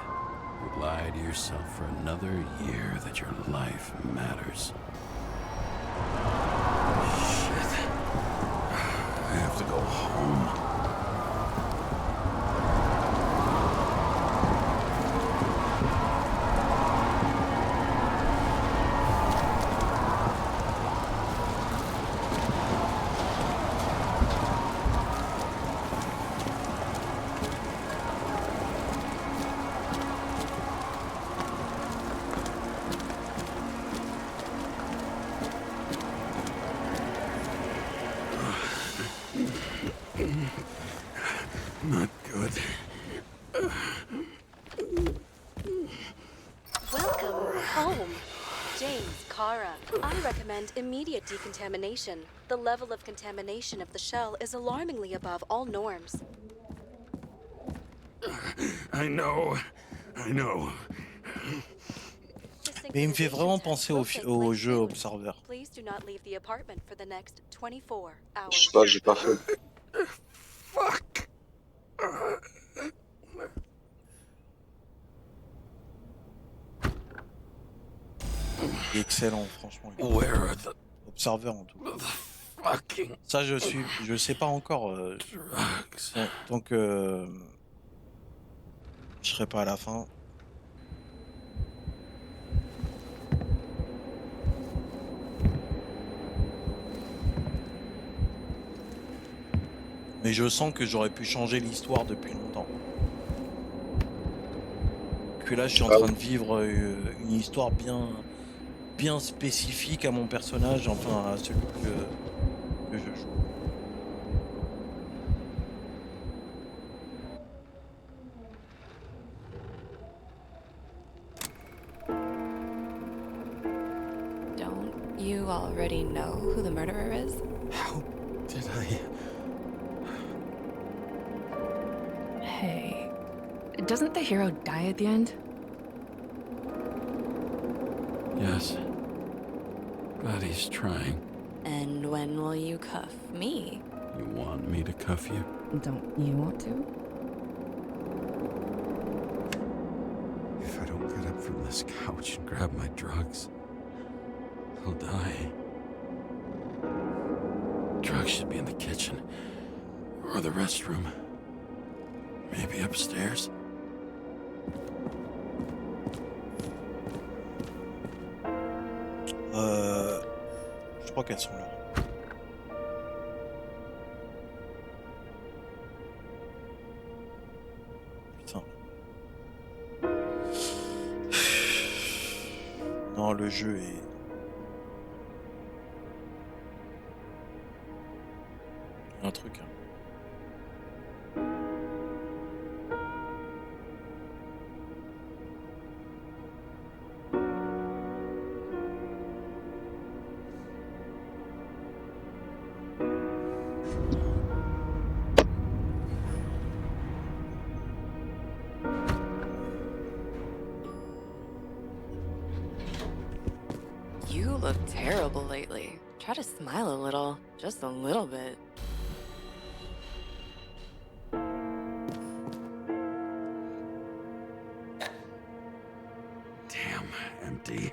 K: You lie to yourself for another year that your life matters. Shit. I have to go home. Not good.
D: Welcome home. James, Kara, I recommend immediate decontamination. The level of contamination of the shell is alarmingly above all norms.
K: I know.
A: Mais il me fait vraiment penser au jeu Observer.
D: Please do not leave the apartment for the next 24
B: Je
D: hours.
B: sais pas, j'ai pas fait.
K: Fuck.
A: Il est excellent, franchement.
K: Where are the
A: Observer en tout cas.
K: fucking
A: Ça, je sais pas encore.
K: drugs?
A: Donc, je serai pas à la fin. Mais je sens que j'aurais pu changer l'histoire depuis longtemps. Que là, je suis en train de vivre une histoire bien spécifique à mon personnage, enfin à celui que je joue.
F: Don't you already know who the murderer is?
K: How did I?
F: Hey, doesn't the hero die at the end?
K: Yes. But he's trying.
F: And when will you cuff me?
K: You want me to cuff you?
F: Don't you want to?
K: If I don't get up from this couch and grab my drugs, I'll die. Drugs should be in the kitchen. Or the restroom. Maybe upstairs.
A: Je crois qu'elles sont là. Putain. Non, le jeu est... Il y a un truc.
F: You look terrible lately. Try to smile a little, just a little bit.
K: Damn, empty.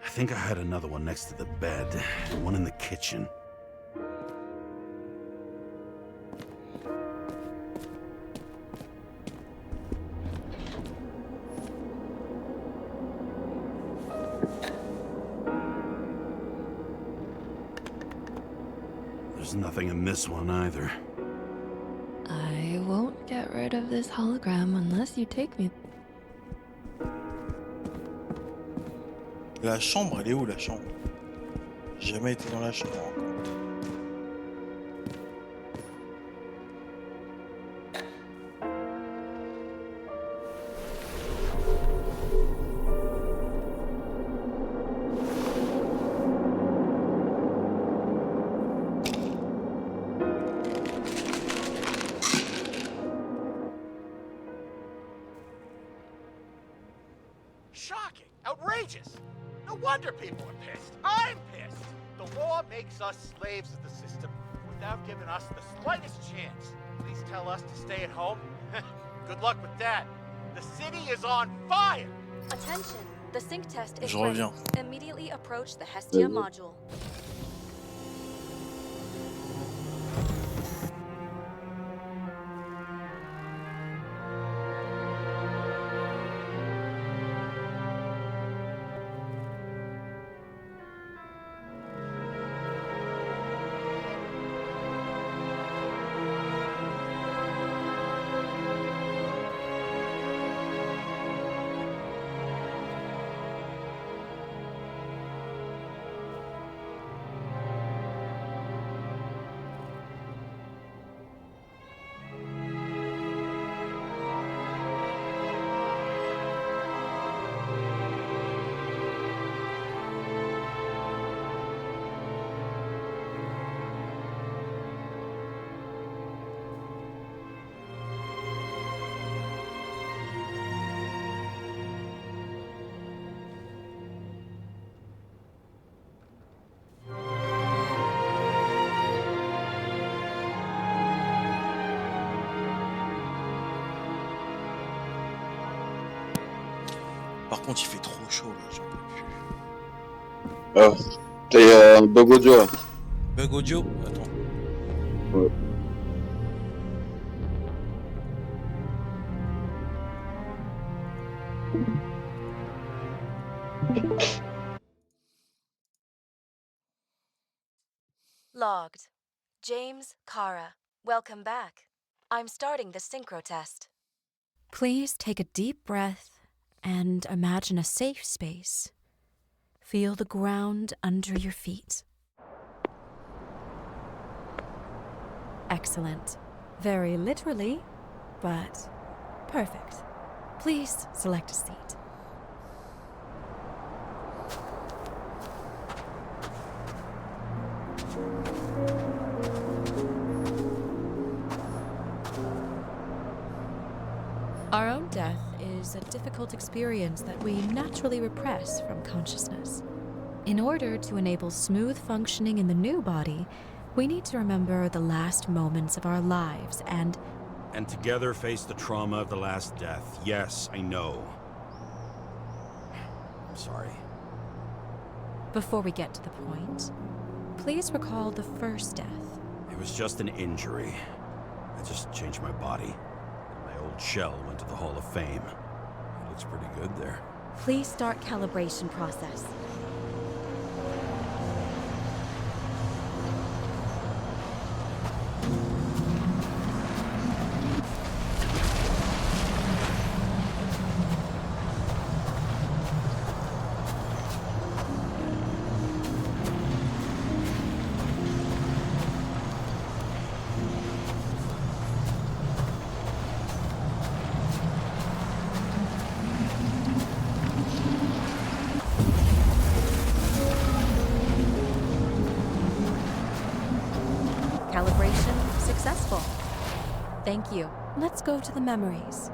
K: I think I had another one next to the bed, and one in the kitchen. There's nothing in this one either.
F: I won't get rid of this hologram unless you take me.
A: La chambre, elle est où la chambre? J'ai jamais été dans la chambre encore.
J: Shocking! Outrageous! No wonder people are pissed. I'm pissed! The law makes us slaves of the system without giving us the slightest chance. Please tell us to stay at home? Good luck with that.
I: The city is on fire!
D: Attention, the sync test is
A: Je
D: ready.
A: reviens.
D: Immediately approach the Hestia module.
A: Par contre, il fait trop chaud là, j'en peux plus.
B: T'es un bug audio. Là.
A: Bug audio? Attends.
B: Ouais.
D: Logged. James, Kara, welcome back. I'm starting the synchro test.
F: Please take a deep breath and imagine a safe space. Feel the ground under your feet. Excellent. Very literally, but perfect. Please select a seat. Our own death is a difficult experience that we naturally repress from consciousness. In order to enable smooth functioning in the new body, we need to remember the last moments of our lives and
L: together face the trauma of the last death. Yes, I know. I'm sorry.
F: Before we get to the point, please recall the first death.
L: It was just an injury. I just changed my body. My old shell went to the Hall of Fame. It looks pretty good there.
F: Please start calibration process. Calibration successful. Thank you. Let's go to the memories.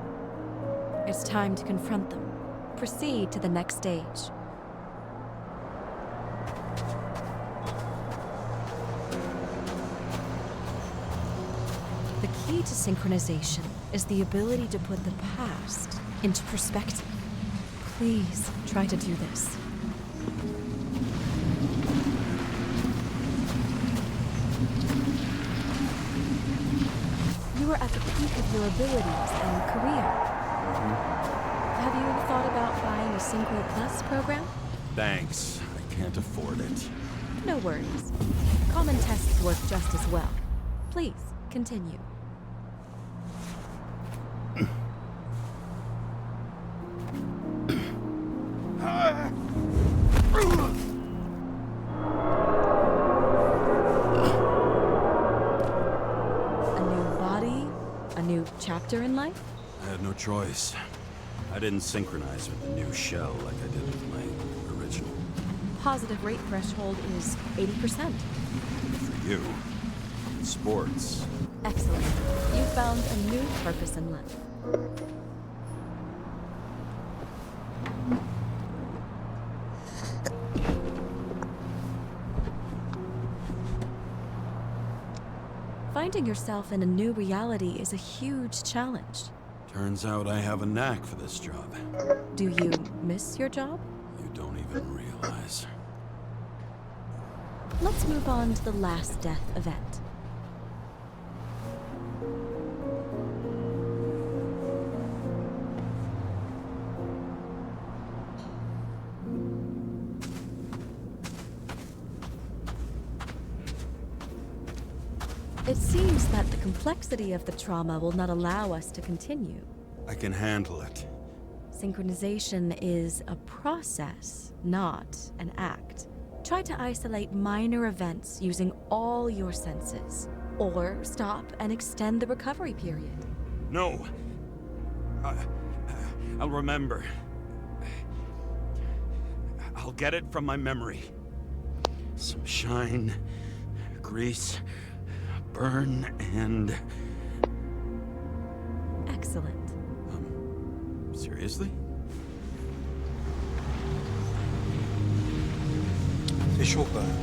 F: It's time to confront them. Proceed to the next stage. The key to synchronization is the ability to put the past into perspective. Please try to do this. You are at the peak of your abilities and career. Have you thought about buying a Synchro Plus program?
L: Thanks. I can't afford it.
F: No worries. Common tests work just as well. Please, continue. Chapter in life?
L: I had no choice. I didn't synchronize with the new shell like I did with my original.
F: Positive rate threshold is 80%.
L: For you, sports.
F: Excellent. You found a new purpose in life. Finding yourself in a new reality is a huge challenge.
G: Turns out I have a knack for this job.
F: Do you miss your job?
G: You don't even realize.
F: Let's move on to the last death event. It seems that the complexity of the trauma will not allow us to continue.
G: I can handle it.
F: Synchronization is a process, not an act. Try to isolate minor events using all your senses, or stop and extend the recovery period.
G: No. I'll remember. I'll get it from my memory. Some shine, grease, burn, and...
F: Excellent.
G: Seriously?
A: C'est chaud quand même.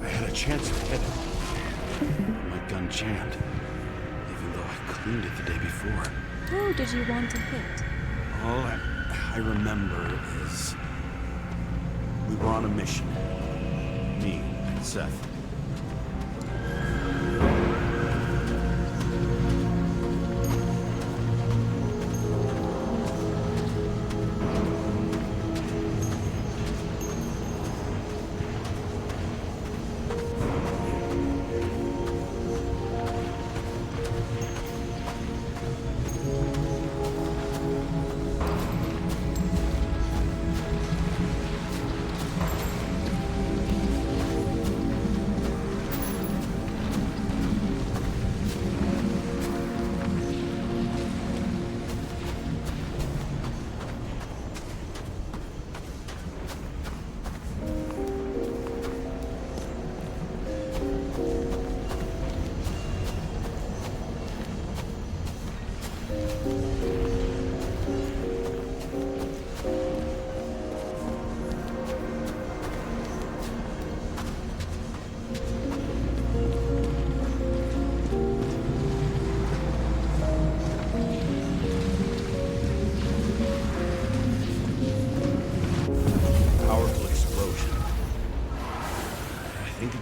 G: I had a chance to hit it. My gun jammed, even though I cleaned it the day before.
F: Who did you want to hit?
G: All I remember is we were on a mission. Me and Seth.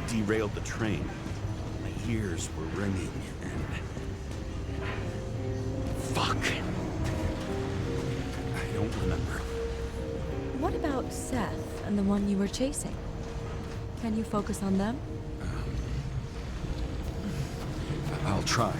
G: Derailed the train. My ears were ringing and... Fuck! I don't remember.
F: What about Seth and the one you were chasing? Can you focus on them?
G: I'll try.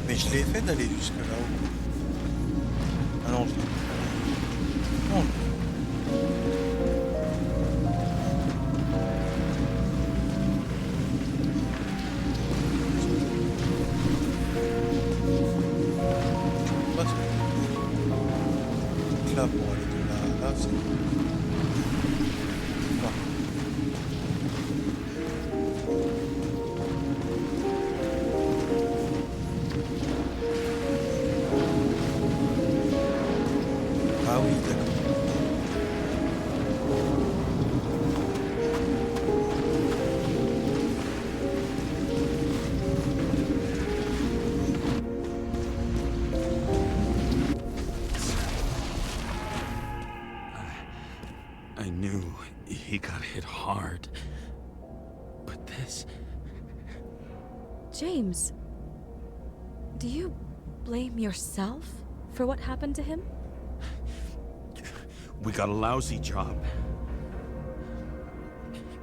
A: Je l'ai fait d'aller jusque là-haut. Ah non, je l'ai
L: this.
F: James, do you blame yourself for what happened to him?
L: We got a lousy job.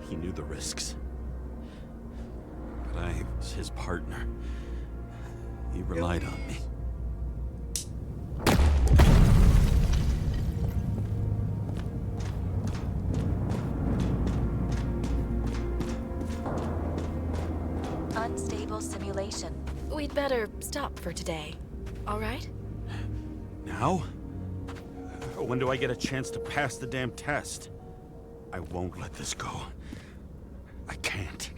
L: He knew the risks. But I was his partner. He relied on me.
D: Unstable simulation. We'd better stop for today. All right?
L: Now? When do I get a chance to pass the damn test? I won't let this go. I can't.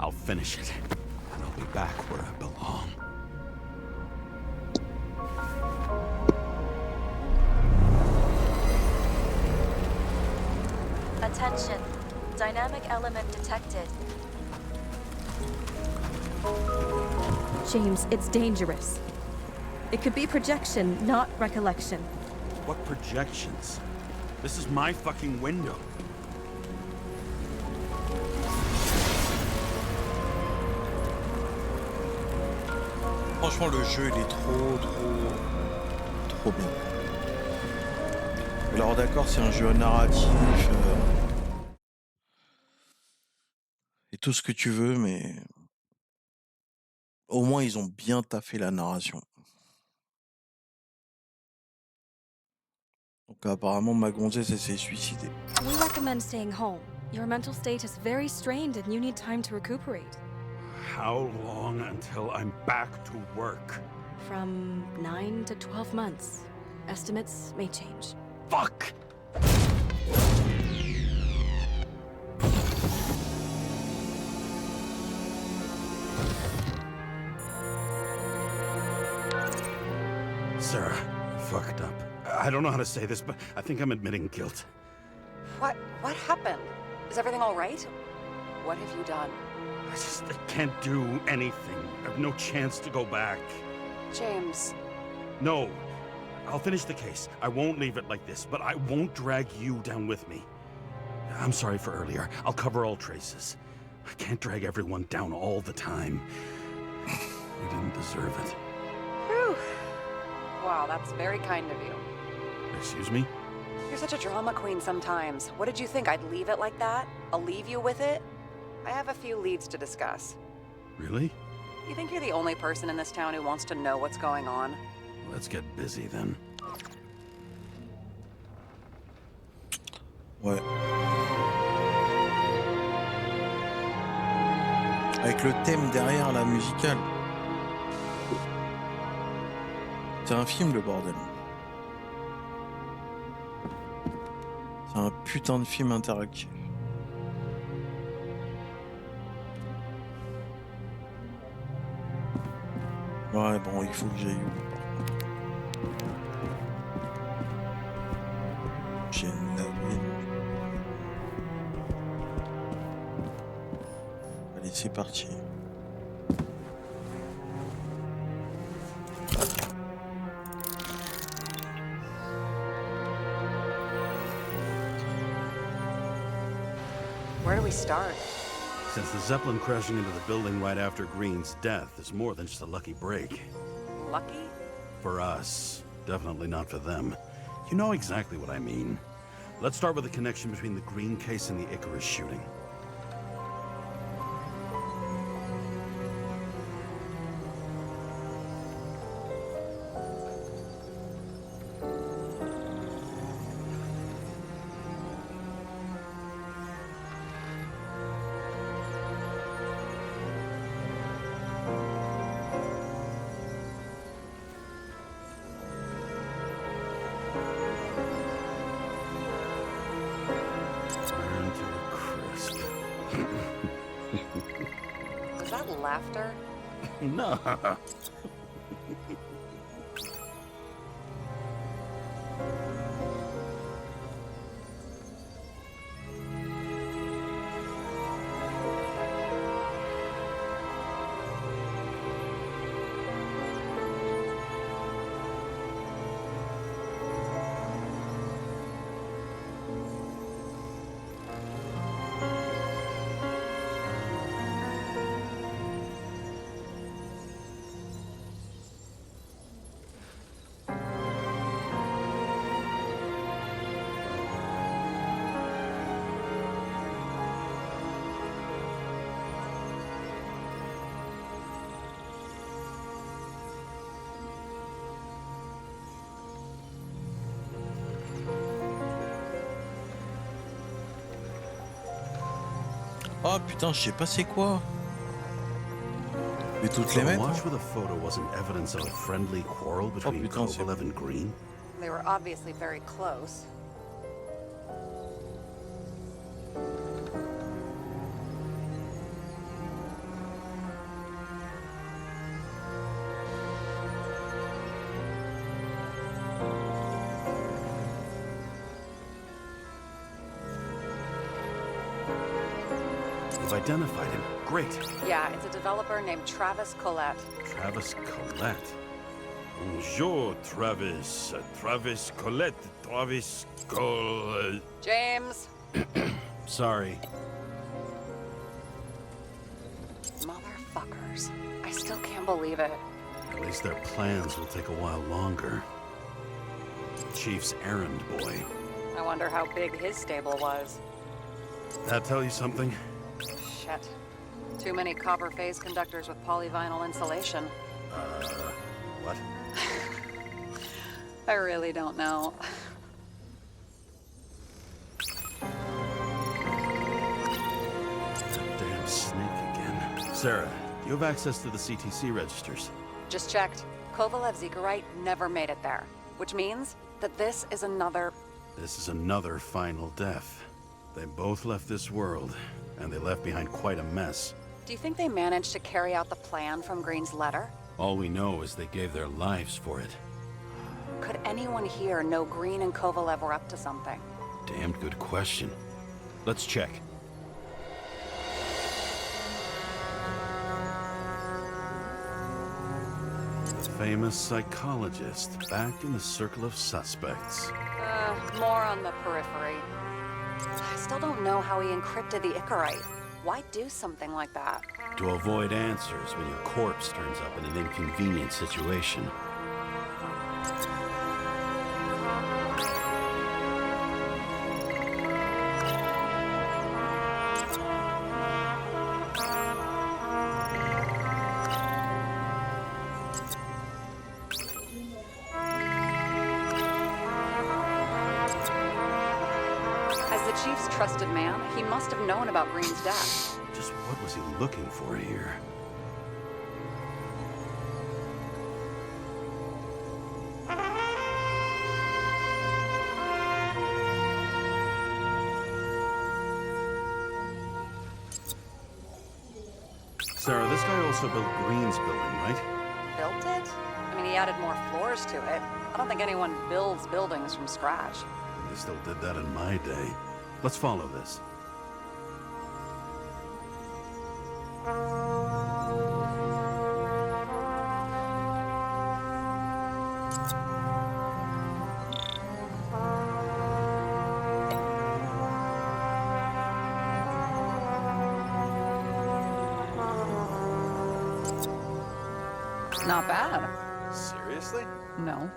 L: I'll finish it, and I'll be back where I belong.
D: Attention. Dynamic element detected.
F: James, it's dangerous. It could be projection, not recollection.
L: What projections? This is my fucking window.
A: Franchement, le jeu, il est trop bien. Alors d'accord, c'est un jeu narratif et tout ce que tu veux, mais au moins ils ont bien taffé la narration. Donc apparemment, ma gonzesse, elle s'est suicidée.
D: We recommend staying home. Your mental state is very strained and you need time to recuperate.
L: How long until I'm back to work?
D: From 9 to 12 months. Estimates may change.
L: Fuck! Sarah, I fucked up. I don't know how to say this, but I think I'm admitting guilt.
H: What happened? Is everything all right? What have you done?
L: I can't do anything. I have no chance to go back.
H: James.
L: No. I'll finish the case. I won't leave it like this, but I won't drag you down with me. I'm sorry for earlier. I'll cover all traces. I can't drag everyone down all the time. You didn't deserve it.
H: Whew. Wow, that's very kind of you.
L: Excuse me?
H: You're such a drama queen sometimes. What did you think, I'd leave it like that? I'll leave you with it? I have a few leads to discuss.
L: Really?
H: You think you're the only person in this town who wants to know what's going on?
L: Let's get busy then.
A: Ouais. Avec le thème derrière la musicale. C'est un film, le bordel. C'est un putain de film interactif. Ouais, bon, il faut que j'aille où? J'ai une laver. Allez, c'est parti.
H: Where do we start?
L: Since the Zeppelin crashing into the building right after Green's death is more than just a lucky break.
H: Lucky?
L: For us. Definitely not for them. You know exactly what I mean. Let's start with the connection between the Green case and the Icarus shooting.
H: Is that laughter?
L: No.
A: Oh putain, je sais pas c'est quoi. Mais toutes les
L: The
A: mettre.
L: watch with a photo wasn't evidence of a friendly quarrel between KYLLZ and Green?
H: They were obviously very close.
L: You've identified him. Great.
H: Yeah, it's a developer named Travis KYLLZ.
L: Travis KYLLZ. Bonjour, Travis. Travis KYLLZ. Travis KYLLZ.
H: James!
L: Sorry.
H: Motherfuckers. I still can't believe it.
L: At least their plans will take a while longer. Chief's errand boy.
H: I wonder how big his stable was.
L: That tell you something?
H: Shit. Too many copper phase conductors with polyvinyl insulation.
L: What?
H: I really don't know.
L: That damn snake again. Sarah, do you have access to the CTC registers?
H: Just checked. Kovalev Zekarite never made it there. Which means that this is another...
L: This is another final death. They both left this world, and they left behind quite a mess.
H: Do you think they managed to carry out the plan from Green's letter?
L: All we know is they gave their lives for it.
H: Could anyone here know Green and Kovalev were up to something?
L: Damned good question. Let's check. The famous psychologist, back in the circle of suspects.
H: More on the periphery. I still don't know how he encrypted the Icarite. Why do something like that?
L: To avoid answers when your corpse turns up in an inconvenient situation.
H: Chief's trusted man, he must have known about Green's death.
L: Just what was he looking for here? Sarah, this guy also built Green's building, right?
H: Built it? I mean, he added more floors to it. I don't think anyone builds buildings from scratch.
L: They still did that in my day. Let's follow this.
H: Not bad.
I: Seriously?
H: No.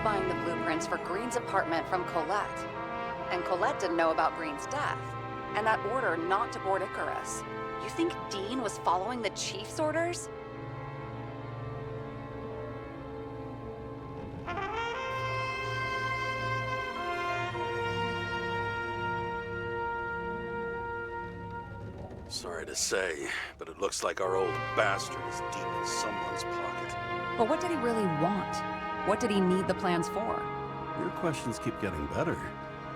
H: Buying the blueprints for Green's apartment from Colette. And Colette didn't know about Green's death. And that order not to board Icarus. You think Dean was following the Chief's orders?
L: Sorry to say, but it looks like our old bastard is deep in someone's pocket.
H: But what did he really want? What did he need the plans for?
L: Your questions keep getting better.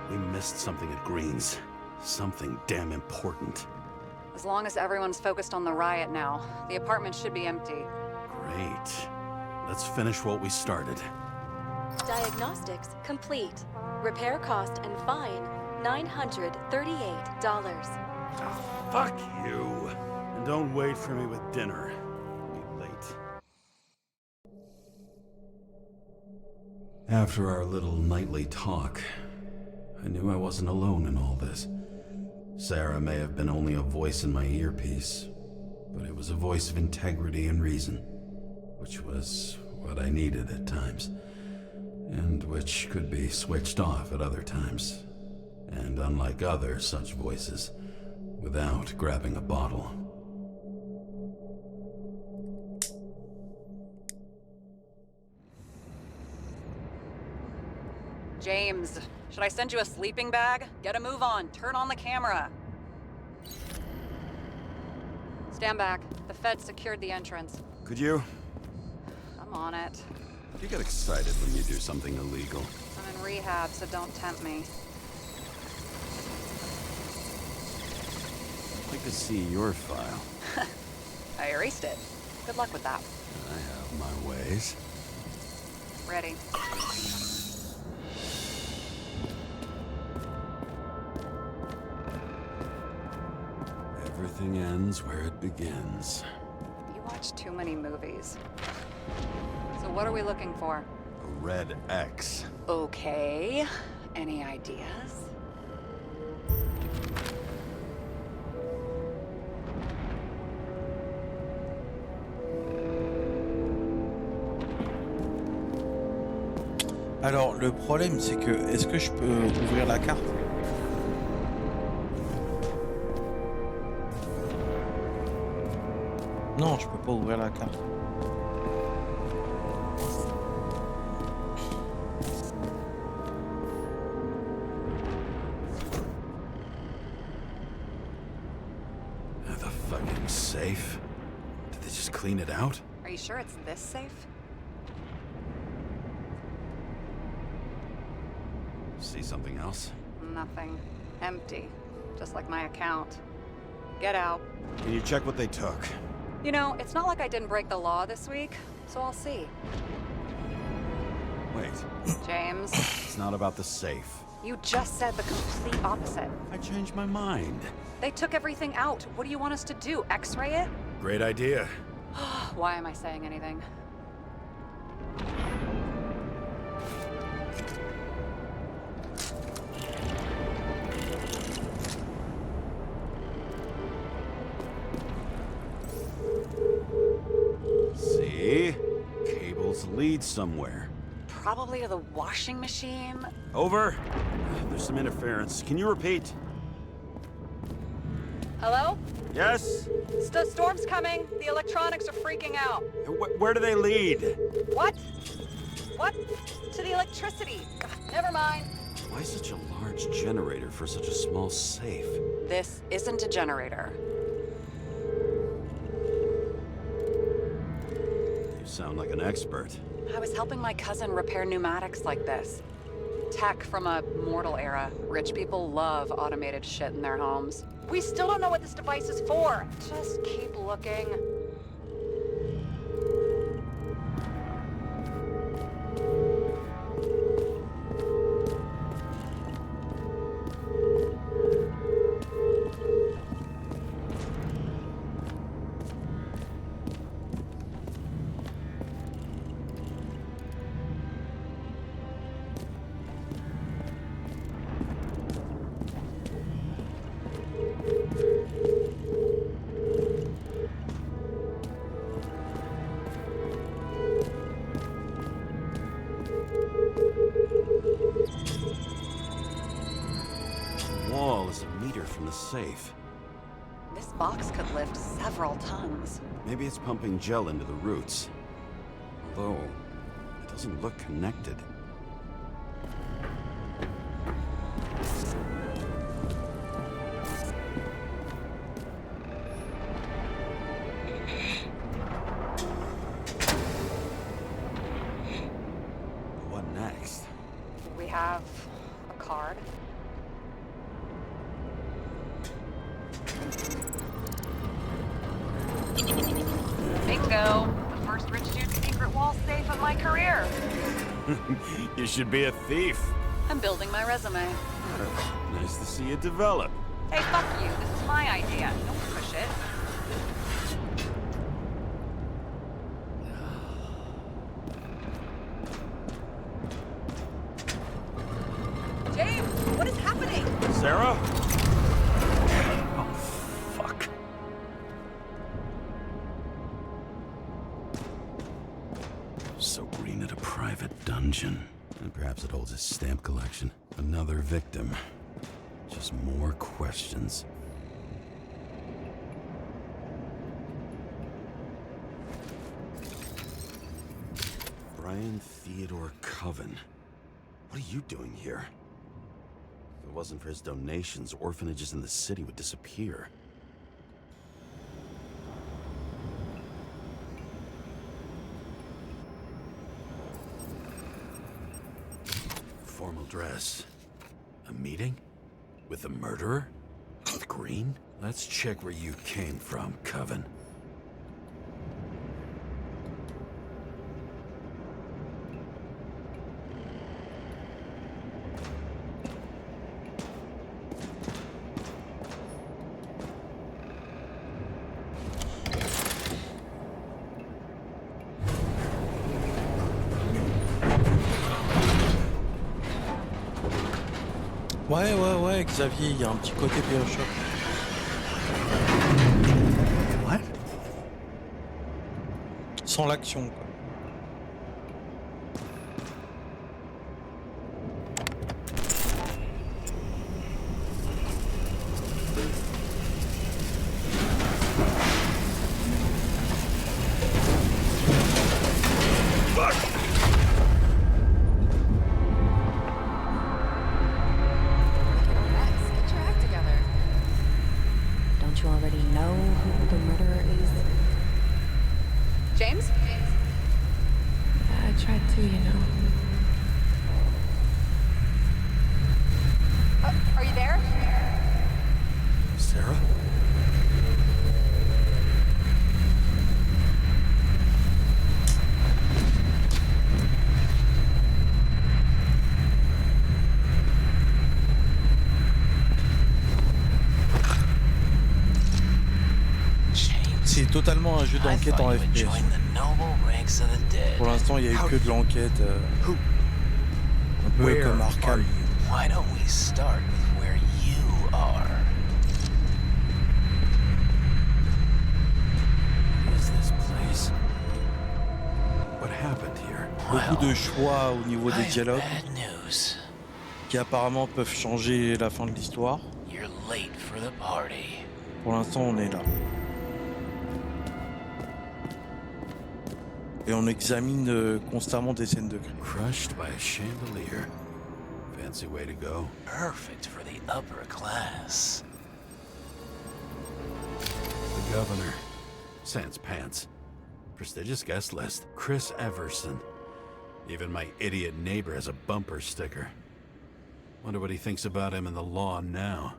L: We missed something at Green's. Something damn important.
H: As long as everyone's focused on the riot now, the apartment should be empty.
L: Great. Let's finish what we started.
D: Diagnostics complete. Repair cost and fine, $938.
L: Fuck you! And don't wait for me with dinner. I'll be late. After our little nightly talk,
K: I knew I wasn't alone in all this. Sarah may have been only a voice in my earpiece, but it was a voice of integrity and reason, which was what I needed at times, and which could be switched off at other times, and unlike other such voices, without grabbing a bottle.
H: James, should I send you a sleeping bag? Get a move on. Turn on the camera. Stand back. The Fed secured the entrance.
L: Could you?
H: I'm on it.
L: You get excited when you do something illegal.
H: I'm in rehab, so don't tempt me.
L: I'd like to see your file.
H: I erased it. Good luck with that.
L: I have my ways.
H: Ready.
L: Everything ends where it begins.
H: You watch too many movies. So what are we looking for?
L: A red X.
H: Okay. Any ideas?
A: Alors, le problème, c'est que, est-ce que je peux ouvrir la carte? Non, je peux pas ouvrir la carte.
L: The fucking safe? Did they just clean it out?
H: Are you sure it's this safe?
L: See something else?
H: Nothing. Empty. Just like my account. Get out.
L: Can you check what they took?
H: You know, it's not like I didn't break the law this week, so I'll see.
L: Wait.
H: James.
L: It's not about the safe.
H: You just said the complete opposite.
L: I changed my mind.
H: They took everything out. What do you want us to do? X-ray it?
L: Great idea.
H: Why am I saying anything?
L: See? Cables lead somewhere.
H: Probably to the washing machine.
L: Over. There's some interference. Can you repeat?
H: Hello?
L: Yes?
H: Storm's coming. The electronics are freaking out.
L: Where do they lead?
H: What? What? To the electricity. Never mind.
L: Why such a large generator for such a small safe?
H: This isn't a generator.
L: You sound like an expert.
H: I was helping my cousin repair pneumatics like this. Tech from a mortal era. Rich people love automated shit in their homes. We still don't know what this device is for. Just keep looking.
L: From the safe.
H: This box could lift several tons.
L: Maybe it's pumping gel into the roots. Although, it doesn't look connected. What next?
H: We have a card. Bingo! The first rich dude's secret wall safe of my career.
L: You should be a thief.
H: I'm building my resume.
L: Nice to see you develop.
H: Hey, fuck you. This is my idea. Don't push it. James, what is
I: Sarah?
K: Oh, fuck. So Green at a private dungeon. And perhaps it holds his stamp collection. Another victim. Just more questions. Brian Theodore Coven. What are you doing here? If it wasn't for his donations, orphanages in the city would disappear. Formal dress. A meeting? With the murderer? With Green? Let's check where you came from, Coven.
A: Ouais, Xavier, il y a un petit côté Bioshock.
L: What?
A: Sans l'action, quoi. C'est totalement un jeu d'enquête en FPS. Pour l'instant, il n'y a eu que de l'enquête. Un peu comme Arkham.
J: Why don't we start with where you are?
K: What is this place? What happened here?
A: Beaucoup de choix au niveau des dialogues qui apparemment peuvent changer la fin de l'histoire.
J: You're late for the party.
A: Pour l'instant, on est là. Et on examine constamment des scènes de crime.
K: Crushed by a chandelier. Fancy way to go.
J: Perfect for the upper class.
K: The governor. Sans pants. Prestigious guest list. Chris Everson. Even my idiot neighbor has a bumper sticker. Wonder what he thinks about him and the law now.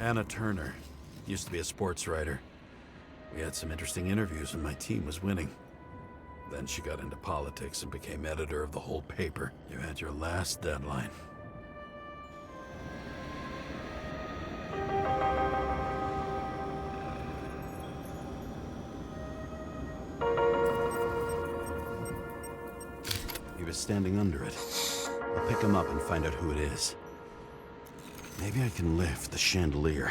K: Anna Turner. Used to be a sports writer. We had some interesting interviews when my team was winning. Then she got into politics and became editor of the whole paper. You had your last deadline. He was standing under it. I'll pick him up and find out who it is. Maybe I can lift the chandelier.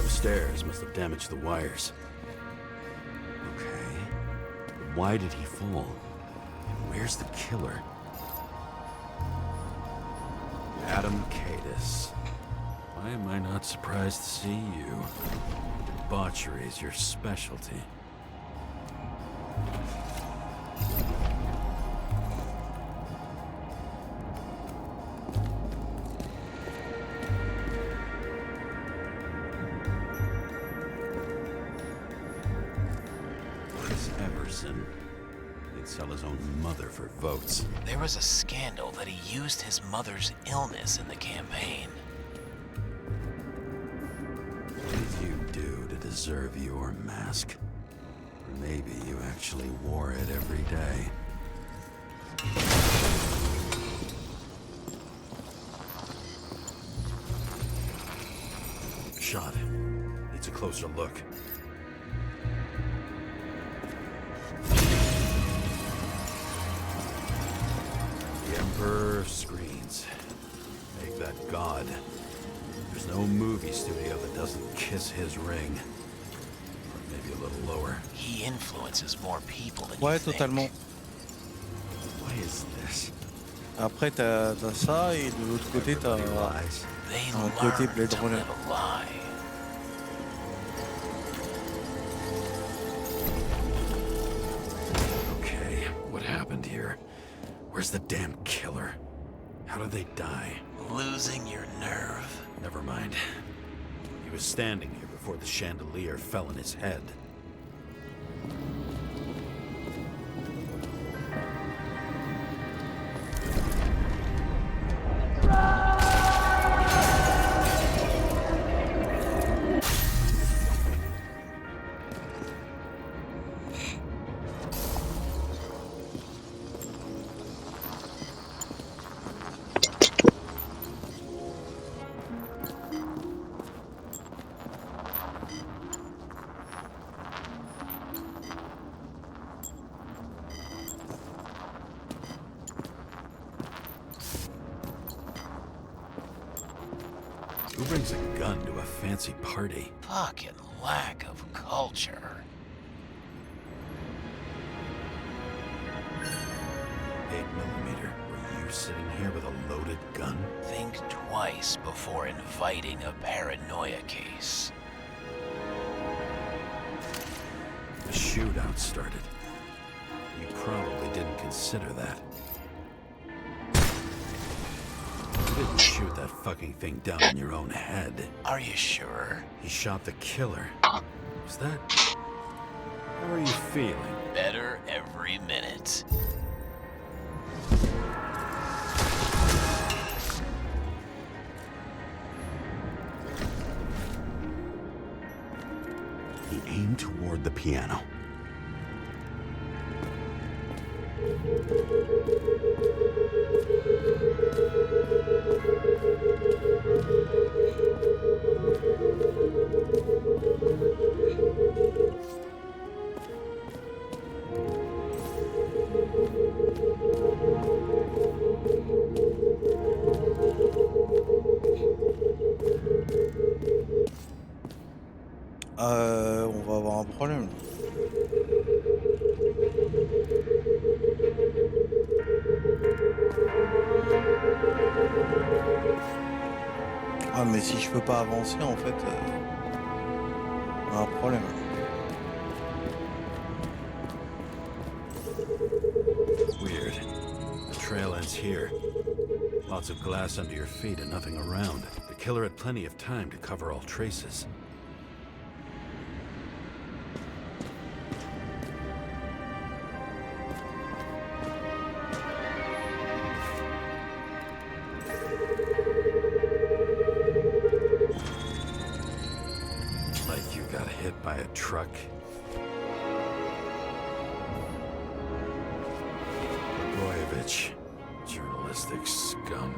K: Stairs must have damaged the wires. Okay. But why did he fall? And where's the killer? Adam Cadis. Why am I not surprised to see you? Debauchery is your specialty. He'd sell his own mother for votes.
J: There was a scandal that he used his mother's illness in the campaign.
K: What did you do to deserve your mask? Or maybe you actually wore it every day.
L: shot. Needs a closer look. The Emperor screens. Make that God. There's no movie studio that doesn't kiss his ring. Or maybe a little lower.
J: He influences more people than
A: Ouais,
J: you think.
A: totalement.
L: Why is this?
A: Après, t'as ça, et de l'autre côté, t'as un côté Blade Runner.
L: Okay, what happened here? Where's the damn killer? How did they die?
J: Losing your nerve.
L: Never mind. He was standing here before the chandelier fell on his head. Who brings a gun to a fancy party?
J: Fucking lack of culture.
L: 8mm. Were you sitting here with a loaded gun?
J: Think twice before inviting a paranoia case.
L: The shootout started. You probably didn't consider that. You didn't shoot that fucking thing down in your own head.
J: Are you sure?
L: He shot the killer. Was that... How are you feeling?
J: Better every minute.
L: He aimed toward the piano.
A: On va avoir un problème. Ah, mais si je peux pas avancer, en fait, on a un problème.
L: Weird. The trail ends here. Lots of glass under your feet and nothing around. The killer had plenty of time to cover all traces. Like you got hit by a truck. Blagojevich. Journalistic scum.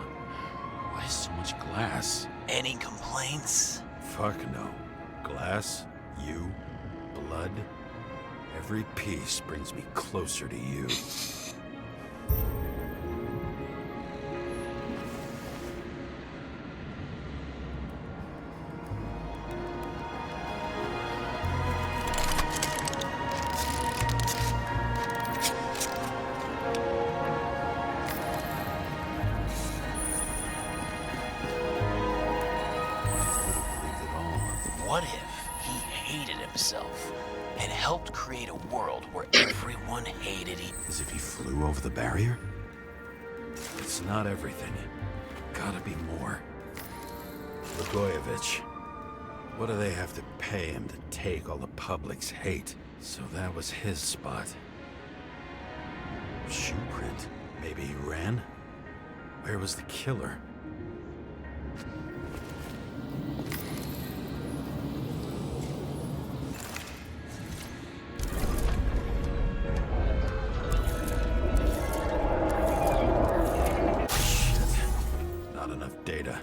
L: Why so much glass?
J: Any complaints?
L: Fuck no. Glass, you, blood. Every piece brings me closer to you.
J: What if he hated himself and helped create a world where everyone hated him?
L: As if he flew over the barrier? It's not everything. Gotta be more. Blagojevich. What do they have to pay him to take all the public's hate? So that was his spot. Shoe print. Maybe he ran? Where was the killer? Shit. Not enough data.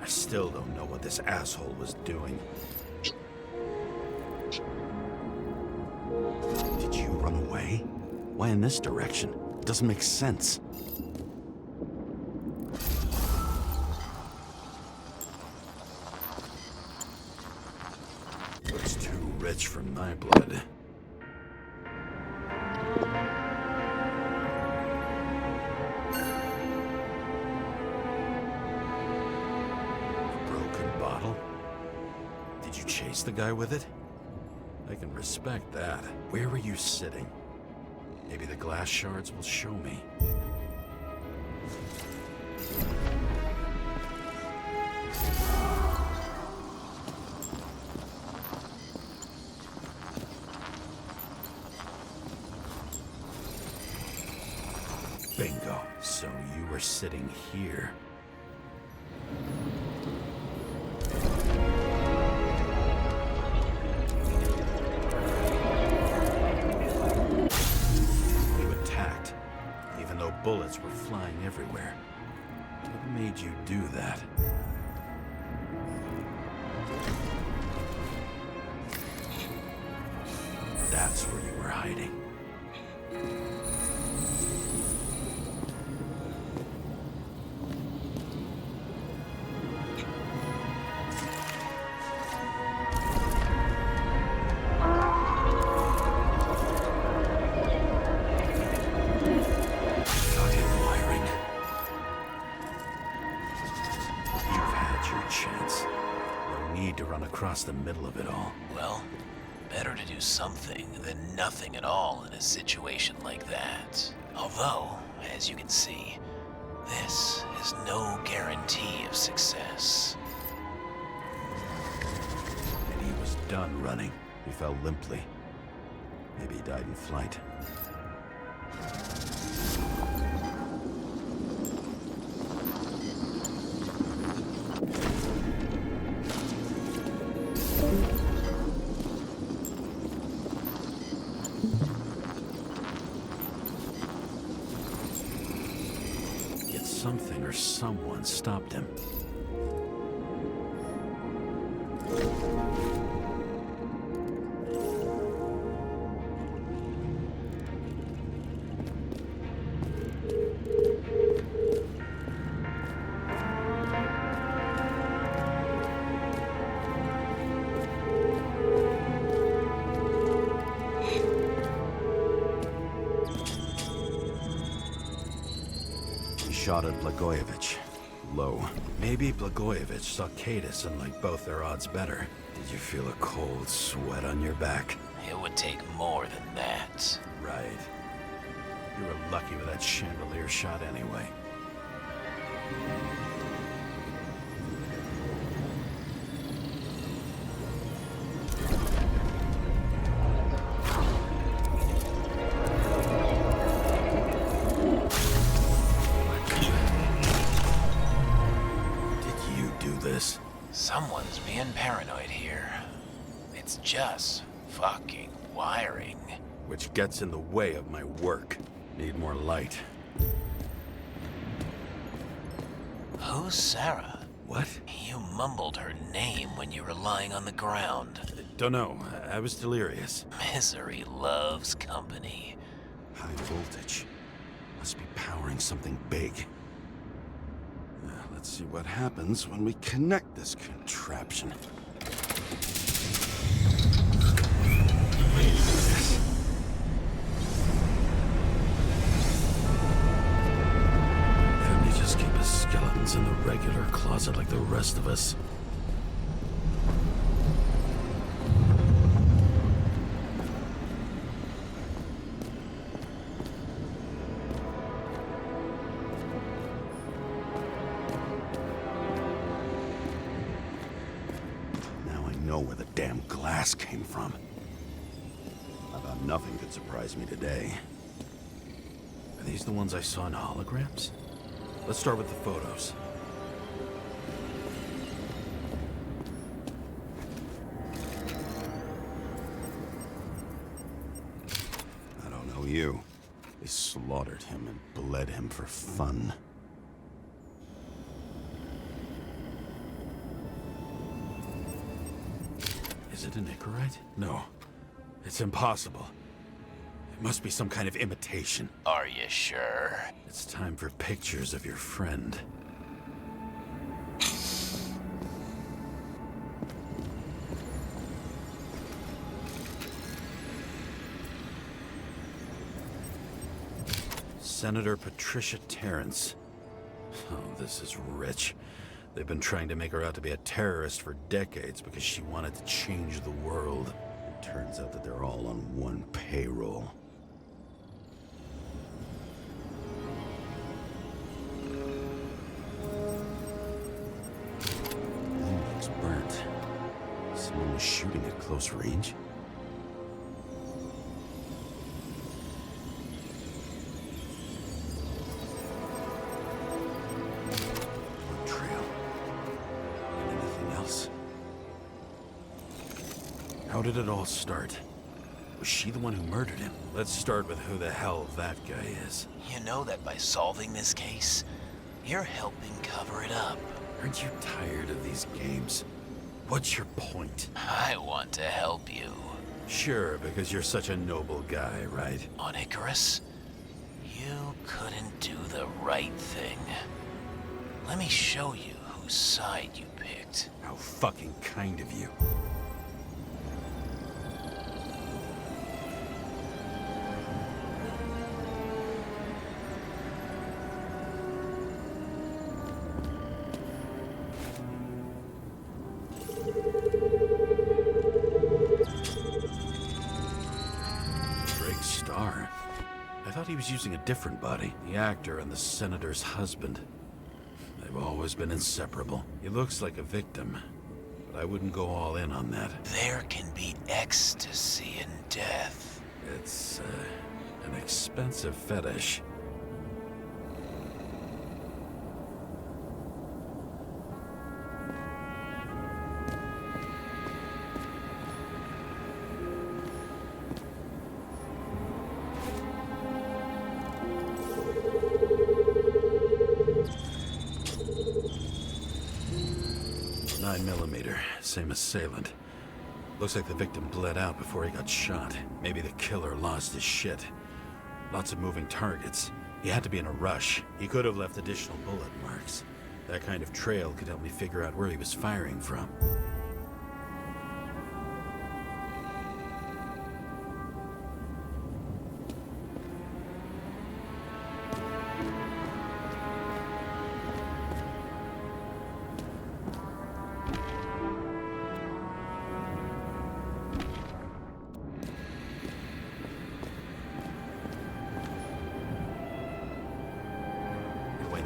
L: I still don't know what this asshole was doing. Did you run away? Why in this direction? It doesn't make sense. It's too rich for my blood. Broken bottle? Did you chase the guy with it? I can respect that. Where were you sitting? Maybe the glass shards will show me. Bingo. So you were sitting here. You attacked, even though bullets were flying everywhere. What made you do that? That's where you were hiding. Across the middle of it all.
O: Well, better to do something than nothing at all in a situation like that. Although, as you can see, this is no guarantee of success.
L: And he was done running. He fell limply. Maybe he died in flight. Something or someone stopped him. Shot at Blagojevich. Low. Maybe Blagojevich saw Cadis and liked both their odds better. Did you feel a cold sweat on your back?
O: It would take more than that.
L: Right. You were lucky with that chandelier shot anyway.
O: Someone's being paranoid here. It's just fucking wiring.
L: Which gets in the way of my work. Need more light.
O: Who's Sarah?
L: What?
O: You mumbled her name when you were lying on the ground.
L: Don't know. I was delirious.
O: Misery loves company.
L: High voltage. Must be powering something big. Let's see what happens when we connect this contraption. Couldn't he just keep his skeletons in the regular closet like the rest of us? Where the damn glass came from. I thought nothing could surprise me today. Are these the ones I saw in holograms? Let's start with the photos. I don't know you. They slaughtered him and bled him for fun. it an Icarite? No. It's impossible. It must be some kind of imitation.
O: Are you sure?
L: It's time for pictures of your friend. Senator Patricia Terrence. Oh, this is rich. They've been trying to make her out to be a terrorist for decades because she wanted to change the world. It turns out that they're all on one payroll. Room looks burnt. Someone was shooting at close range? How did it all start? Was she the one who murdered him? Let's start with who the hell that guy is.
O: You know that by solving this case, you're helping cover it up.
L: Aren't you tired of these games? What's your point?
O: I want to help you.
L: Sure, because you're such a noble guy, right?
O: On Icarus, you couldn't do the right thing. Let me show you whose side you picked.
L: How fucking kind of you. He was using a different body. The actor and the senator's husband. They've always been inseparable. He looks like a victim, but I wouldn't go all in on that.
O: There can be ecstasy in death.
L: It's an expensive fetish. Same assailant. Looks like the victim bled out before he got shot. Maybe the killer lost his shit. Lots of moving targets. He had to be in a rush. He could have left additional bullet marks. That kind of trail could help me figure out where he was firing from.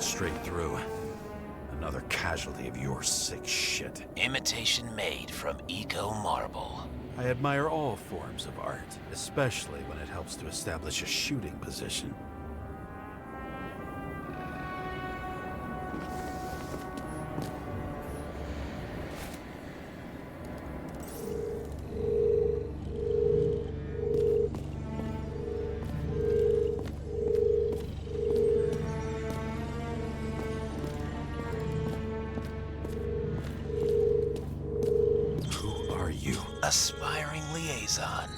L: Straight through. Another casualty of your sick shit.
O: Imitation made from eco marble.
L: I admire all forms of art, especially when it helps to establish a shooting position.
O: Aspiring liaison.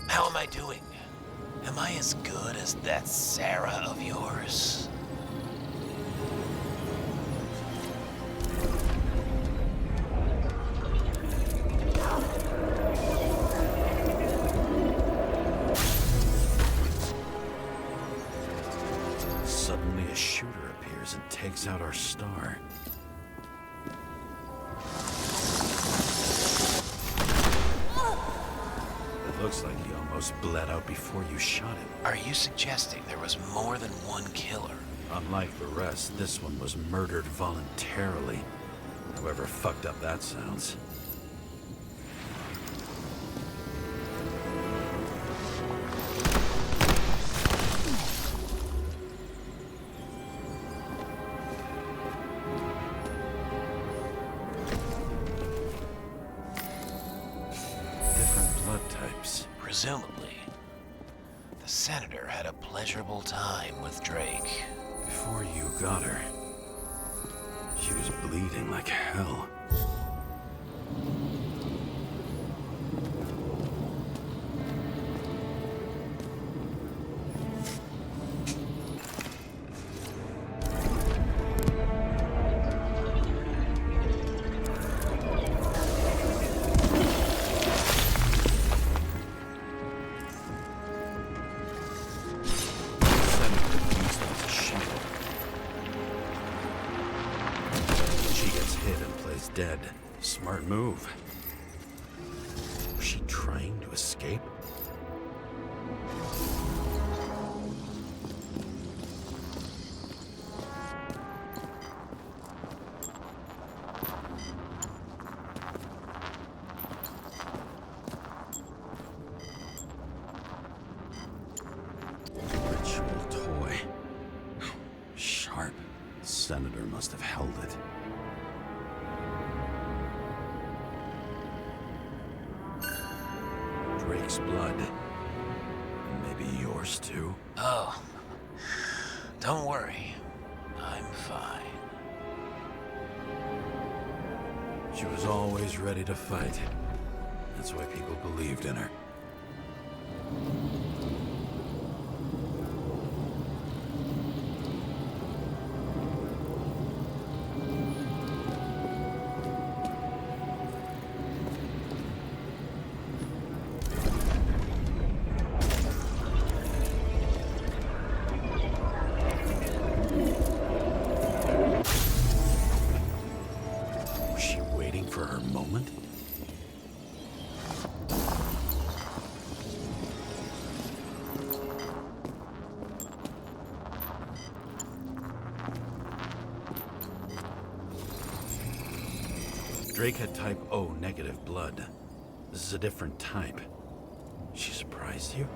O: How am I doing? Am I as good as that Sarah of yours?
L: Suddenly a shooter appears and takes out our star. Looks like he almost bled out before you shot him.
O: Are you suggesting there was more than one killer?
L: Unlike the rest, this one was murdered voluntarily. However fucked up that sounds.
O: Presumably, the senator had a pleasurable time with Drake.
L: Before you got her, she was bleeding like hell. dead. Smart move. Was she trying to escape? Ritual toy. Sharp. The senator must have held it. Drake's blood. And maybe yours too?
O: Oh, don't worry. I'm fine.
L: She was always ready to fight. That's why people believed in her. Was she waiting for her moment? Drake had type O negative blood. This is a different type. She surprised you?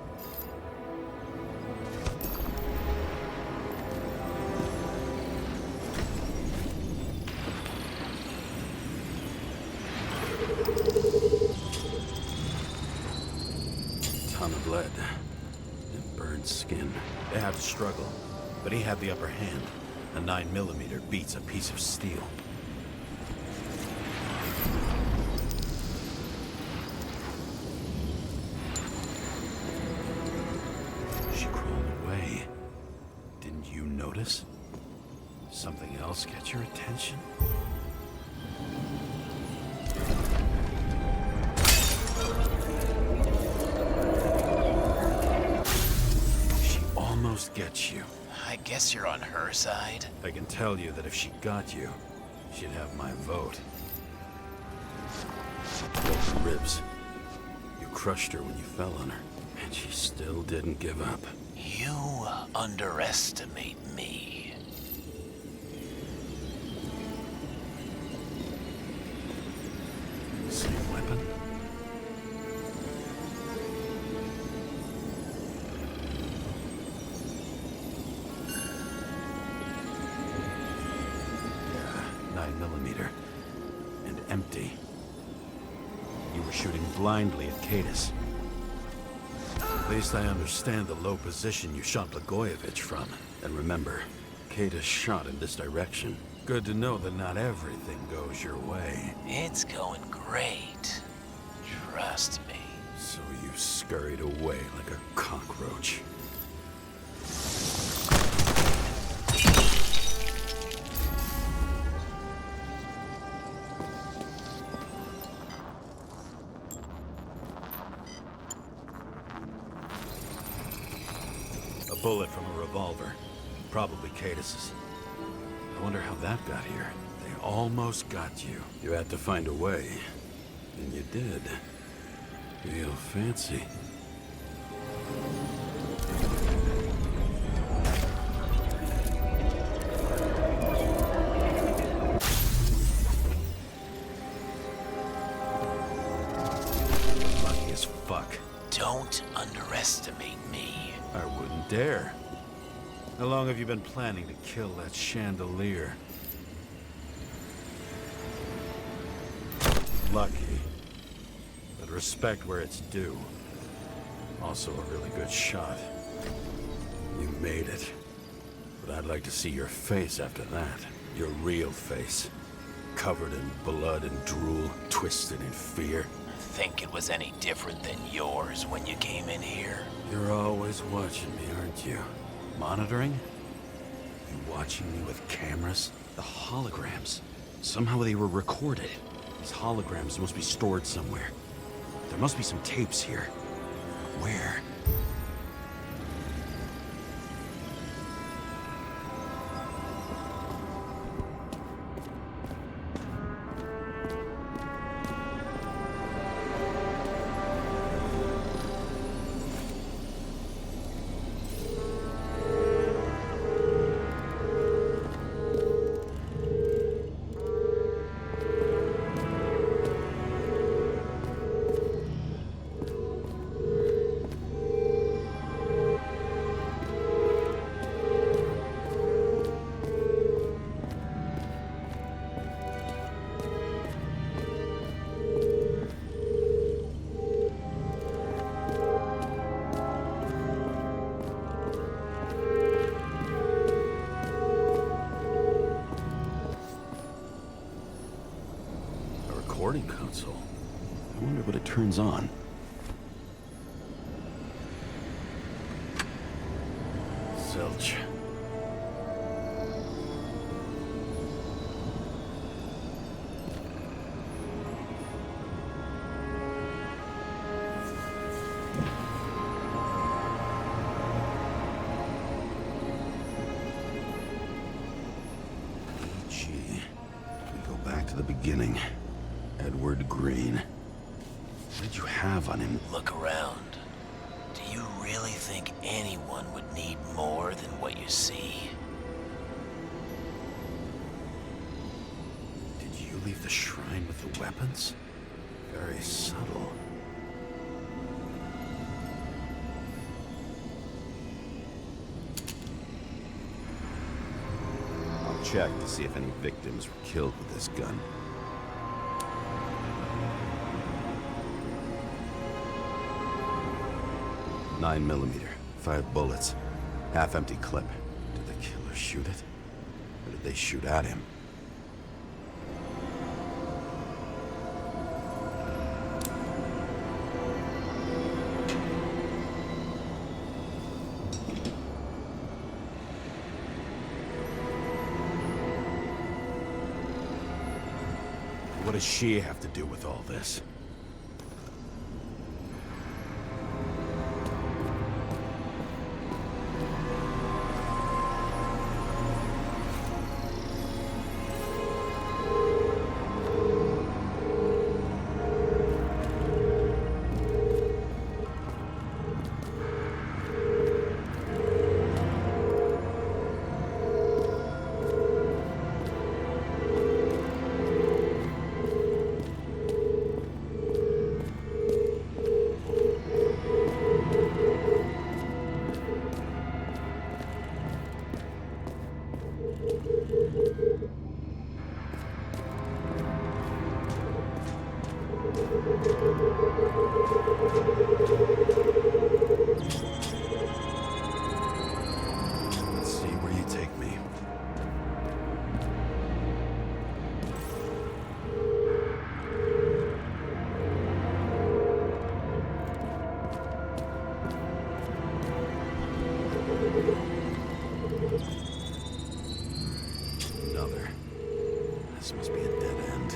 L: Ton of lead and burned skin. They had to struggle, but he had the upper hand. A 9mm beats a piece of steel. She crawled away. Didn't you notice? Something else get your attention? She almost gets you.
O: I guess you're on her side.
L: I can tell you that if she got you, she'd have my vote. Broken ribs. You crushed her when you fell on her, and she still didn't give up.
O: You underestimate me.
L: Same weapon? Yeah, 9mm. And empty. You were shooting blindly at KYLLZ. At least I understand the low position you shot Blagojevich from. And remember, KYLLZ shot in this direction. Good to know that not everything goes your way.
O: It's going great. Trust me.
L: So you scurried away like a cockroach. A bullet from a revolver. Probably KYLLZ's. I wonder how that got here. They almost got you. You had to find a way. And you did. Real fancy. Lucky as fuck.
O: Don't underestimate me.
L: I wouldn't dare. How long have you been planning to kill that chandelier? Lucky. But respect where it's due. Also a really good shot. You made it. But I'd like to see your face after that. Your real face. Covered in blood and drool, twisted in fear.
O: Think it was any different than yours when you came in here?
L: You're always watching me, aren't you? Monitoring? You watching me with cameras? The holograms. Somehow they were recorded. These holograms must be stored somewhere. There must be some tapes here. Where?
K: recording console. I wonder what it turns on. Zilch. The beginning. Edward Green. What did you have on him?
O: Look around. Do you really think anyone would need more than what you see?
K: Did you leave the shrine with the weapons? Very subtle. I'll check to see if any victims were killed with this gun. .9mm, 5 bullets, half-empty clip. Did the killer shoot it? Or did they shoot at him? What does she have to do with all this? Let's see where you take me. Another. This must be a dead end.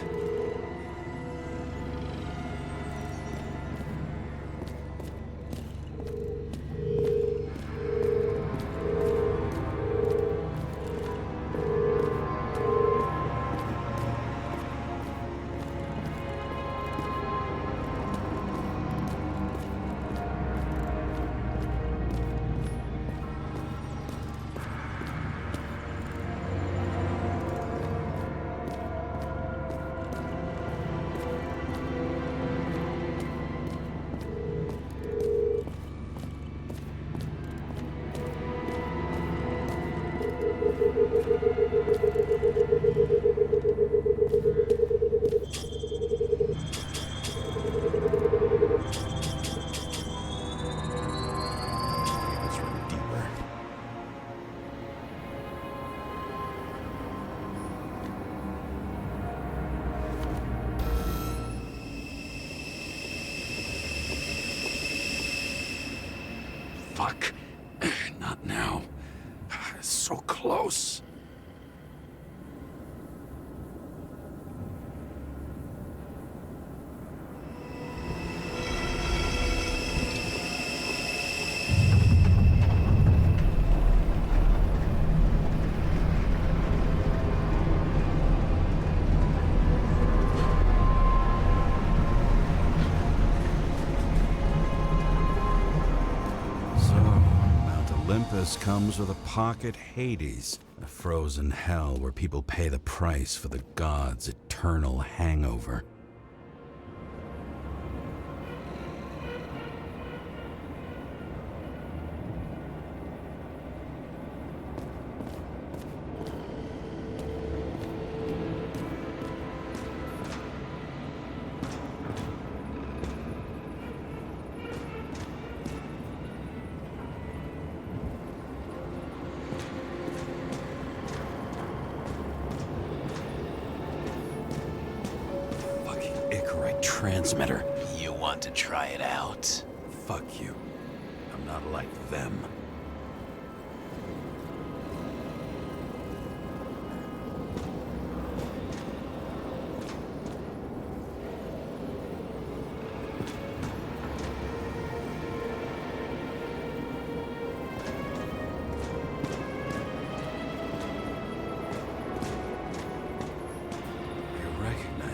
K: Fuck. Not now. So close. Olympus comes with a pocket Hades, a frozen hell where people pay the price for the gods' eternal hangover. transmitter.
O: You want to try it out?
K: Fuck you. I'm not like them.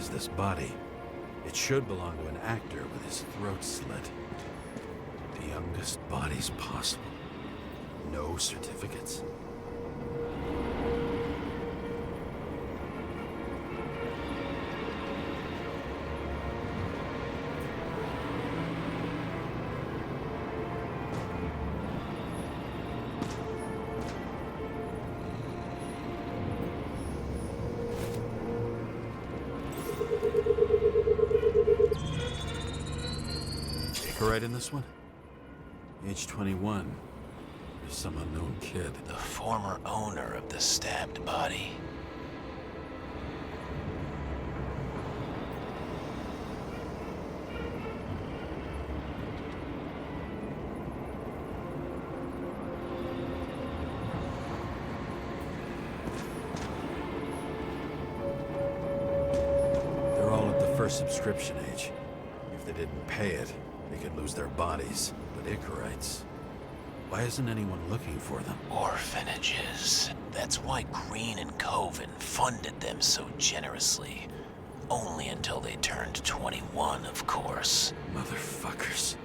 K: This body. It should belong to an actor with his throat slit. The youngest bodies possible. No certificates. Right in this one? Age 21. There's some unknown kid.
O: The former owner of the stabbed body.
K: They're all at the first subscription age. If they didn't pay it, they could lose their bodies. But Icarites, why isn't anyone looking for them?
O: Orphanages. That's why Green and Coven funded them so generously. Only until they turned 21, of course.
K: Motherfuckers.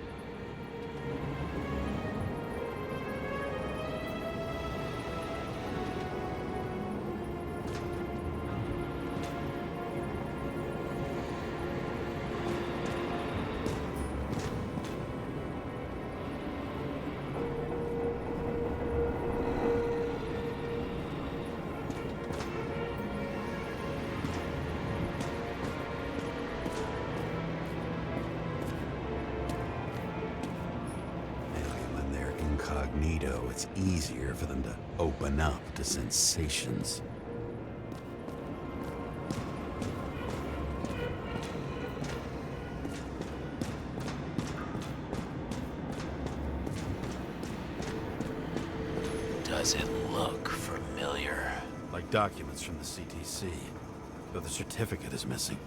K: Incognito, it's easier for them to open up to sensations.
O: Does it look familiar?
K: Like documents from the CTC, but the certificate is missing.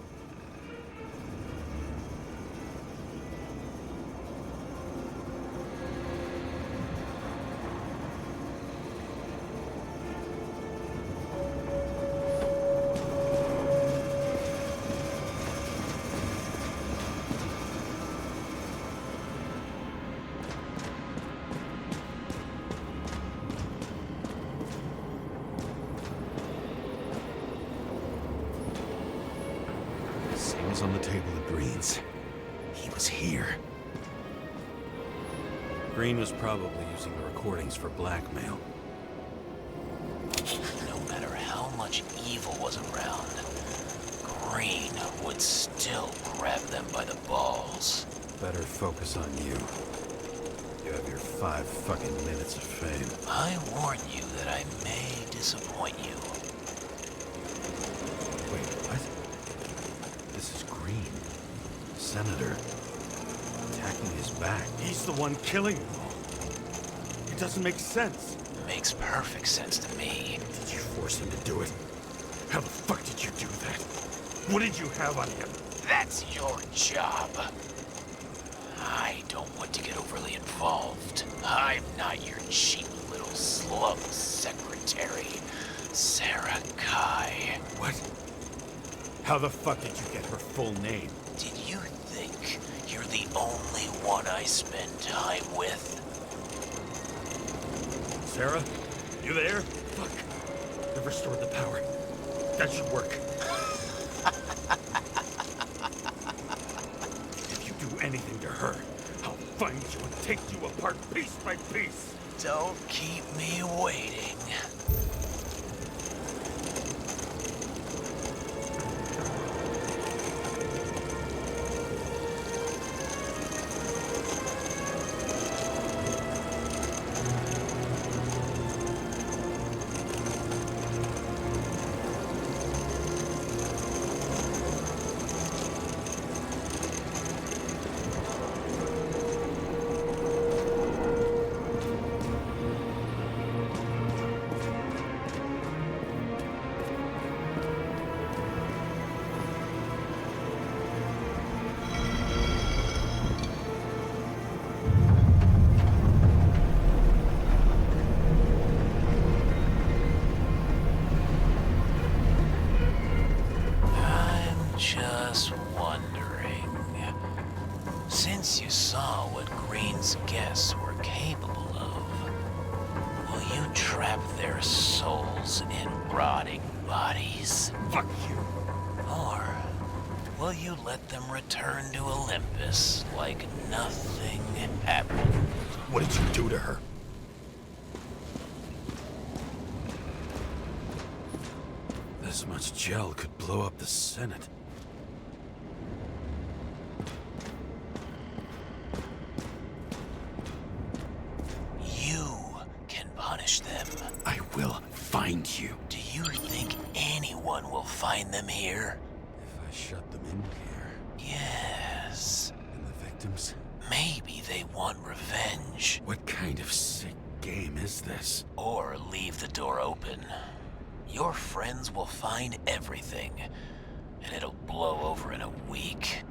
K: On the table of Green's. He was here. Green was probably using the recordings for blackmail.
O: No matter how much evil was around, Green would still grab them by the balls.
K: Better focus on you. You have your 5 fucking minutes of fame.
O: I warn you that I may disappoint you.
K: Wait, what? This is Green. Senator. Attacking his back.
L: He's the one killing them all. It doesn't make sense.
O: Makes perfect sense to me.
L: Did you force him to do it? How the fuck did you do that? What did you have on him?
O: That's your job. I don't want to get overly involved. I'm not your cheap little slum secretary, Sarah Kai.
L: What? How the fuck did you get her full name?
O: Did you think you're the only one I spend time with?
L: Sarah? You there? Fuck. I've restored the power. That should work. If you do anything to her, I'll find you and take you apart piece by piece.
O: Don't keep me waiting. souls in rotting bodies?
G: Fuck you.
O: Or will you let them return to Olympus like nothing happened?
G: What did you do to her? This much gel could blow up the Senate.
O: You can punish them.
G: I will find you.
O: Do you think anyone will find them here?
G: If I shut them in here.
O: Yes.
G: And the victims?
O: Maybe they want revenge.
G: What kind of sick game is this?
O: Or leave the door open. Your friends will find everything, and it'll blow over in a week.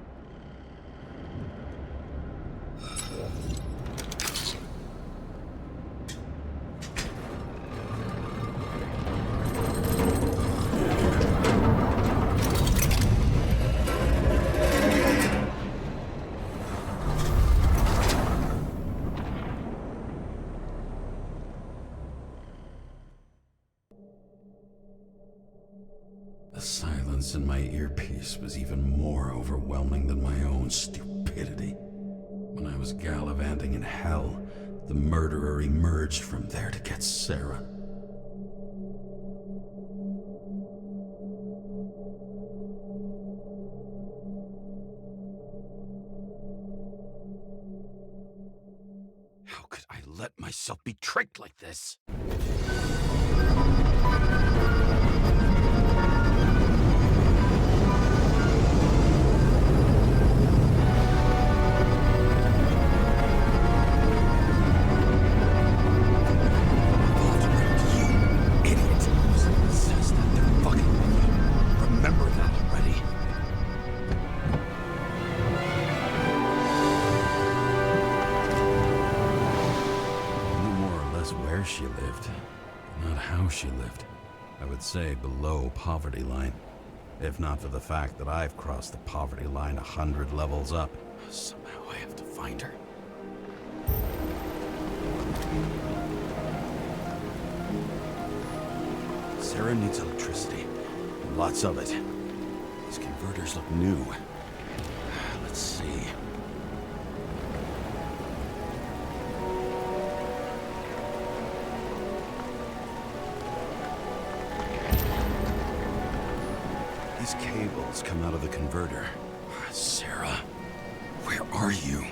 K: The silence in my earpiece was even more overwhelming than my own stupidity. When I was gallivanting in hell, the murderer emerged from there to get Sarah.
G: How could I let myself be tricked like this?
K: She lived, not how she lived. I would say below poverty line, if not for the fact that I've crossed the poverty line 100 levels up. Somehow I have to find her.
G: Sarah needs electricity. Lots of it. These converters look new. Let's see. These cables come out of the converter. Sarah, where are you?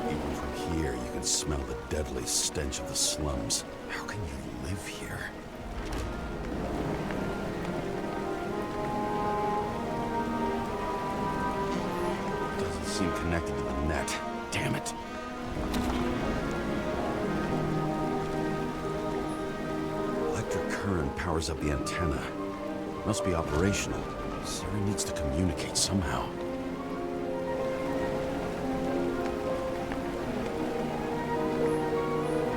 G: Even from here, you can smell the deadly stench of the slums. How can you live here? Seem connected to the net. Damn it. Electric current powers up the antenna. Must be operational. Sarah needs to communicate somehow.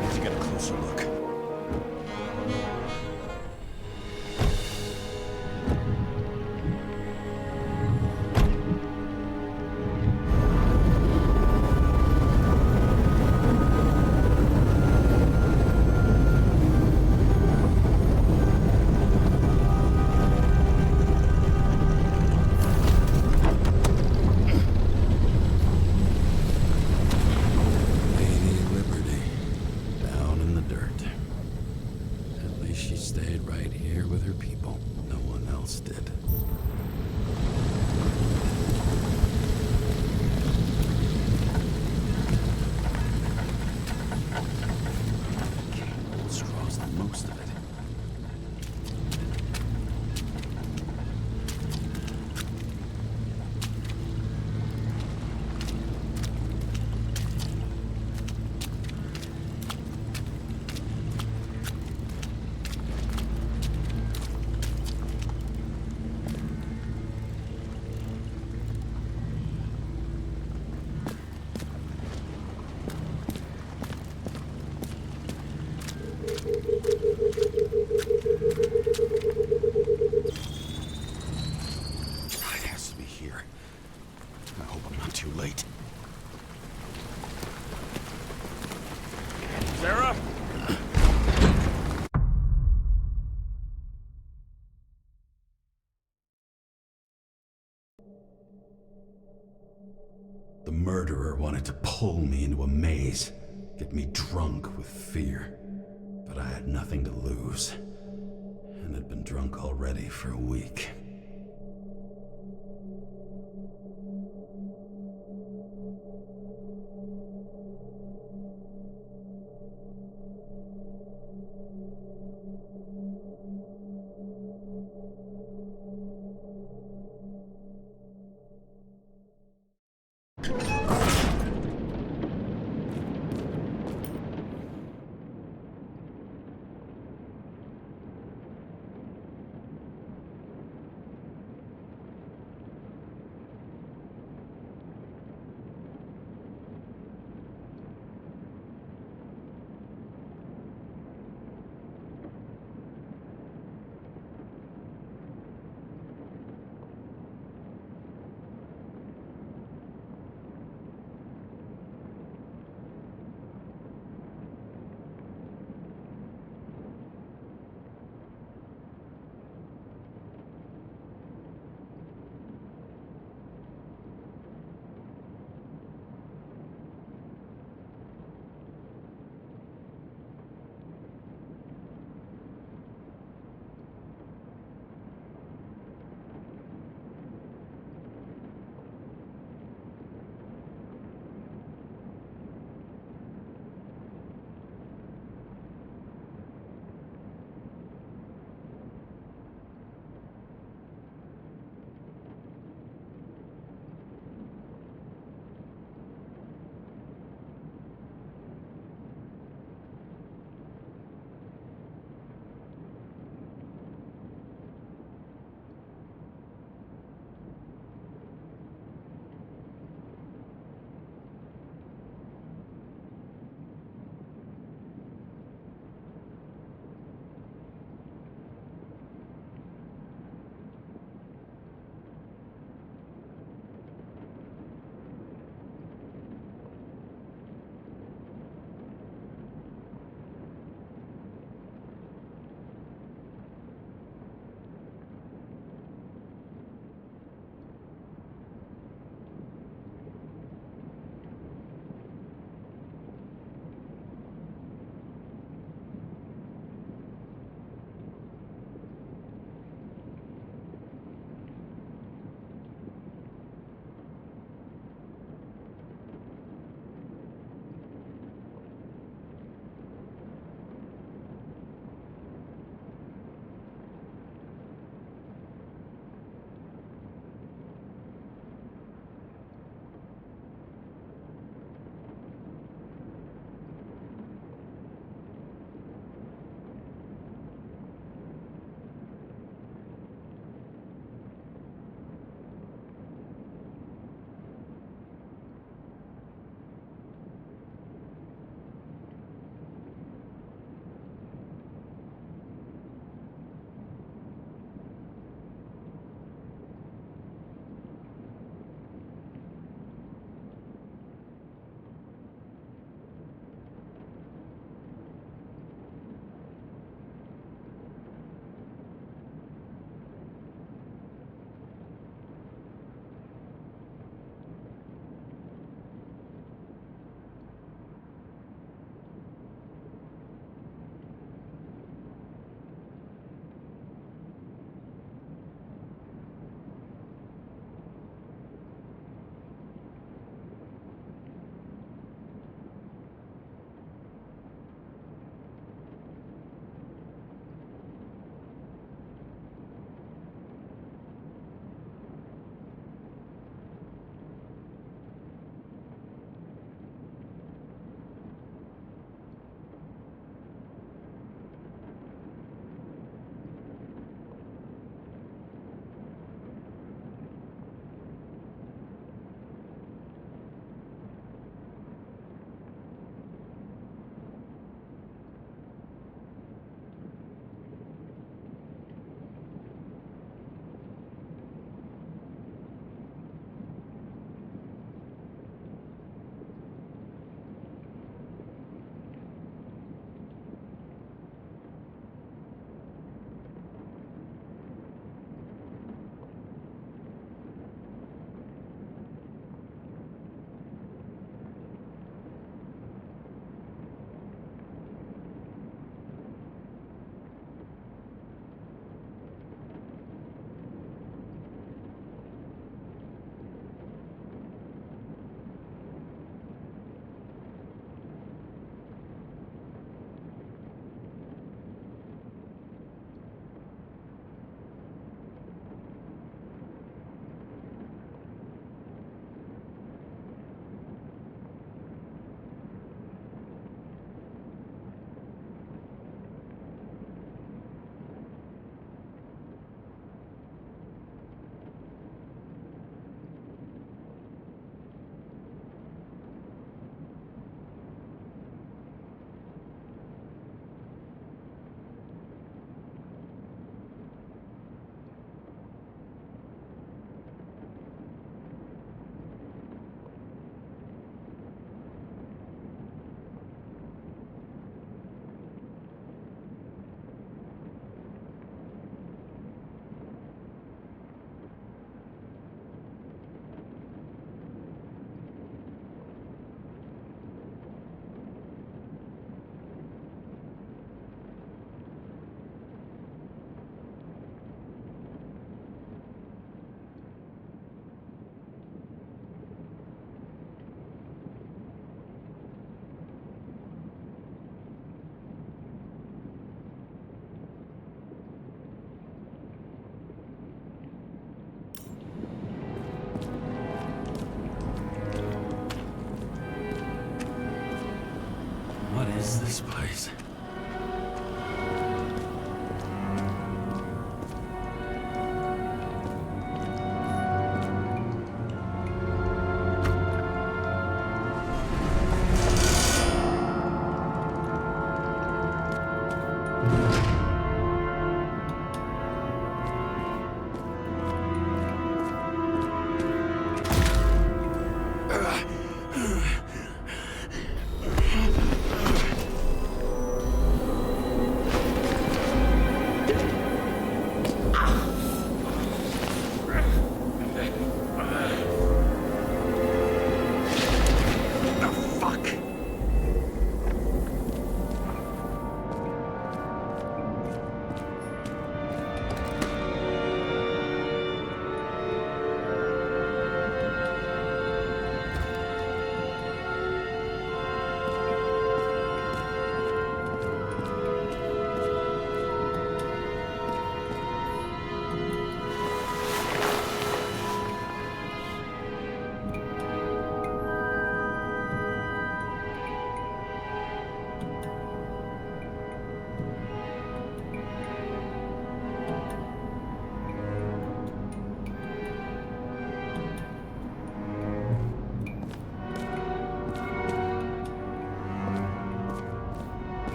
G: Need to get a closer look. too late.
I: Sarah?
K: The murderer wanted to pull me into a maze, get me drunk with fear. But I had nothing to lose, and had been drunk already for a week. this place.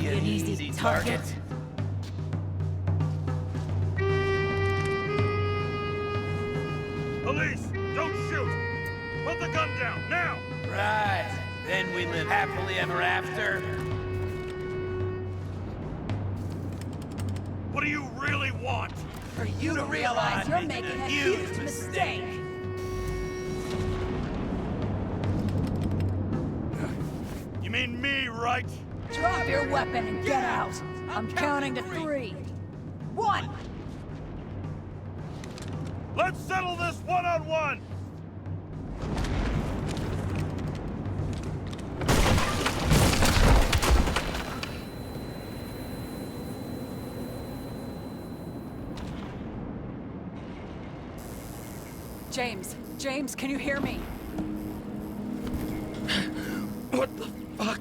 P: Be an easy target.
I: Police, don't shoot! Put the gun down, now!
J: Right. Then we live happily ever after.
I: What do you really want?
P: For you to realize you're making a huge mistake.
I: You mean me, right?
P: Drop your weapon and get out. I'm counting to 3. 1.
I: Let's settle this one-on-one!
H: James, can you hear me?
I: What the fuck?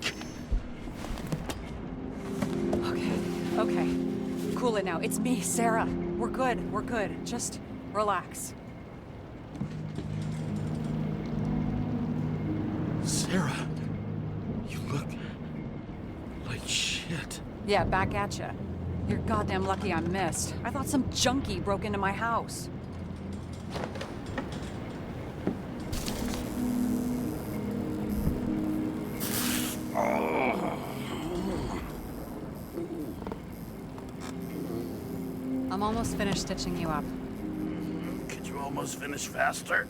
H: Okay. Cool it now. It's me, Sarah. We're good. Just relax.
K: Sarah, you look like shit.
H: Yeah, back at ya. You're goddamn lucky I missed. I thought some junkie broke into my house. I'm almost finished stitching you up.
I: Could you almost finish faster?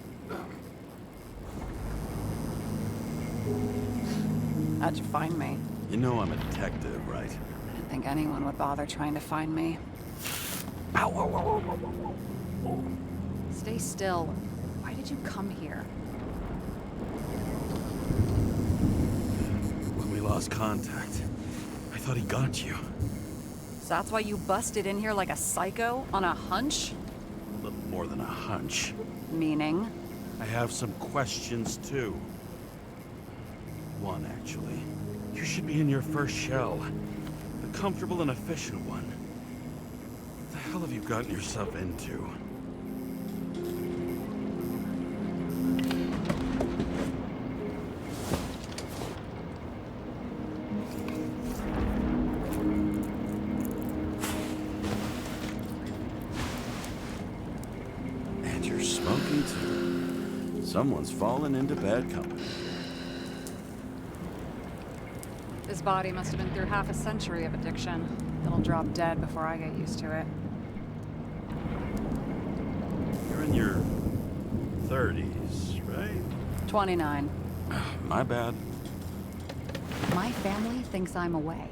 H: How'd you find me?
L: You know I'm a detective, right?
H: I didn't think anyone would bother trying to find me. Ow. Stay still. Why did you come here?
L: When we lost contact, I thought he got you.
H: So that's why you busted in here like a psycho on a hunch?
L: A little more than a hunch.
H: Meaning?
L: I have some questions too. One, actually. You should be in your first shell. The comfortable and efficient one. What the hell have you gotten yourself into? And you're smoking too. Someone's fallen into bad company.
H: His body must have been through half a century of addiction. It'll drop dead before I get used to it.
L: You're in your 30s, right?
H: 29.
L: My bad.
H: My family thinks I'm away.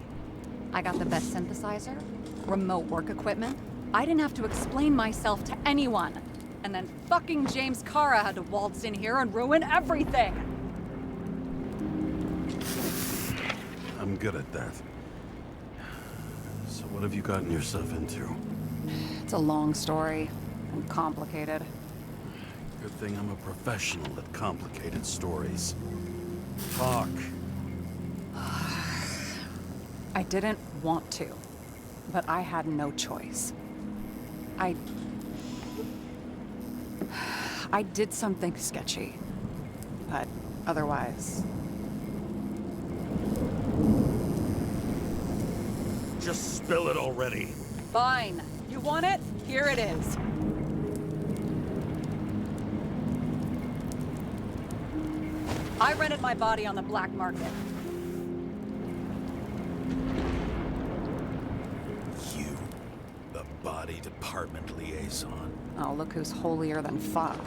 H: I got the best synthesizer, remote work equipment. I didn't have to explain myself to anyone. And then fucking James Kara had to waltz in here and ruin everything.
L: I'm good at that. So what have you gotten yourself into?
H: It's a long story and complicated.
L: Good thing I'm a professional at complicated stories. Talk.
H: I didn't want to, but I had no choice. I did something sketchy, but otherwise...
L: Just spill it already.
H: Fine. You want it? Here it is. I rented my body on the black market.
L: You, the body department liaison.
H: Oh, look who's holier than fuck.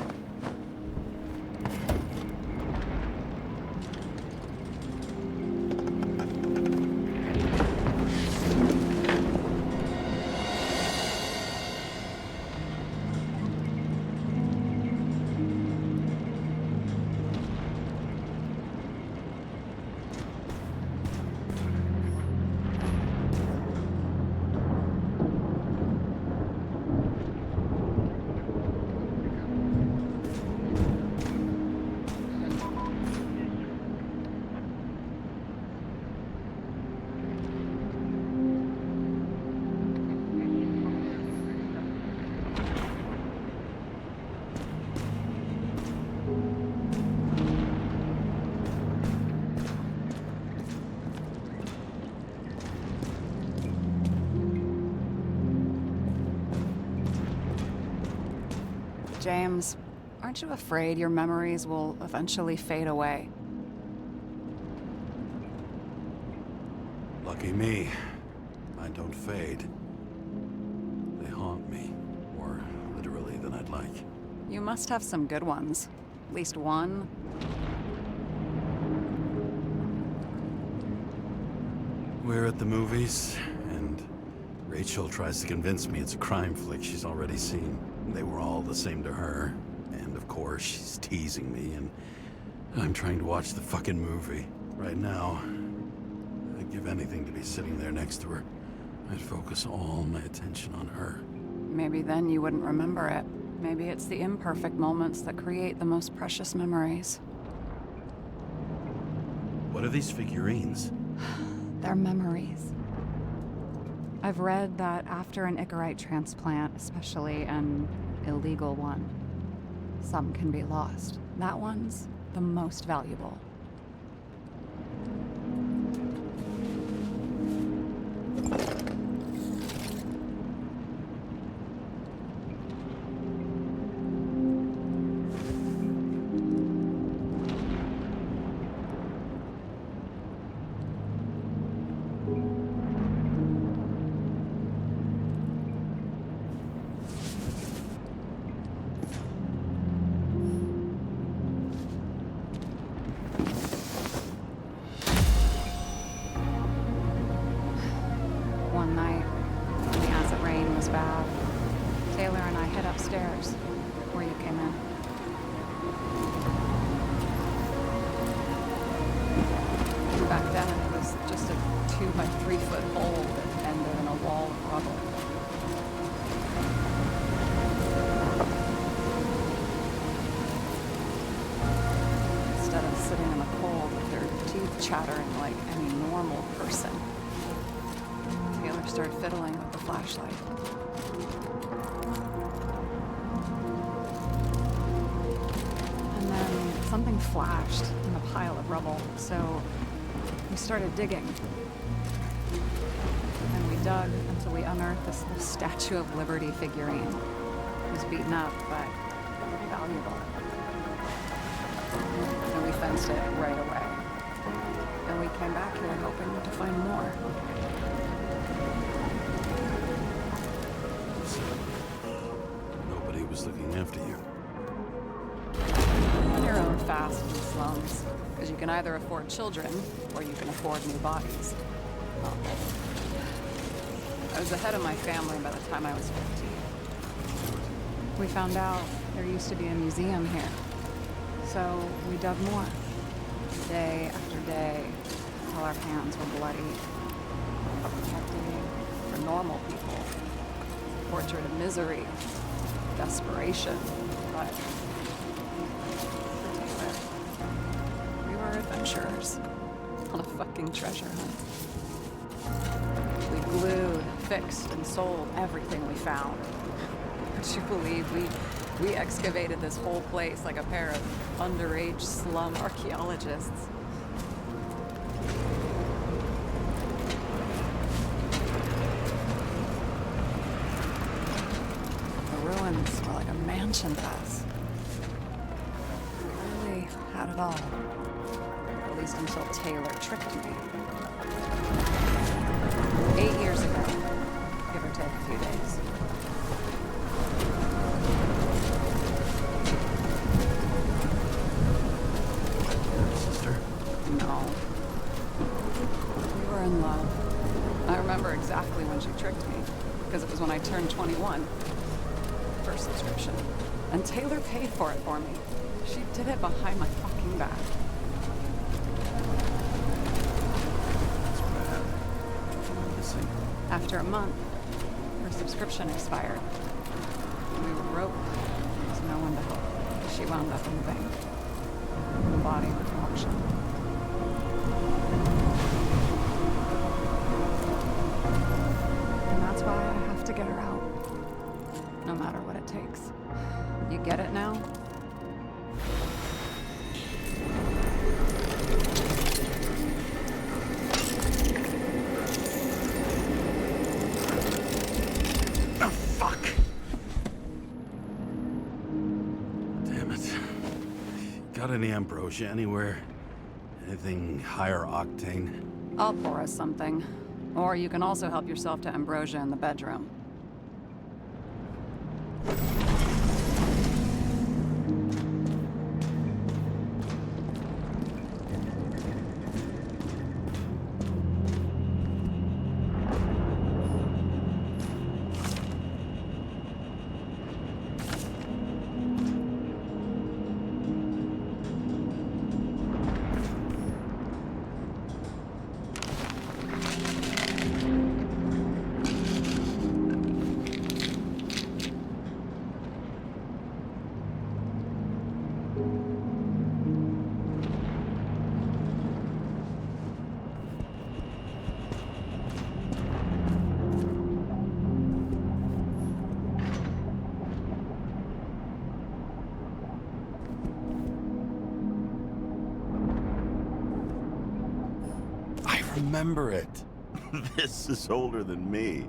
H: James, aren't you afraid your memories will eventually fade away?
L: Lucky me. Mine don't fade. They haunt me, more literally than I'd like.
H: You must have some good ones. At least one.
L: We're at the movies, and Rachel tries to convince me it's a crime flick she's already seen. They were all the same to her, and of course she's teasing me, and I'm trying to watch the fucking movie. Right now, I'd give anything to be sitting there next to her. I'd focus all my attention on her.
H: Maybe then you wouldn't remember it. Maybe it's the imperfect moments that create the most precious memories.
L: What are these figurines?
H: They're memories. I've read that after an Icarite transplant, especially an illegal one, some can be lost. That one's the most valuable. One night, when the acid rain was bad, Taylor and I hid upstairs, where you came in. Back then, it was just a 2 by 3 foot hole that ended in a wall of rubble. Instead of sitting in the cold with your teeth teeth chattering like any normal person. Taylor started fiddling with the flashlight. And then something flashed in the pile of rubble, so we started digging. And we dug until we unearthed this little Statue of Liberty figurine. It was beaten up, but valuable. And we fenced it right away. And we came back here hoping to find more.
G: Nobody was looking after you.
H: On your own fast in the slums. Because you can either afford children, or you can afford new bodies. Well, I was ahead of my family by the time I was 15. We found out there used to be a museum here. So we dug more. Day after day, until our hands were bloody. Protecting for normal people. Portrait of misery. Desperation. But for Taylor, we were adventurers on a fucking treasure hunt. We glued, fixed, and sold everything we found. Would you believe we excavated this whole place like a pair of underage slum archaeologists? The ruins were like a mansion to us. We really had it all. At least until Taylor tricked me. 8 years ago, give or take a few days.
G: Sister?
H: No. We were in love. I remember exactly when she tricked me, because it was when I turned 21. First subscription. And Taylor paid for it for me. She did it behind my fucking back. After a month, her subscription expired. We were broke. There was no one to help. She wound up in the bank. The body was auction. And that's why I have to get her out. No matter what it takes. You get it now?
G: Got any ambrosia anywhere? Anything higher octane?
H: I'll pour us something. Or you can also help yourself to ambrosia in the bedroom.
G: Remember it. This is older than me.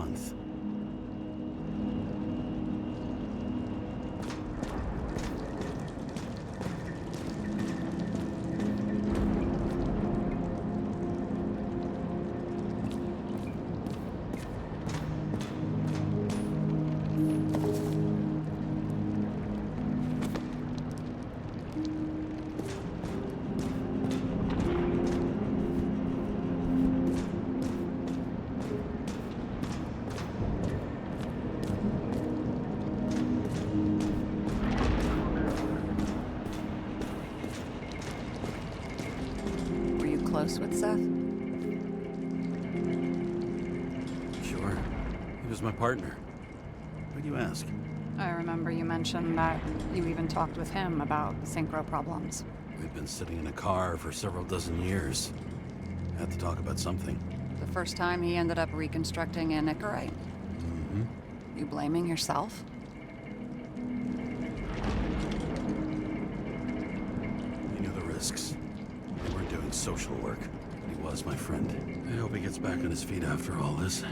L: month.
H: Close with Seth?
L: Sure. He was my partner. Why'd you ask?
H: I remember you mentioned that you even talked with him about synchro problems.
L: We'd been sitting in a car for several dozen years. Had to talk about something.
H: The first time he ended up reconstructing an Icarite?
L: Mm-hmm.
H: You blaming yourself?
L: He knew the risks. We weren't doing social work. He was my friend. I hope he gets back on his feet after all this.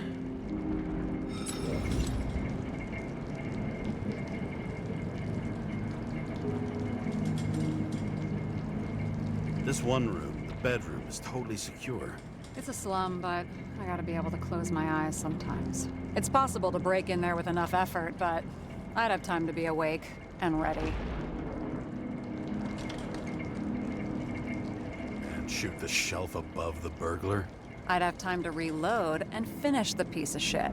L: This one room, the bedroom, is totally secure.
H: It's a slum, but I gotta be able to close my eyes sometimes. It's possible to break in there with enough effort, but I'd have time to be awake and ready.
L: And shoot the shelf above the burglar?
H: I'd have time to reload and finish the piece of shit.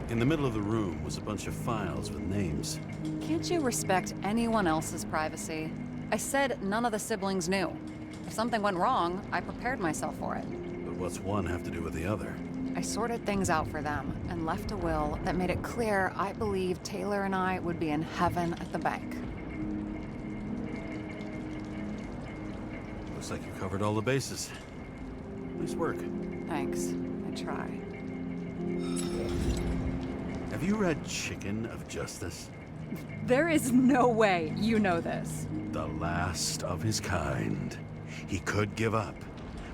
L: In the middle of the room was a bunch of files with names.
H: Can't you respect anyone else's privacy? I said none of the siblings knew. If something went wrong, I prepared myself for it.
L: But what's one have to do with the other?
H: I sorted things out for them and left a will that made it clear I believed Taylor and I would be in heaven at the bank.
L: Looks like you covered all the bases. Nice work.
H: Thanks. I try.
L: Have you read Chicken of Justice?
H: There is no way you know this.
L: The last of his kind. He could give up,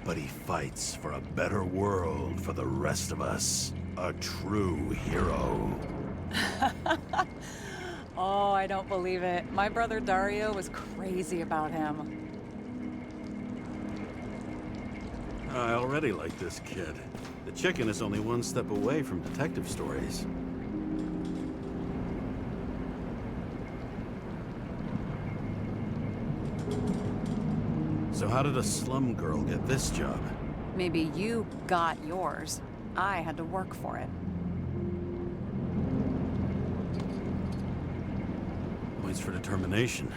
L: but he fights for a better world for the rest of us. A true hero.
H: Oh, I don't believe it. My brother Dario was crazy about him.
L: I already like this kid. The Chicken is only one step away from detective stories. So how did a slum girl get this job?
H: Maybe you got yours. I had to work for it.
L: Points for determination.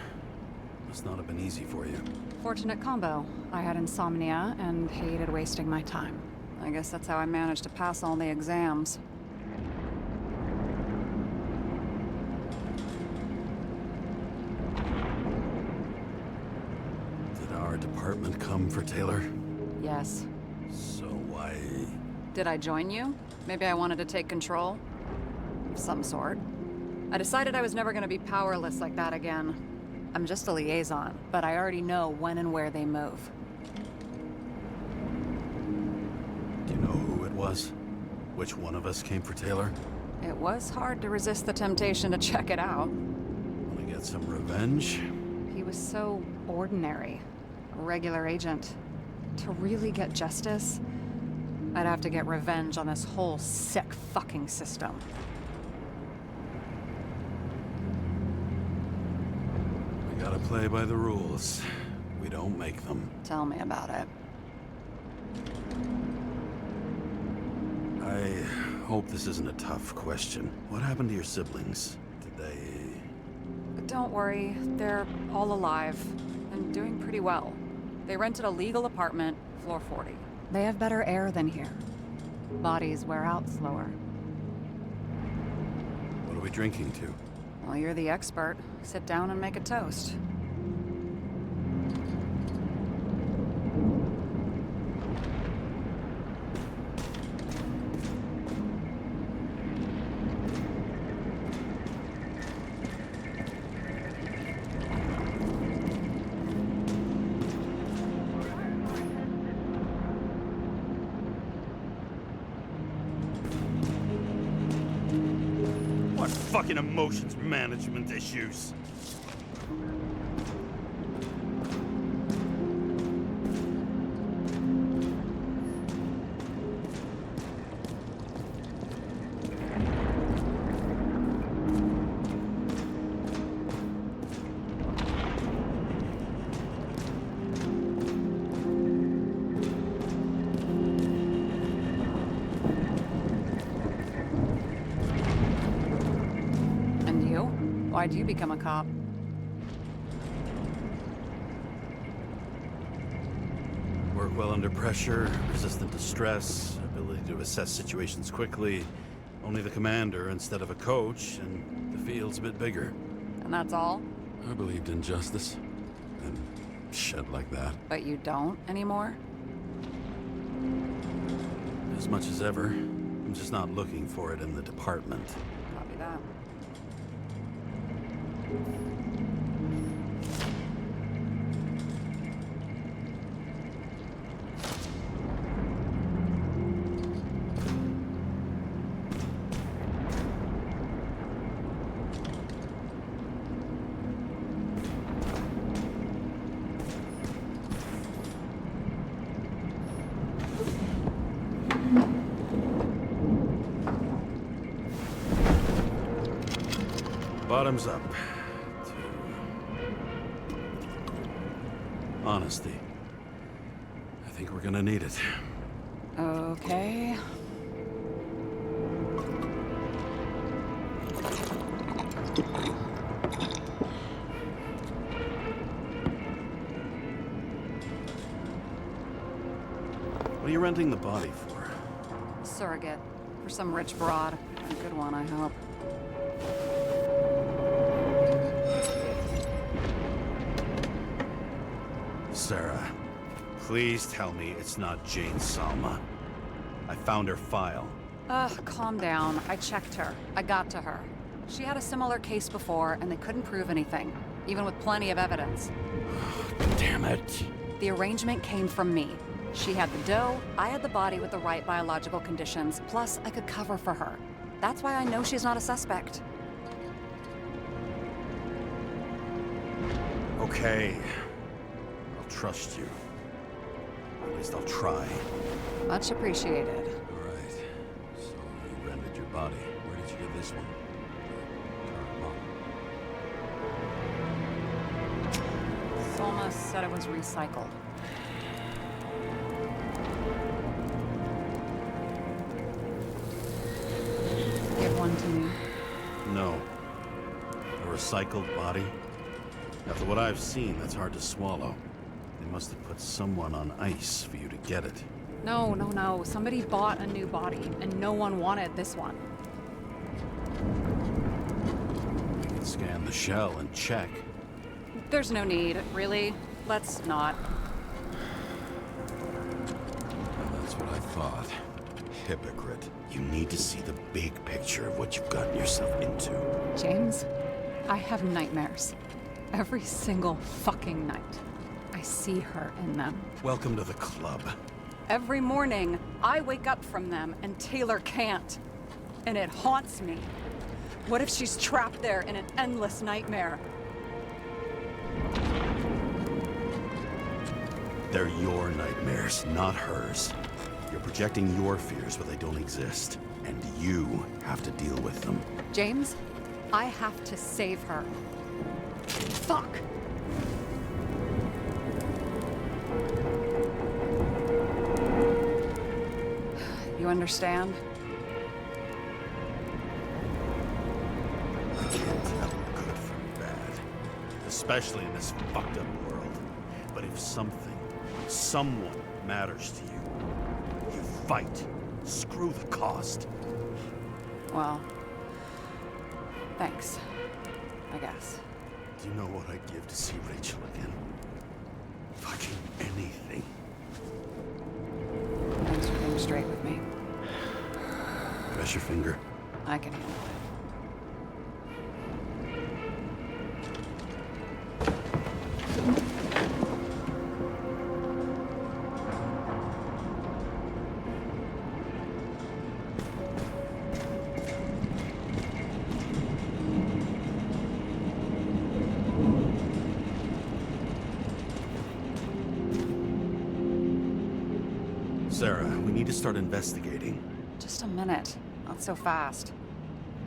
L: Must not have been easy for you.
H: Fortunate combo. I had insomnia and hated wasting my time. I guess that's how I managed to pass all the exams.
L: Did our department come for Taylor?
H: Yes.
L: So why...
H: Did I join you? Maybe I wanted to take control? Of some sort. I decided I was never gonna be powerless like that again. I'm just a liaison, but I already know when and where they move.
L: Do you know who it was? Which one of us came for Taylor?
H: It was hard to resist the temptation to check it out.
L: Want to get some revenge?
H: He was so ordinary. A regular agent. To really get justice, I'd have to get revenge on this whole sick fucking system.
L: We gotta play by the rules. We don't make them.
H: Tell me about it.
L: I hope this isn't a tough question. What happened to your siblings? Did they...
H: Don't worry, they're all alive and doing pretty well. They rented a legal apartment, floor 40. They have better air than here. Bodies wear out slower.
L: What are we drinking to?
H: Well, you're the expert. Sit down and make a toast.
L: fucking emotions management issues.
H: Why'd you become a cop?
L: Work well under pressure, resistant to stress, ability to assess situations quickly. Only the commander instead of a coach, and the field's a bit bigger.
H: And that's all?
K: I believed in justice. And shit like that.
H: But you don't anymore?
L: As much as ever. I'm just not looking for it in the department.
H: Copy that.
L: Bottoms up. To honesty. I think we're gonna need it.
H: Okay.
L: What are you renting the body for?
H: Surrogate. For some rich broad. A good one, I hope.
L: Sarah, please tell me it's not Jane Salma. I found her file.
H: Calm down. I checked her. I got to her. She had a similar case before, and they couldn't prove anything, even with plenty of evidence.
L: Damn it.
H: The arrangement came from me. She had the dough, I had the body with the right biological conditions, plus I could cover for her. That's why I know she's not a suspect.
L: Okay. I'll trust you. At least I'll try.
H: Much appreciated.
K: All right. So you rented your body. Where did you get this one?
H: Salma said it was recycled. Give one to me.
L: No. A recycled body? After what I've seen, that's hard to swallow. They must have put someone on ice for you to get it.
H: No. Somebody bought a new body, and no one wanted this one.
L: We can scan the shell and check.
H: There's no need, really. Let's not.
K: That's what I thought. Hypocrite.
L: You need to see the big picture of what you've gotten yourself into.
H: James, I have nightmares. Every single fucking night. I see her in them.
L: Welcome to the club.
H: Every morning, I wake up from them and Taylor can't. And it haunts me. What if she's trapped there in an endless nightmare?
L: They're your nightmares, not hers. You're projecting your fears, but they don't exist. And you have to deal with them.
H: James, I have to save her. Fuck! You understand?
L: You can't tell good from bad. Especially in this fucked up world. But if something, someone matters to you, you fight. Screw the cost.
H: Well, thanks, I guess.
L: Do you know what I'd give to see Rachel again? Fucking anything.
H: Thanks for being straight with me.
L: Press your finger.
H: I can handle it.
L: Sarah, we need to start investigating.
H: Just a minute. Not so fast.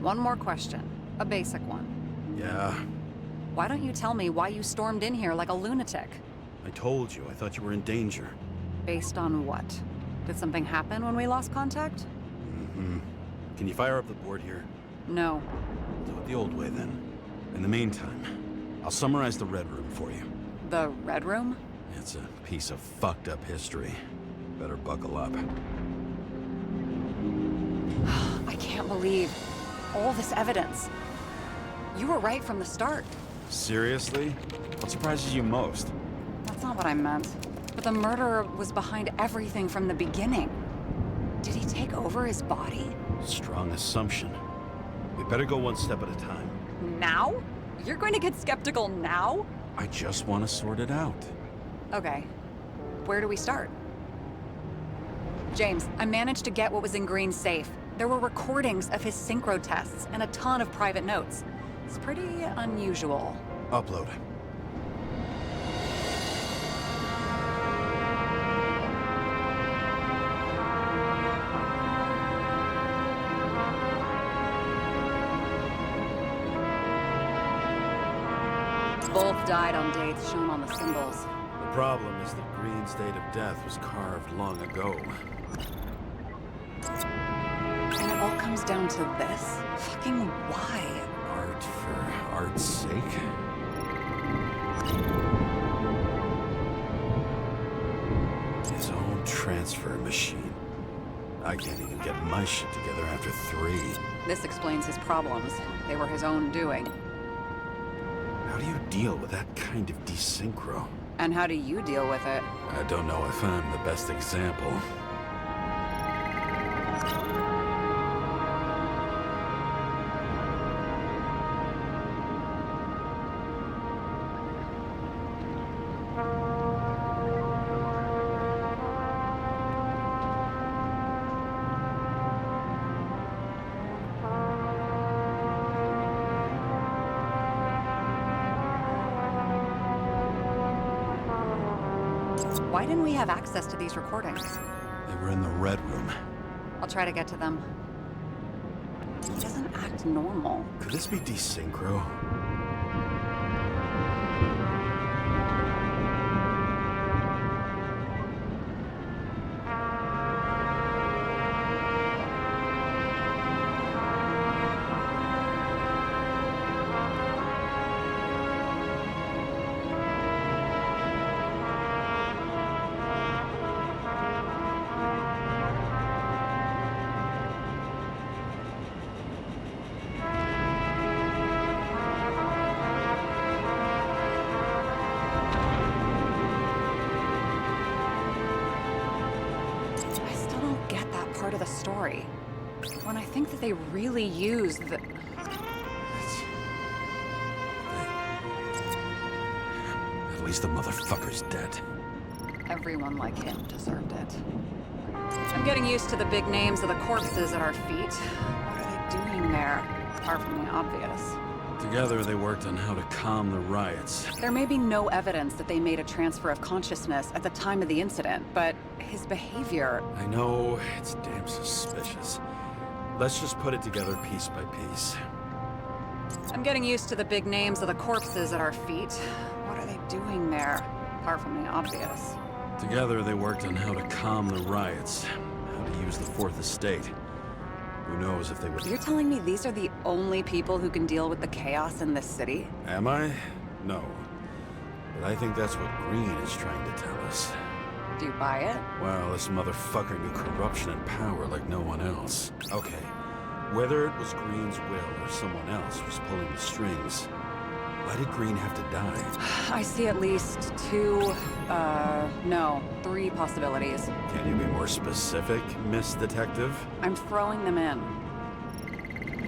H: One more question. A basic one.
L: Yeah?
H: Why don't you tell me why you stormed in here like a lunatic?
L: I told you, I thought you were in danger.
H: Based on what? Did something happen when we lost contact?
L: Mm-hmm. Can you fire up the board here?
H: No.
L: Do it the old way then. In the meantime, I'll summarize the Red Room for you.
H: The Red Room?
L: It's a piece of fucked up history. Better buckle up.
H: I can't believe all this evidence. You were right from the start.
L: Seriously? What surprises you most?
H: That's not what I meant. But the murderer was behind everything from the beginning. Did he take over his body?
L: Strong assumption. We better go one step at a time.
H: Now? You're going to get skeptical now?
L: I just want to sort it out.
H: Okay. Where do we start? James, I managed to get what was in Green's safe. There were recordings of his synchro tests and a ton of private notes. It's pretty unusual.
L: Upload.
H: Both died on dates shown on the symbols.
L: The problem is that Green's date of death was carved long ago.
H: And it all comes down to this? Fucking why?
L: Art for art's sake? His own transfer machine. I can't even get my shit together after 3.
H: This explains his problems. They were his own doing.
L: How do you deal with that kind of desynchro?
H: And how do you deal with it?
L: I don't know if I'm the best example.
H: Why didn't we have access to these recordings?
L: They were in the Red Room.
H: I'll try to get to them. He doesn't act normal.
L: Could this be desynchro?
H: Part of the story. When I think that they really used the...
L: At least the motherfucker's dead.
H: Everyone like him deserved it. I'm getting used to the big names of the corpses at our feet. What are they doing there? Apart from the obvious.
L: Together they worked on how to calm the riots.
H: There may be no evidence that they made a transfer of consciousness at the time of the incident, but his behavior...
L: I know, it's damn suspicious. Let's just put it together piece by piece.
H: I'm getting used to the big names of the corpses at our feet. What are they doing there? Apart from the obvious.
L: Together they worked on how to calm the riots, how to use the Fourth Estate. Who knows if they would...
H: You're telling me these are the only people who can deal with the chaos in this city?
L: Am I? No. But I think that's what Green is trying to tell us.
H: Do you buy it?
L: Well, this motherfucker knew corruption and power like no one else. Okay, whether it was Green's will or someone else was pulling the strings, why did Green have to die?
H: I see at least 3 possibilities.
L: Can you be more specific, Miss Detective?
H: I'm throwing them in.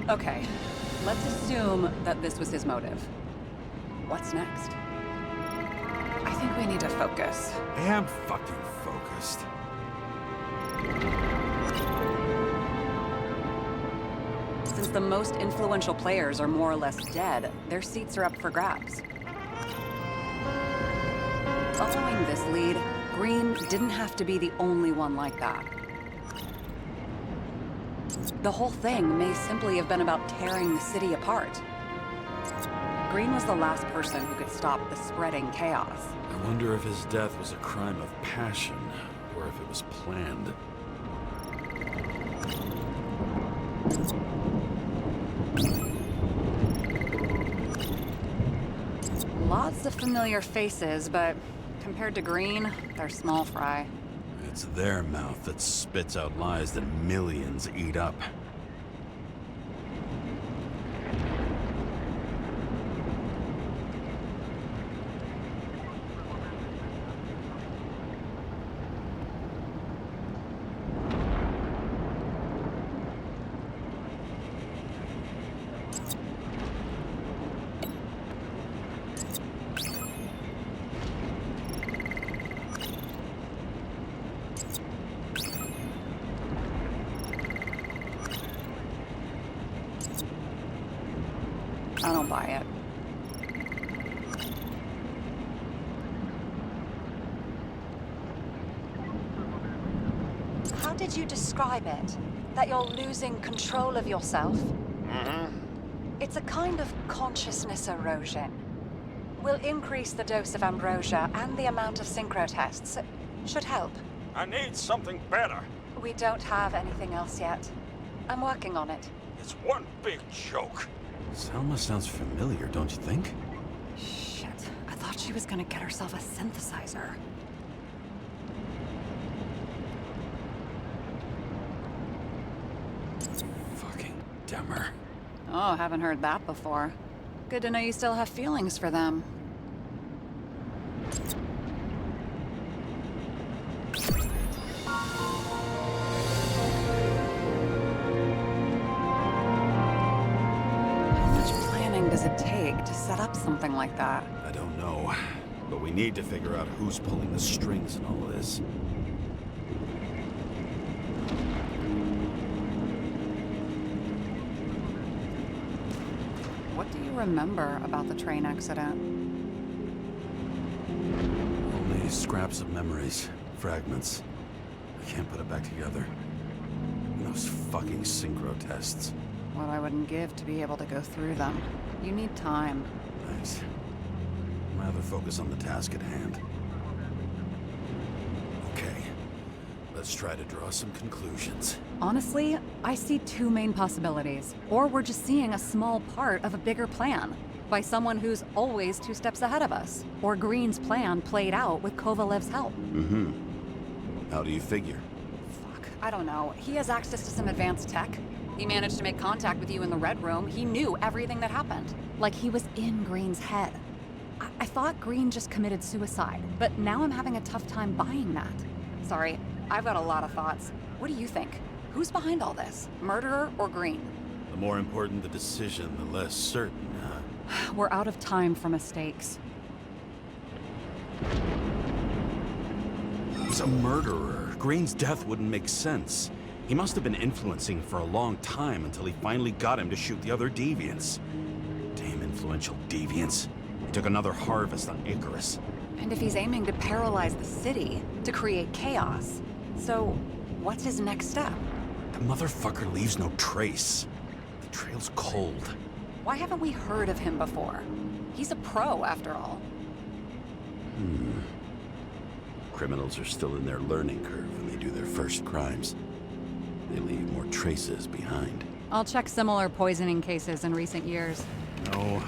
H: Okay, let's assume that this was his motive. What's next? I think we need to focus.
L: I am fucking focused.
H: Since the most influential players are more or less dead, their seats are up for grabs. Following this lead, Green didn't have to be the only one like that. The whole thing may simply have been about tearing the city apart. Green was the last person who could stop the spreading chaos.
K: I wonder if his death was a crime of passion, or if it was planned.
H: Lots of familiar faces, but compared to Green, they're small fry.
K: It's their mouth that spits out lies that millions eat up.
H: I don't buy it.
M: How did you describe it? That you're losing control of yourself?
J: Mm-hmm.
M: It's a kind of consciousness erosion. We'll increase the dose of ambrosia and the amount of synchro tests. Should help.
I: I need something better.
M: We don't have anything else yet. I'm working on it.
I: It's one big joke.
K: Selma sounds familiar, don't you think?
H: Shit, I thought she was gonna get herself a synthesizer.
K: Fucking Demmer.
H: Oh, haven't heard that before. Good to know you still have feelings for them. How much planning does it take to set up something like that?
K: I don't know, but we need to figure out who's pulling the strings in all of this.
H: What do you remember about the train accident?
K: Only scraps of memories, fragments. I can't put it back together. And those fucking synchro tests.
H: What I wouldn't give to be able to go through them. You need time.
K: Thanks. I'd rather focus on the task at hand. Okay, let's try to draw some conclusions.
H: Honestly, I see two main possibilities. Or we're just seeing a small part of a bigger plan by someone who's always 2 steps ahead of us. Or Green's plan played out with KYLLZ's help.
K: Mm-hmm. How do you figure?
H: Fuck, I don't know. He has access to some advanced tech. He managed to make contact with you in the Red Room. He knew everything that happened. Like he was in Green's head. I thought Green just committed suicide, but now I'm having a tough time buying that. Sorry, I've got a lot of thoughts. What do you think? Who's behind all this? Murderer or Green?
K: The more important the decision, the less certain, huh?
H: We're out of time for mistakes.
K: He's a murderer. Green's death wouldn't make sense. He must have been influencing for a long time until he finally got him to shoot the other deviants. Damn influential deviants. He took another harvest on Icarus.
H: And if he's aiming to paralyze the city, to create chaos, so what's his next step?
K: The motherfucker leaves no trace. The trail's cold.
H: Why haven't we heard of him before? He's a pro, after all.
K: Criminals are still in their learning curve when they do their first crimes. They leave more traces behind.
H: I'll check similar poisoning cases in recent years.
K: No,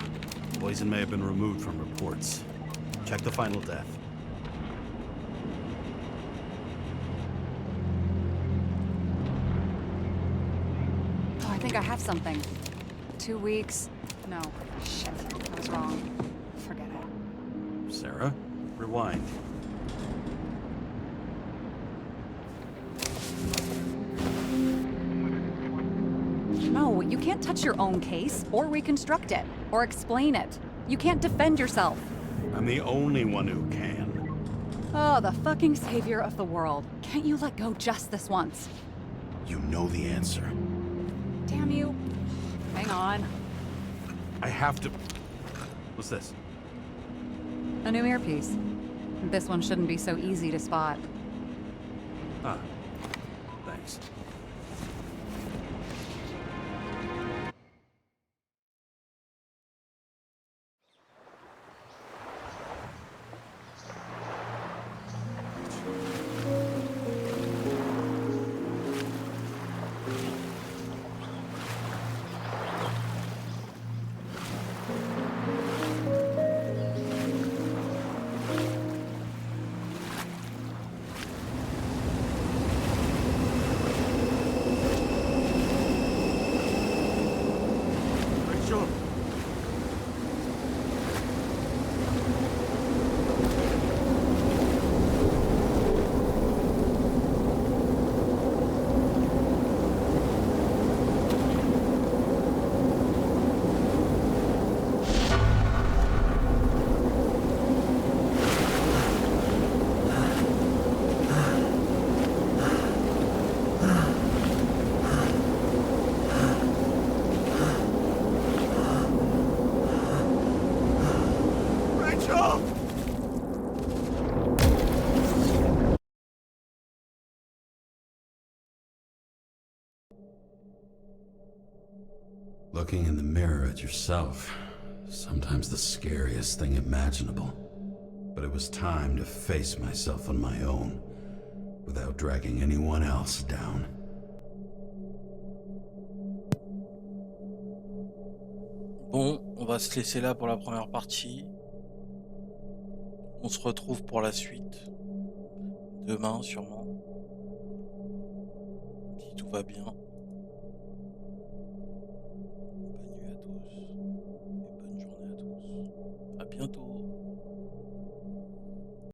K: poison may have been removed from reports. Check the final death.
H: Oh, I think I have something. 2 weeks. No, shit, I was wrong. Forget it.
K: Sarah, rewind.
H: No, you can't touch your own case, or reconstruct it, or explain it. You can't defend yourself.
K: I'm the only one who can.
H: Oh, the fucking savior of the world. Can't you let go just this once?
K: You know the answer.
H: Damn you. Hang on.
K: I have to... What's this?
H: A new earpiece. This one shouldn't be so easy to spot.
L: Ah, thanks.
K: Looking in the mirror at yourself, sometimes the scariest thing imaginable. But it was time to face myself on my own, without dragging anyone else down.
A: Bon, on va se laisser là pour la première partie. On se retrouve pour la suite. Demain, sûrement. Si tout va bien.